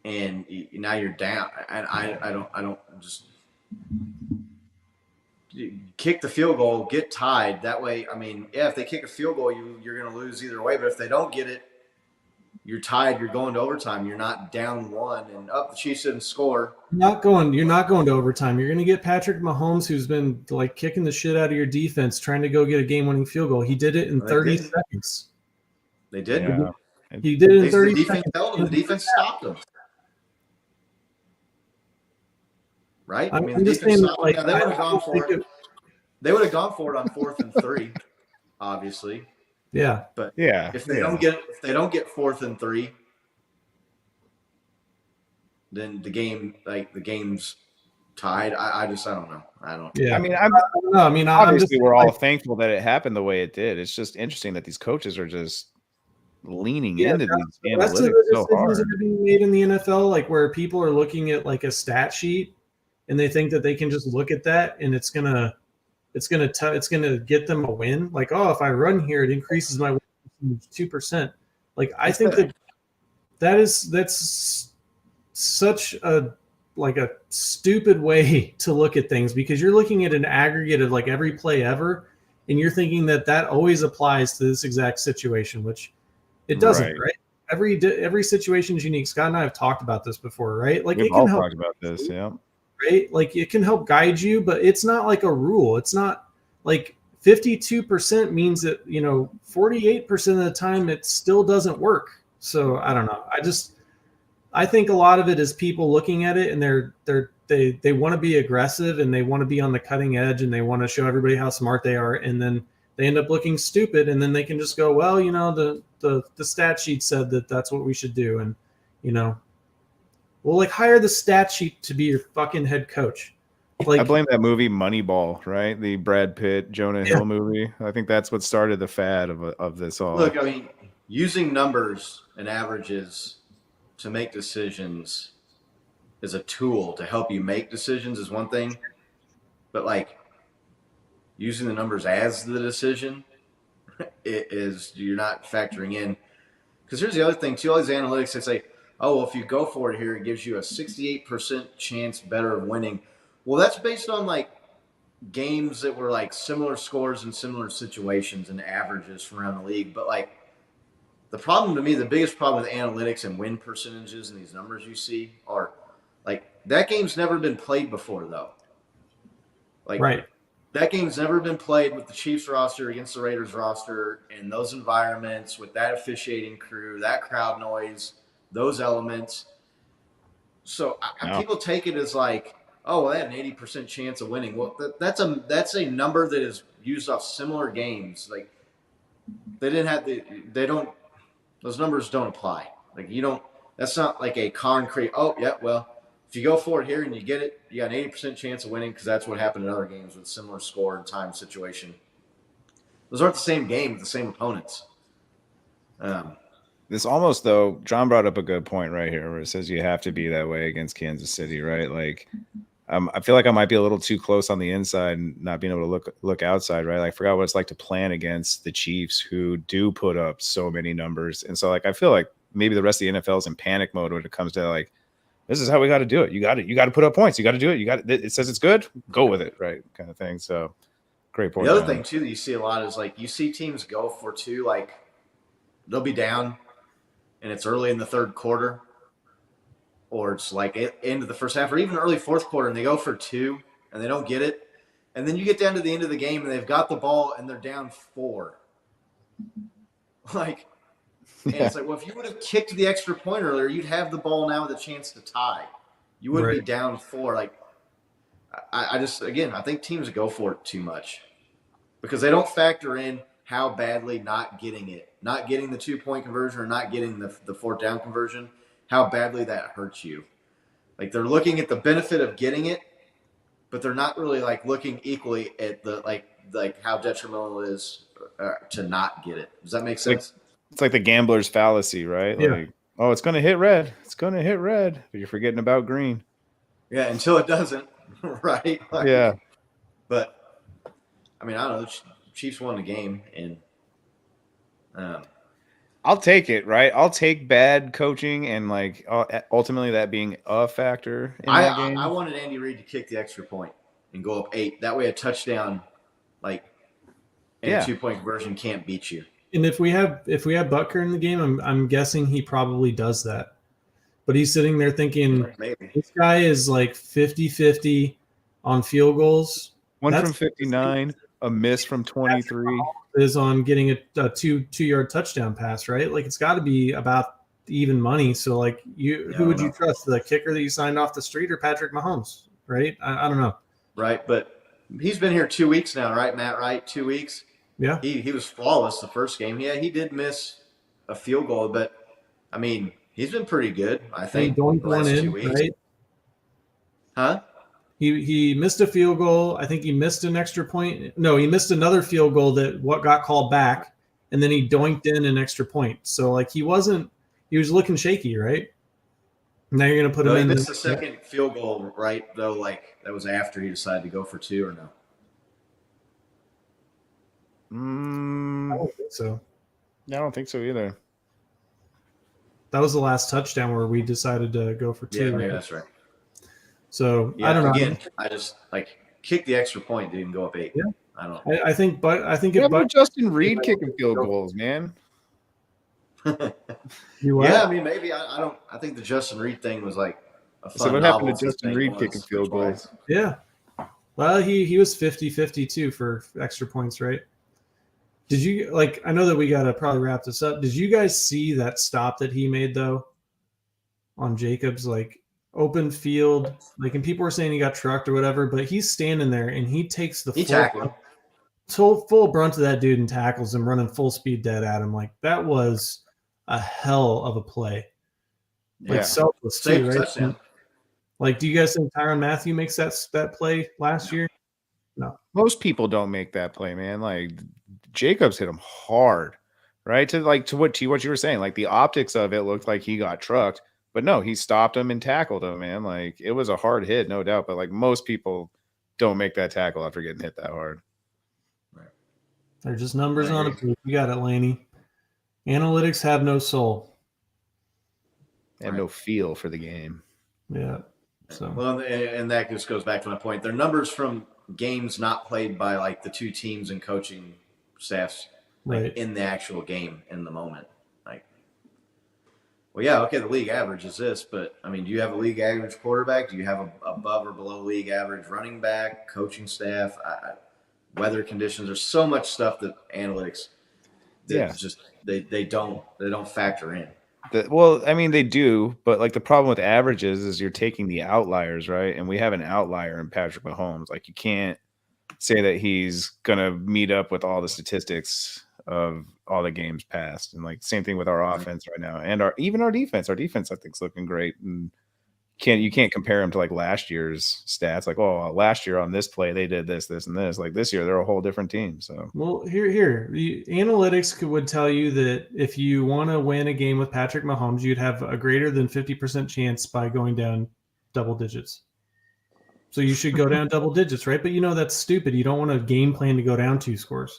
And now you're down. And I don't just kick the field goal, get tied. That way, I mean, yeah, if they kick a field goal, you're going to lose either way. But if they don't get it, you're tied. You're going to overtime. You're not down 1, and the Chiefs didn't score. You're not going to overtime. You're going to get Patrick Mahomes, who's been, like, kicking the shit out of your defense, trying to go get a game-winning field goal. He did it in 30 seconds. They did. Yeah. He did it in 30 the defense seconds. Held him. The defense stopped him. Right? I mean, the defense stopped him. Yeah, they would have gone for it. They would have gone for it on 4th and 3, obviously. Yeah. But if they don't get 4th and 3, then the game's tied. I don't know. I don't. Yeah. I mean, obviously we're all thankful that it happened the way it did. It's just interesting that these coaches are just leaning into these analytics so hard. That are being made in the NFL, like, where people are looking at, like, a stat sheet and they think that they can just look at that and it's gonna get them a win. Like, oh, if I run here, it increases my win 2%. Like, I think that's such a stupid way to look at things, because you're looking at an aggregate of like every play ever, and you're thinking that always applies to this exact situation, which it doesn't, right? Every situation is unique. Scott and I have talked about this before, right? Like, We've all talked about this, yeah. Right? Like, it can help guide you, but it's not like a rule. It's not like 52% means that, 48% of the time it still doesn't work. So I don't know. I think a lot of it is people looking at it and they want to be aggressive and they want to be on the cutting edge and they want to show everybody how smart they are, and then they end up looking stupid, and then they can just go, well, the stat sheet said that's what we should do, and well, like, hire the stat sheet to be your fucking head coach. Like, I blame that movie Moneyball, right? The Brad Pitt, Jonah Hill movie. I think that's what started the fad of this all. Look, I mean, using numbers and averages to make decisions as a tool to help you make decisions is one thing, but like using the numbers as the decision, you're not factoring in. Because here's the other thing too: all these analytics, they say, oh, well, if you go for it here, it gives you a 68% chance better of winning. Well, that's based on like games that were like similar scores in similar situations and averages from around the league. But like, the problem to me, the biggest problem with analytics and win percentages and these numbers you see are like, that game's never been played before, though. Like, right. That game's never been played with the Chiefs roster against the Raiders roster in those environments with that officiating crew, that crowd noise, those elements. So people take it as like, oh, well, they had an 80% chance of winning. Well, that's a number that is used off similar games. Like, those numbers don't apply. Like, that's not like a concrete, oh, yeah, well, if you go for it here and you get it, you got an 80% chance of winning, because that's what happened in other games with similar score and time situation. Those aren't the same game with the same opponents. This almost, though, John brought up a good point right here where it says you have to be that way against Kansas City, right? Like, I feel like I might be a little too close on the inside and not being able to look outside, right? Like, I forgot what it's like to plan against the Chiefs, who do put up so many numbers. And so, like, I feel like maybe the rest of the NFL is in panic mode when it comes to, like, this is how we got to do it. You got to put up points. You got to do it. It says it's good. Go with it, right? Kind of thing. So, great point. The other thing, too, that you see a lot is, like, you see teams go for two, like, they'll be down and it's early in the third quarter, or it's like end of the first half, or even early fourth quarter, and they go for two and they don't get it. And then you get down to the end of the game and they've got the ball and they're down 4. Like, and it's like, well, if you would have kicked the extra point earlier, you'd have the ball now with a chance to tie. You wouldn't be down 4. Like, I think teams go for it too much because they don't factor in how badly not getting the 2-point conversion or not getting the fourth down conversion, how badly that hurts you. Like, they're looking at the benefit of getting it, but they're not really like looking equally at the like how detrimental it is to not get it. Does that make sense? It's like the gambler's fallacy, right? Yeah. Like, oh, it's going to hit red. It's going to hit red. But you're forgetting about green. Yeah, until it doesn't, right? Like, yeah. But, I mean, I don't know. The Chiefs won the game, and I'll take it, right? I'll take bad coaching and, like, ultimately that being a factor in that game. I wanted Andy Reid to kick the extra point and go up 8. That way a touchdown, like, and a 2-point conversion can't beat you. And if we have Butker in the game, I'm guessing he probably does that. But he's sitting there thinking, maybe this guy is like 50-50 on field goals. 1 from 59, a miss from 23. Is on getting a 2-yard touchdown pass, right? Like, it's got to be about even money. So, like, who would you trust? The kicker that you signed off the street or Patrick Mahomes, right? I don't know. Right, but he's been here 2 weeks now, right, Matt? Right, 2 weeks. Yeah, he was flawless the first game. Yeah, he did miss a field goal, but I mean, he's been pretty good, I think. He doinked one in, right? Huh? He missed a field goal. I think he missed an extra point. No, he missed another field goal that got called back, and then he doinked in an extra point. So, like, he was looking shaky, right? Now you're going to put No, him he in missed the second field goal, right? Though, like that was after he decided to go for 2, or no? I don't think so. I don't think so either. That was the last touchdown where we decided to go for 2. Yeah, maybe right? that's right. So Yeah, I don't know. again, I just like kick the extra point, didn't go up 8. Yeah. I don't know. I think, but I think Yeah, if but Buck, Justin Reed kicking field goals, man. you what? Yeah, I mean, maybe I don't. I think the Justin Reed thing was like a fun. So what happened to novelty Justin thing Reed once, kicking field which way. goals? Yeah. Well, he was 50-50 too for extra points, right? Did you like? I know that we got to probably wrap this up. Did you guys see that stop that he made though on Jacobs, like open field, like, and people were saying he got trucked or whatever, but he's standing there and he takes the He tackled him. full brunt of that dude and tackles him, running full speed dead at him. Like that was a hell of a play. Like Yeah. selfless too, Safe right? touchdown. Like, do you guys think Tyrann Mathieu makes that play last year? Most people don't make that play, man. Like Jacobs hit him hard, right? To what you were saying. Like the optics of it looked like he got trucked, but no, he stopped him and tackled him, man. Like it was a hard hit, no doubt. But like most people don't make that tackle after getting hit that hard. They're just numbers on a page. You got it, Laney. Analytics have no soul. And no feel for the game. Yeah. So Well, and that just goes back to my point. They're numbers from games not played by like the two teams and coaching staffs, like right. in the actual game in the moment. Like, well, yeah, okay, the league average is this, but I mean, do you have a league average quarterback? Do you have a above or below league average running back, coaching staff, weather conditions? There's so much stuff that analytics, just they don't factor in. Well, I mean, they do, but like the problem with averages is you're taking the outliers, right? And we have an outlier in Patrick Mahomes. Like you can't say that he's gonna meet up with all the statistics of all the games passed. And like same thing with our offense right now, and even our defense. Our defense, I think, is looking great. And you can't compare them to like last year's stats. Like, oh, last year on this play they did this, this, and this. Like this year they're a whole different team. So Well, analytics would tell you that if you want to win a game with Patrick Mahomes, you'd have a greater than 50% chance by going down double digits. So you should go down double digits, right? But that's stupid. You don't want a game plan to go down 2 scores.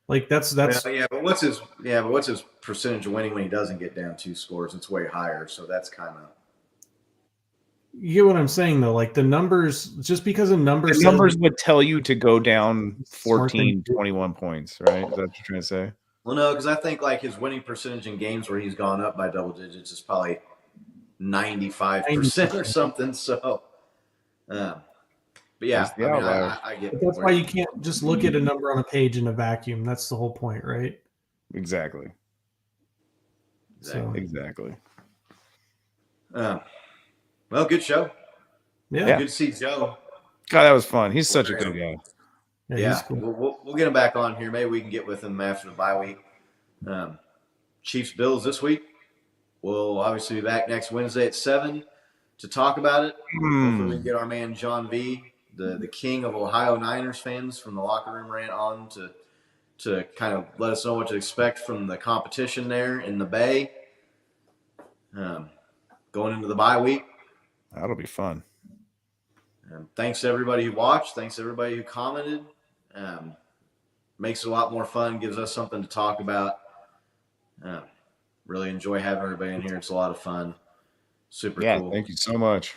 Like that's yeah. But what's his percentage of winning when he doesn't get down 2 scores? It's way higher. So that's kind of. You get what I'm saying, though? Like the numbers, just because of numbers. The numbers would tell you to go down 14, 21 points, right? Is that what you're trying to say? Well, no, because I think like his winning percentage in games where he's gone up by double digits is probably 95% or something. So, but yeah, I get. But that's why you can't just look at a number on a page in a vacuum. That's the whole point, right? Exactly. So, exactly. Well, good show. Yeah. Good to see Joe. God, that was fun. He's such a good guy. Yeah. He's cool. We'll get him back on here. Maybe we can get with him after the bye week. Chiefs Bills this week. We'll obviously be back next Wednesday at 7 to talk about it. Hopefully we can get our man John V, the king of Ohio Niners fans from the locker room rant on to kind of let us know what to expect from the competition there in the Bay. Going into the bye week. That'll be fun. Thanks to everybody who watched. Thanks to everybody who commented. Makes it a lot more fun. Gives us something to talk about. Really enjoy having everybody in here. It's a lot of fun. Super cool. Thank you so much.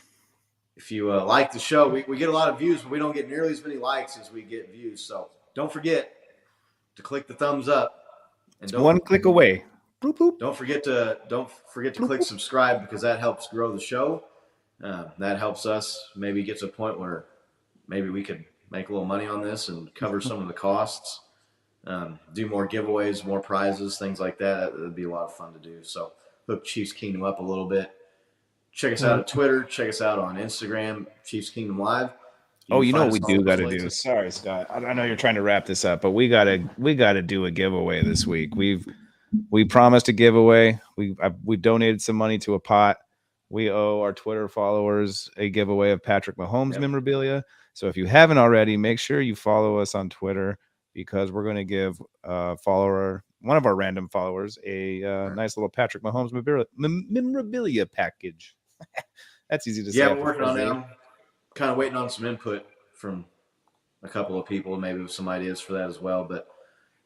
If you like the show, we get a lot of views, but we don't get nearly as many likes as we get views. So don't forget to click the thumbs up. And it's one click away. Boop, boop. Don't forget to click subscribe because that helps grow the show. That helps us maybe get to a point where maybe we could make a little money on this and cover some of the costs. Do more giveaways, more prizes, things like that. That would be a lot of fun to do. So hook Chiefs Kingdom up a little bit. Check us out on Twitter. Check us out on Instagram, Chiefs Kingdom Live. You know what we do got to do. Sorry, Scott. I know you're trying to wrap this up, but we gotta do a giveaway this week. We promised a giveaway. We donated some money to a pot. We owe our Twitter followers a giveaway of Patrick Mahomes memorabilia. So if you haven't already, make sure you follow us on Twitter because we're going to give one of our random followers a nice little Patrick Mahomes memorabilia package. That's easy to say. Yeah, we're working on it. I'm kind of waiting on some input from a couple of people, maybe with some ideas for that as well.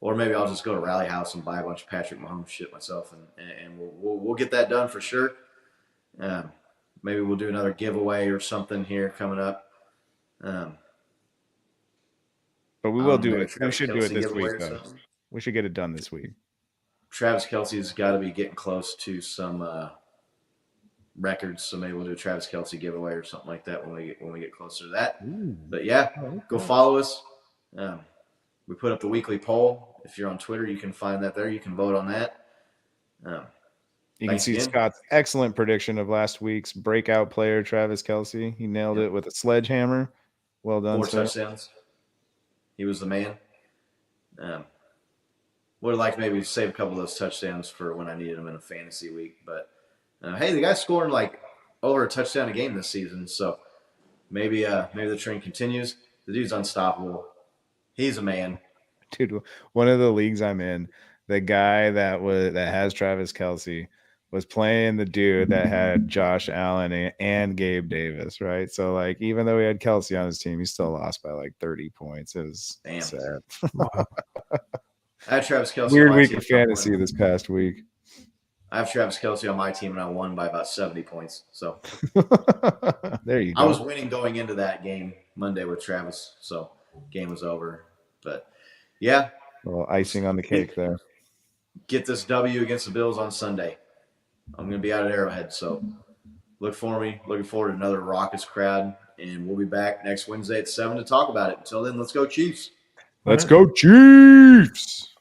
Or maybe I'll just go to Rally House and buy a bunch of Patrick Mahomes shit myself, and we'll get that done for sure. Maybe we'll do another giveaway or something here coming up. But we will do it. We should do it this giveaway week, though. We should get it done this week. Travis Kelce's got to be getting close to some records, so maybe we'll do a Travis Kelce giveaway or something like that when we get closer to that. Ooh. But yeah, go follow us. We put up the weekly poll. If you're on Twitter, you can find that there. You can vote on that. You can see again. Scott's excellent prediction of last week's breakout player, Travis Kelce. He nailed it with a sledgehammer. Well done, 4 sir. touchdowns. He was the man. Would have liked to maybe save a couple of those touchdowns for when I needed them in a fantasy week. But, hey, the guy's scoring like over a touchdown a game this season. So maybe the trend continues. The dude's unstoppable. He's a man. Dude, one of the leagues I'm in, the guy that has Travis Kelce was playing the dude that had Josh Allen and Gabe Davis, right? So, like, even though he had Kelce on his team, he still lost by like 30 points. It was sad. I had Travis Kelce. Weird week of fantasy this past week. I have Travis Kelce on my team, and I won by about 70 points. So there you go. I was winning going into that game Monday with Travis, so game was over. But yeah, well, icing on the cake there. Get this W against the Bills on Sunday. I'm going to be out at Arrowhead, so look for me. Looking forward to another raucous crowd, and we'll be back next Wednesday at 7 to talk about it. Until then, let's go Chiefs. Let's go Chiefs.